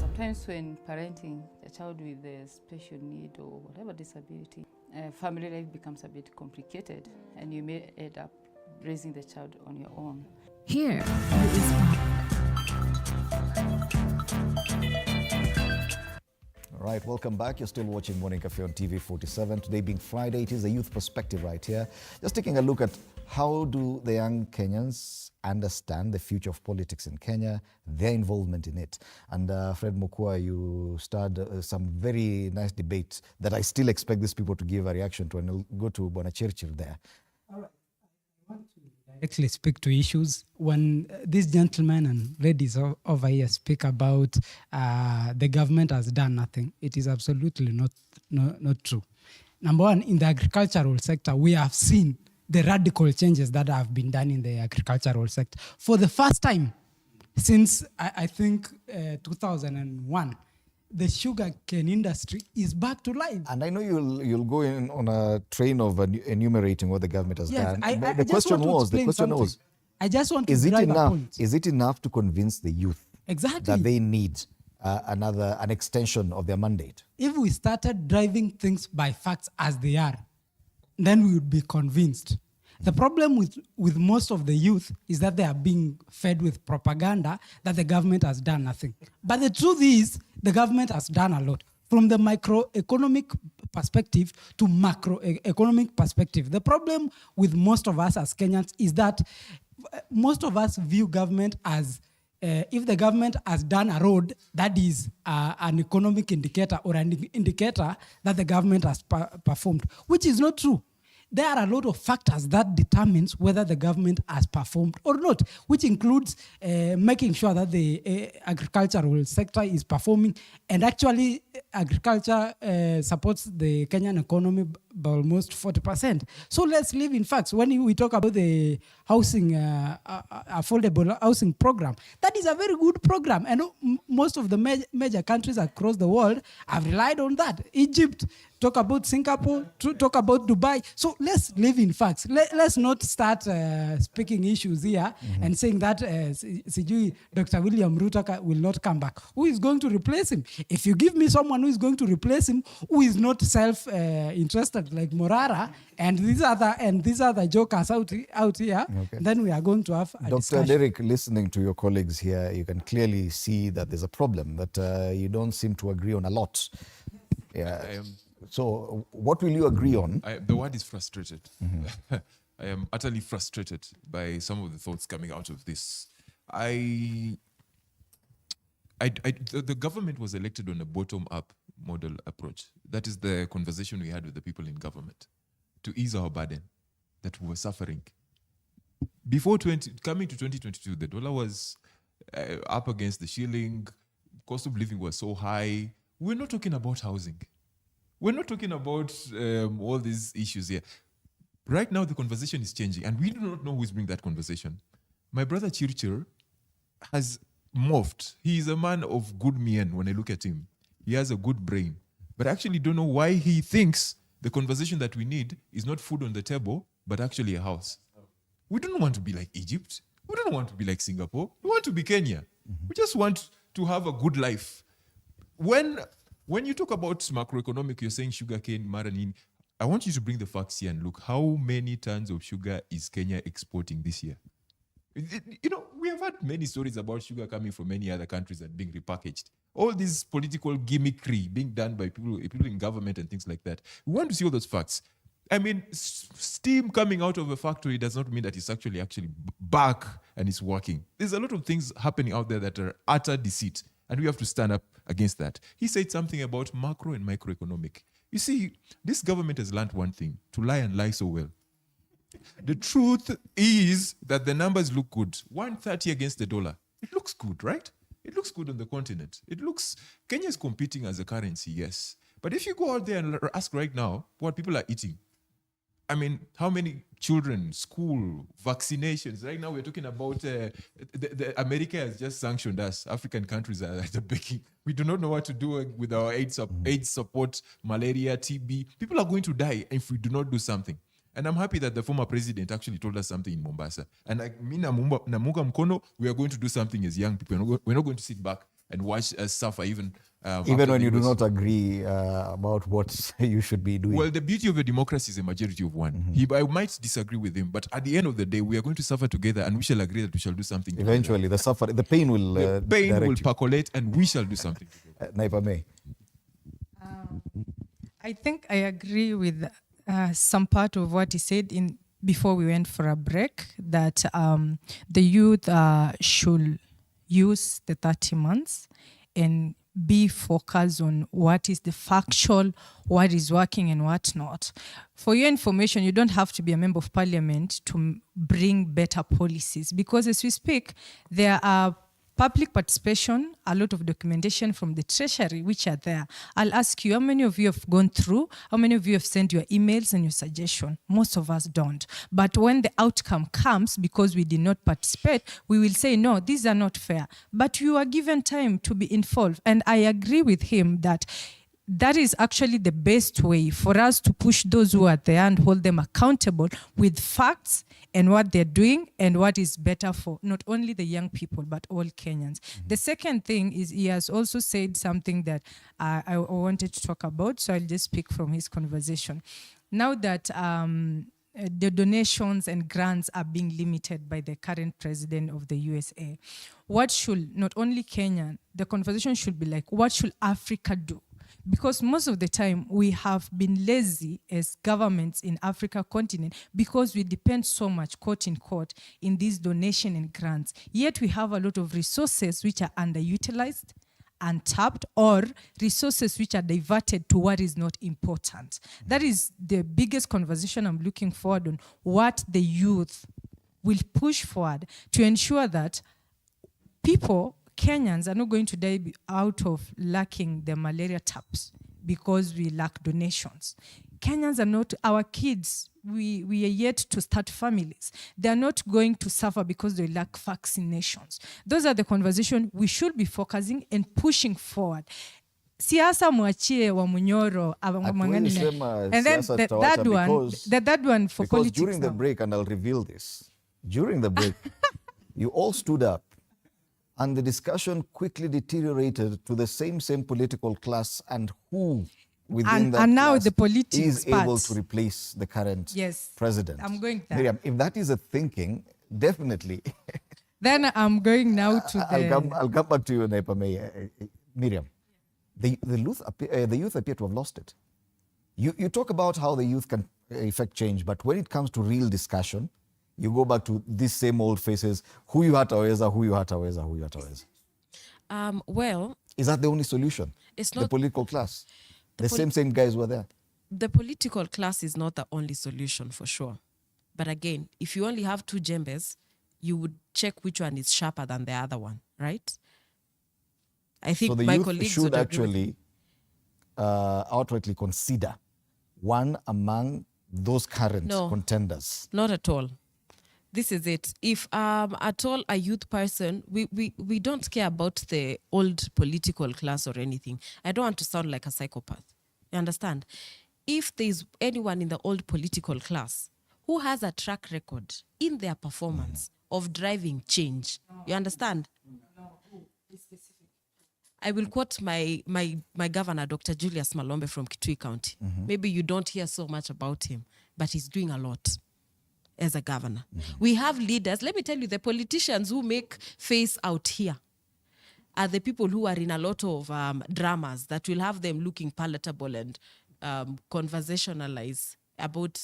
Speaker 12: Sometimes when parenting a child with a special need or whatever disability, family life becomes a bit complicated and you may end up raising the child on your own.
Speaker 11: Here, we inspire.
Speaker 1: All right, welcome back. You're still watching Morning Cafe on TV 47. Today being Friday, it is the youth perspective right here. Just taking a look at how do the young Kenyans understand the future of politics in Kenya, their involvement in it. And Fred Mukua, you started some very nice debate that I still expect these people to give a reaction to, and I'll go to Bwana Churchill there.
Speaker 22: All right. I want to directly speak to issues. When these gentlemen and ladies over here speak about the government has done nothing, it is absolutely not true. Number one, in the agricultural sector, we have seen the radical changes that have been done in the agricultural sector. For the first time since, I think, 2001, the sugarcane industry is back to life.
Speaker 1: And I know you'll go in on a train of enumerating what the government has done. The question was,
Speaker 22: I just want to drive a point.
Speaker 1: Is it enough to convince the youth
Speaker 22: exactly
Speaker 1: that they need an extension of their mandate?
Speaker 22: If we started driving things by facts as they are, then we would be convinced. The problem with most of the youth is that they are being fed with propaganda that the government has done nothing. But the truth is, the government has done a lot. From the microeconomic perspective to macroeconomic perspective. The problem with most of us as Kenyans is that most of us view government as if the government has done a road, that is an economic indicator or an indicator that the government has performed, which is not true. There are a lot of factors that determines whether the government has performed or not, which includes making sure that the agricultural sector is performing. And actually, agriculture supports the Kenyan economy by almost 40%. So let's live in facts. When we talk about the housing, affordable housing program, that is a very good program. And most of the major countries across the world have relied on that. Egypt, talk about Singapore, talk about Dubai. So let's live in facts. Let's not start speaking issues here and saying that Dr. William Ruto will not come back. Who is going to replace him? If you give me someone who is going to replace him, who is not self-interested like Morara and these other jokers out here, then we are going to have a discussion.
Speaker 1: Dr. Derek, listening to your colleagues here, you can clearly see that there's a problem, that you don't seem to agree on a lot. Yeah. So what will you agree on?
Speaker 2: The word is frustrated. I am utterly frustrated by some of the thoughts coming out of this. The government was elected on a bottom-up model approach. That is the conversation we had with the people in government, to ease our burden that we were suffering. Before coming to 2022, the dollar was up against the shilling, cost of living was so high. We're not talking about housing. We're not talking about all these issues here. Right now, the conversation is changing, and we do not know who's bringing that conversation. My brother Chirchir has morphed. He is a man of good mien when I look at him. He has a good brain. But I actually don't know why he thinks the conversation that we need is not food on the table, but actually a house. We don't want to be like Egypt. We don't want to be like Singapore. We want to be Kenya. We just want to have a good life. When you talk about macroeconomic, you're saying sugarcane, maranin. I want you to bring the facts here and look. How many tons of sugar is Kenya exporting this year? We have had many stories about sugar coming from many other countries and being repackaged. All this political gimmickry being done by people in government and things like that. We want to see all those facts. I mean, steam coming out of a factory does not mean that it's actually back and it's working. There's a lot of things happening out there that are utter deceit, and we have to stand up against that. He said something about macro and microeconomic. You see, this government has learned one thing, to lie and lie so well. The truth is that the numbers look good. 130 against the dollar. It looks good, right? It looks good on the continent. Kenya is competing as a currency, yes. But if you go out there and ask right now what people are eating, I mean, how many children, school, vaccinations? Right now we're talking about America has just sanctioned us. African countries are at the begging. We do not know what to do with our AIDS support, malaria, TB. People are going to die if we do not do something. And I'm happy that the former president actually told us something in Mombasa. And namunga mkono, we are going to do something as young people. We're not going to sit back and watch us suffer even
Speaker 1: when you do not agree about what you should be doing.
Speaker 2: Well, the beauty of a democracy is a majority of one. I might disagree with him, but at the end of the day, we are going to suffer together and we shall agree that we shall do something
Speaker 1: eventually together. The pain will
Speaker 2: percolate and we shall do something together.
Speaker 1: Naipa May.
Speaker 15: I think I agree with some part of what he said before we went for a break, that the youth should use the 30 months and be focused on what is the factual, what is working and what not. For your information, you don't have to be a member of parliament to bring better policies, because as we speak, there are public participation, a lot of documentation from the treasury which are there. I'll ask you, how many of you have gone through? How many of you have sent your emails and your suggestion? Most of us don't. But when the outcome comes, because we did not participate, we will say, no, these are not fair. But you are given time to be involved. And I agree with him that that is actually the best way for us to push those who are there and hold them accountable with facts and what they're doing and what is better for not only the young people, but all Kenyans. The second thing is he has also said something that I wanted to talk about, so I'll just speak from his conversation. Now that the donations and grants are being limited by the current president of the USA, what should, not only Kenya, the conversation should be like, what should Africa do? Because most of the time we have been lazy as governments in Africa continent because we depend so much, quote unquote, in these donation and grants. Yet we have a lot of resources which are underutilized, untapped, or resources which are diverted to what is not important. That is the biggest conversation I'm looking forward on, what the youth will push forward to ensure that Kenyans are not going to die out of lacking the malaria taps because we lack donations. Kenyans are not, our kids, we are yet to start families. They are not going to suffer because they lack vaccinations. Those are the conversations we should be focusing and pushing forward. Siasa mwachie wa Munyoro.
Speaker 1: Hatuwezi sema
Speaker 15: And then
Speaker 1: siasa
Speaker 15: the
Speaker 1: tutawacha
Speaker 15: third one for
Speaker 1: because
Speaker 15: politics
Speaker 1: during the
Speaker 15: now.
Speaker 1: break, and I'll reveal this, during the break, you all stood up and the discussion quickly deteriorated to the same political class and who within that
Speaker 15: and now
Speaker 1: class
Speaker 15: the politics
Speaker 1: is able
Speaker 15: part.
Speaker 1: to replace the current
Speaker 15: Yes,
Speaker 1: president.
Speaker 15: I'm going there.
Speaker 1: Miriam, if that is a thinking, definitely.
Speaker 15: Then I'm going now to
Speaker 1: I'll come back to you, Nepame. Miriam, the youth appear to have lost it. You talk about how the youth can effect change, but when it comes to real discussion, you go back to these same old faces, huyu hataweza, huyu hataweza, huyu hataweza.
Speaker 20: Well,
Speaker 1: is that the only solution?
Speaker 20: It's
Speaker 1: the
Speaker 20: not
Speaker 1: political class. The same guys were there.
Speaker 20: The political class is not the only solution for sure. But again, if you only have two jembes, you would check which one is sharper than the other one, right? I think
Speaker 1: so the
Speaker 20: my
Speaker 1: youth
Speaker 20: colleagues
Speaker 1: should
Speaker 20: would agree.
Speaker 1: actually outrightly consider one among those current contenders.
Speaker 20: Not at all. This is it. If at all a youth person, we don't care about the old political class or anything. I don't want to sound like a psychopath. You understand? If there's anyone in the old political class who has a track record in their performance of driving change, you understand? I will quote my governor, Dr. Julius Malombe from Kitui County. Maybe you don't hear so much about him, but he's doing a lot as a governor. We have leaders. Let me tell you, the politicians who make face out here are the people who are in a lot of dramas that will have them looking palatable and conversationalize about,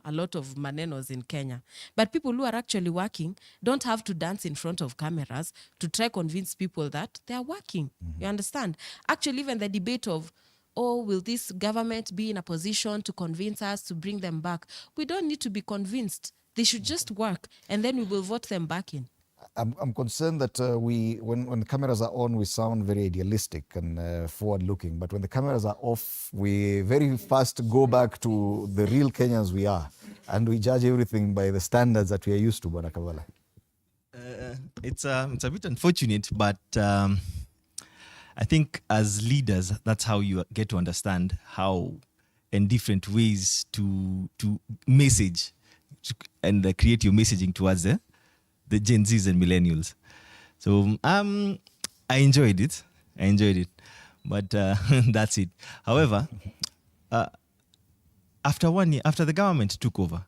Speaker 20: a lot of manenos in Kenya. But people who are actually working don't have to dance in front of cameras to try convince people that they are working. You understand? Actually, even the debate of, will this government be in a position to convince us to bring them back? We don't need to be convinced. They should just work, and then we will vote them back in.
Speaker 1: I'm concerned that when the cameras are on, we sound very idealistic and forward-looking. But when the cameras are off, we very fast go back to the real Kenyans we are. And we judge everything by the standards that we are used to, Bwana Kavala.
Speaker 21: It's a bit unfortunate, but I think as leaders, that's how you get to understand how in different ways to message and create your messaging towards the Gen Zs and millennials. So I enjoyed it. But that's it. However, after 1 year, after the government took over,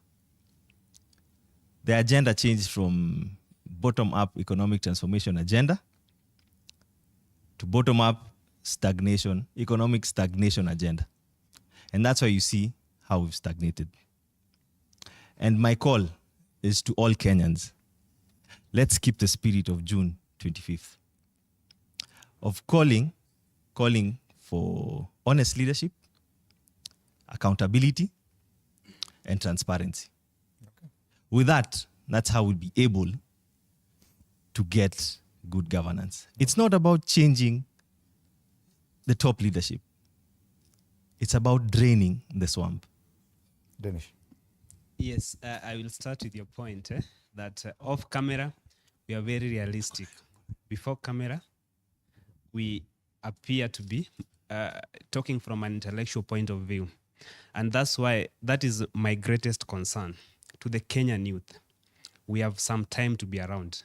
Speaker 21: the agenda changed from bottom-up economic transformation agenda to bottom-up economic stagnation agenda. And that's why you see how we've stagnated. And my call is to all Kenyans. Let's keep the spirit of June 25th, of calling for honest leadership, accountability, and transparency. Okay. With that, that's how we'll be able to get good governance. It's not about changing the top leadership. It's about draining the swamp.
Speaker 1: Danish.
Speaker 17: Yes, I will start with your point that off camera, we are very realistic. Before camera, we appear to be talking from an intellectual point of view. And that's why that is my greatest concern to the Kenyan youth. We have some time to be around.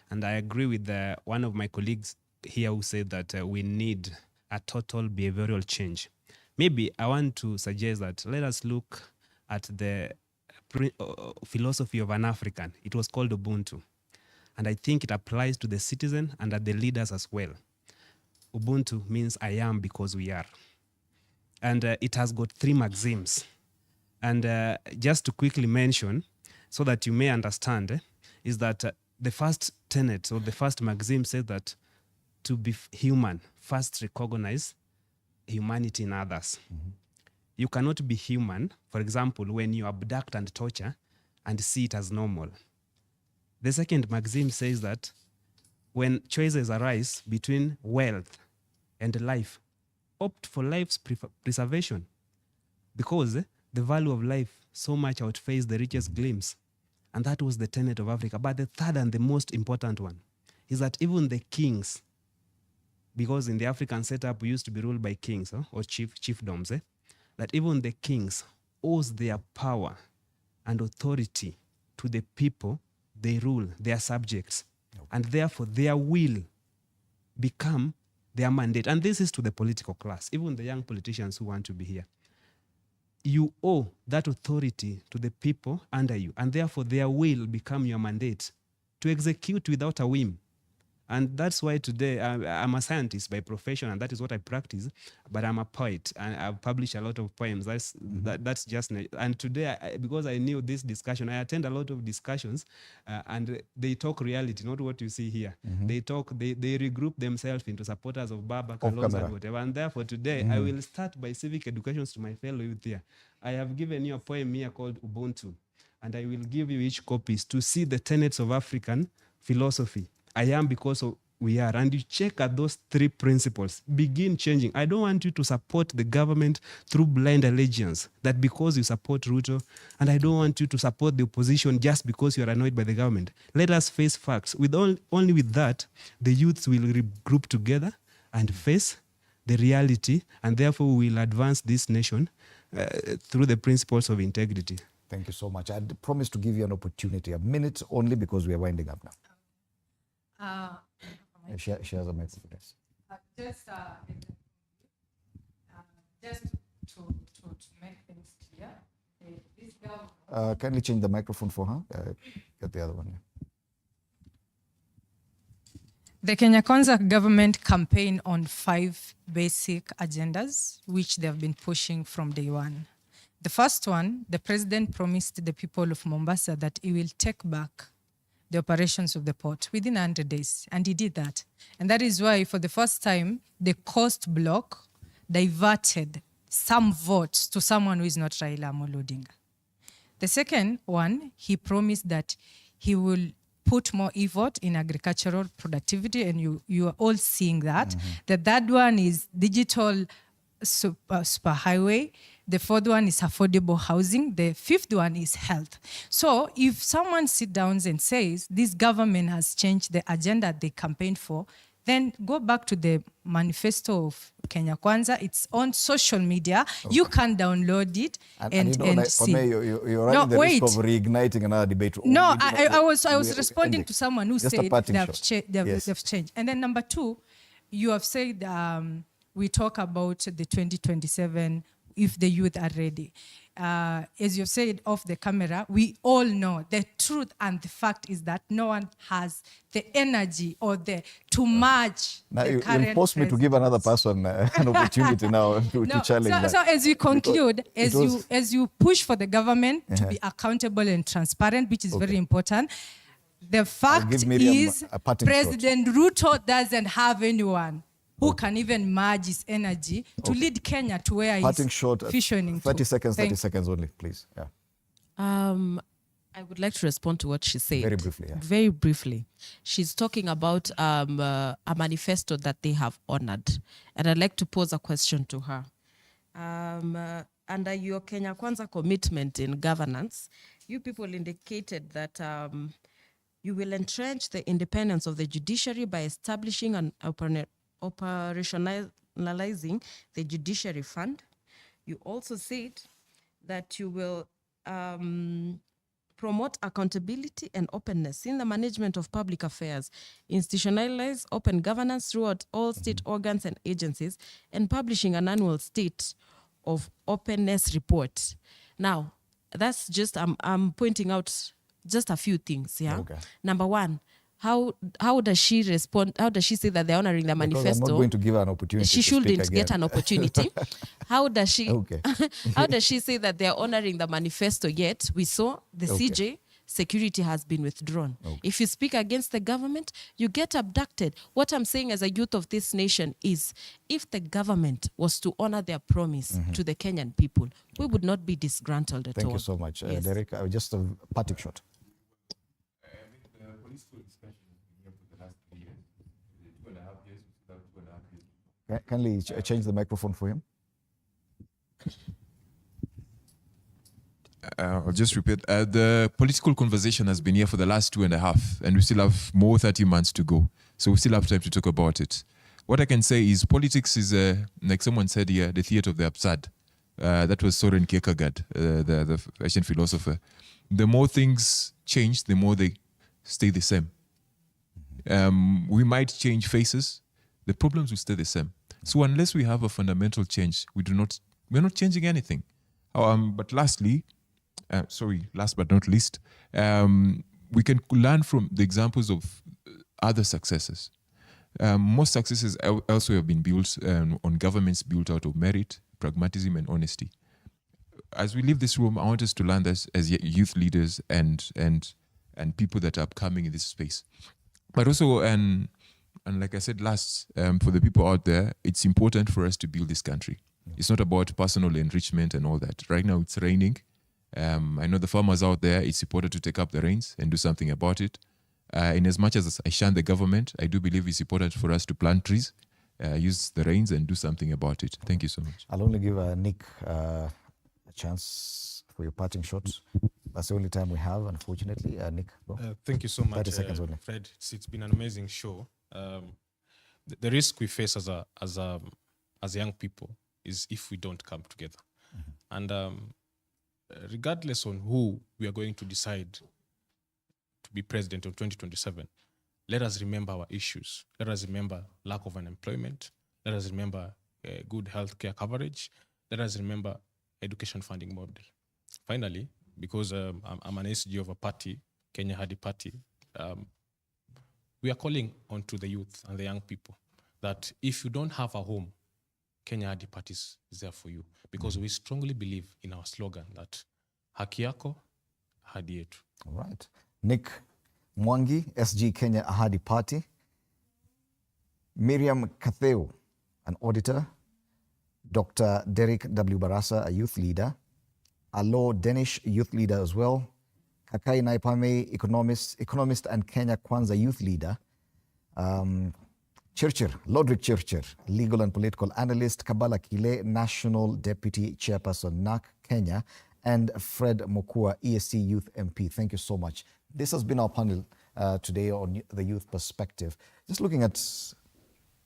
Speaker 17: And I agree with one of my colleagues here who said that we need a total behavioral change. Maybe I want to suggest that let us look at the philosophy of an African. It was called Ubuntu. And I think it applies to the citizen and the leaders as well. Ubuntu means I am because we are. And it has got 3 maxims. And just to quickly mention, so that you may understand, is that the first tenet or the first maxim says that to be human, first recognize humanity in others. Mm-hmm. You cannot be human, for example, when you abduct and torture and see it as normal. The second maxim says that when choices arise between wealth and life, opt for life's preservation. Because the value of life so much outweighs the richest glimpse. And that was the tenet of Africa. But the third and the most important one is that even the kings, because in the African setup, we used to be ruled by kings or chiefdoms, that even the kings owes their power and authority to the people they rule, their subjects. And therefore, their will become their mandate. And this is to the political class, even the young politicians who want to be here. You owe that authority to the people under you, and therefore their will become your mandate to execute without a whim. And that's why today I'm a scientist by profession, and that is what I practice, but I'm a poet, and I've published a lot of poems. That's just, and today, because I knew this discussion, I attend a lot of discussions, and they talk reality, not what you see here. They regroup themselves into supporters of BAMBA, Kalonzo, and whatever. And therefore today, I will start by civic education to my fellow youth here. I have given you a poem here called Ubuntu, and I will give you each copies to see the tenets of African philosophy. I am because we are. And you check at those three principles. Begin changing. I don't want you to support the government through blind allegiance, that because you support Ruto, and I don't want you to support the opposition just because you are annoyed by the government. Let us face facts. Only with that, the youths will regroup together and face the reality, and therefore we will advance this nation through the principles of integrity.
Speaker 1: Thank you so much. I promise to give you an opportunity, a minute only, because we are winding up now. She has a message.
Speaker 15: Just to make things clear, this government...
Speaker 1: Kindly change the microphone for her. Get the other one.
Speaker 15: The Kenya Kwanza government campaign on 5 basic agendas, which they have been pushing from day one. The first one, the president promised the people of Mombasa that he will take back the operations of the port within 100 days. And he did that. And that is why, for the first time, the Coast Bloc diverted some votes to someone who is not Raila Amolo Odinga. The second one, he promised that he will put more effort in agricultural productivity, and you are all seeing that. The third one is digital superhighway. The fourth one is affordable housing. The fifth one is health. So if someone sits down and says this government has changed the agenda they campaigned for, then go back to the manifesto of Kenya Kwanza. It's on social media. Okay. You can download it and see.
Speaker 1: You're running the risk of reigniting another debate.
Speaker 15: No, I was responding to someone who said they've changed. And then number 2, you have said we talk about the 2027 if the youth are ready. As you said off the camera, we all know the truth, and the fact is that no one has the energy or to match
Speaker 1: now
Speaker 15: the current
Speaker 1: you'll force me to give another person an opportunity now to challenge that.
Speaker 15: So as we conclude, as you push for the government to be accountable and transparent, which is very important, the fact is President Ruto doesn't have anyone who can even merge his energy to lead Kenya to where he's visioning
Speaker 1: 30 seconds, 30 seconds only, please. Yeah.
Speaker 20: I would like to respond to what she said.
Speaker 1: Very briefly, yeah.
Speaker 20: Very briefly. She's talking about a manifesto that they have honored. And I'd like to pose a question to her. Under your Kenya Kwanza commitment in governance, you people indicated that you will entrench the independence of the judiciary by establishing an operationalizing the judiciary fund. You also said that you will promote accountability and openness in the management of public affairs, institutionalize open governance throughout all state organs and agencies, and publishing an annual state of openness report. Now, that's just, I'm pointing out just a few things, yeah? Okay. Number 1, how does she respond? How does she say that they're honoring the manifesto?
Speaker 1: Because I'm not going to give her an opportunity.
Speaker 20: She shouldn't get an opportunity. How does she? Okay. How does she say that they're honoring the manifesto? Yet we saw the CJ security has been withdrawn. Okay. If you speak against the government, you get abducted. What I'm saying as a youth of this nation is, if the government was to honor their promise to the Kenyan people, we would not be disgruntled at all.
Speaker 1: Thank you so much, yes. Derek. Just a parting shot. Kindly change the microphone for him.
Speaker 2: I'll just repeat. The political conversation has been here for the last 2.5, and we still have more 30 months to go. So we still have time to talk about it. What I can say is politics is, like someone said here, the theater of the absurd. That was Soren Kierkegaard, the Russian philosopher. The more things change, the more they stay the same. We might change faces, the problems will stay the same. So unless we have a fundamental change, we're not changing anything. But last but not least, we can learn from the examples of other successes. Most successes elsewhere have been built on governments built out of merit, pragmatism, and honesty. As we leave this room, I want us to learn this as youth leaders and people that are upcoming in this space. But also, and like I said last, for the people out there, it's important for us to build this country. It's not about personal enrichment and all that. Right now, it's raining. I know the farmers out there, it's important to take up the reins and do something about it. In as much as I shun the government, I do believe it's important for us to plant trees, use the reins, and do something about it. Thank you so much.
Speaker 1: I'll only give Nick a chance for your parting shots. That's the only time we have, unfortunately. Nick, go.
Speaker 13: Thank you so much,
Speaker 1: 30 seconds only.
Speaker 13: Fred. It's been an amazing show. The risk we face as young people is if we don't come together. And regardless on who we are going to decide to be president of 2027, let us remember our issues. Let us remember lack of unemployment. Let us remember good healthcare coverage. Let us remember education funding model. Finally, because I'm an SG of a party, Kenya Hadi Party, we are calling on to the youth and the young people that if you don't have a home, Kenya Hadi Party is there for you, because we strongly believe in our slogan that haki yako hadi yetu.
Speaker 1: All right. Nick Mwangi, SG Kenya Ahadi Party. Miriam Katheu, an auditor. Dr. Derek W. Barasa, a youth leader. Alo Denish, youth leader as well. Kakai Naipame, economist and Kenya Kwanza youth leader. Lodrick Churcher, legal and political analyst. Kabala Kile, national deputy chairperson, NAC Kenya. And Fred Mokua, ESC Youth MP. Thank you so much. This has been our panel today on the youth perspective. Just looking at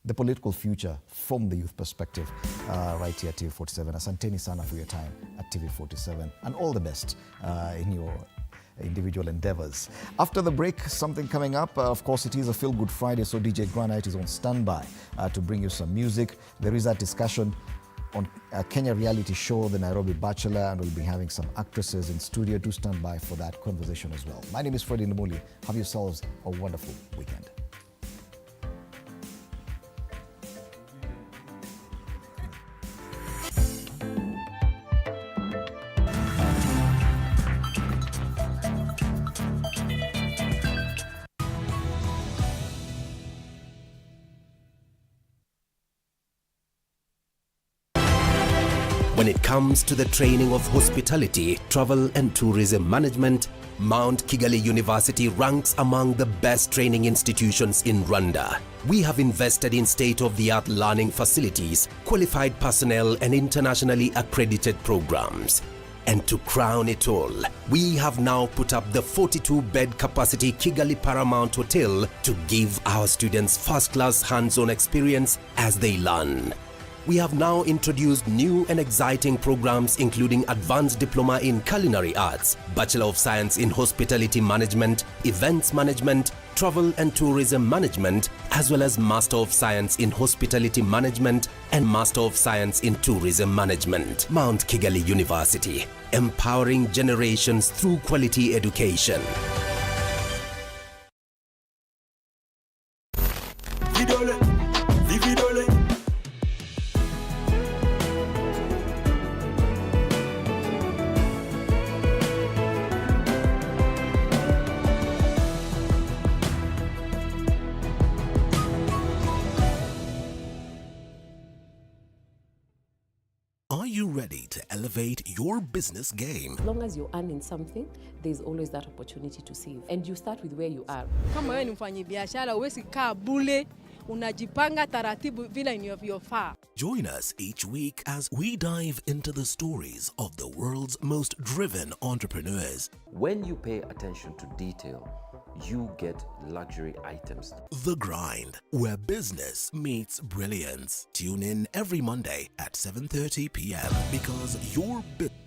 Speaker 1: the political future from the youth perspective right here at TV47. Asanteni sana for your time at TV47 and all the best in your individual endeavors. After the break, something coming up. Of course, it is a Feel Good Friday, so DJ Granite is on standby to bring you some music. There is that discussion on a Kenya reality show, The Nairobi Bachelor, and we'll be having some actresses in studio. Do stand by for that conversation as well. My name is Freddie Ndimuli. Have yourselves a wonderful weekend.
Speaker 3: When it comes to the training of hospitality, travel and tourism management, Mount Kigali University ranks among the best training institutions in Rwanda. We have invested in state-of-the-art learning facilities, qualified personnel, and internationally accredited programs. And to crown it all, we have now put up the 42-bed capacity Kigali Paramount Hotel to give our students first-class hands-on experience as they learn. We have now introduced new and exciting programs including Advanced Diploma in Culinary Arts, Bachelor of Science in Hospitality Management, Events Management, Travel and Tourism Management, as well as Master of Science in Hospitality Management and Master of Science in Tourism Management. Mount Kigali University, empowering generations through quality education. Are you ready to elevate your business game?
Speaker 4: As long as you're earning something, there's always that opportunity to save. And you start with where you are.
Speaker 5: Kama wewe ni mfanyabiashara, huwezi kaa bure, unajipanga taratibu vile inavyofaa.
Speaker 14: Join us each week as we dive into the stories of the world's most driven entrepreneurs.
Speaker 6: When you pay attention to detail, you get luxury items.
Speaker 14: The Grind, where business meets brilliance. Tune in every Monday at 7:30 p.m. because your business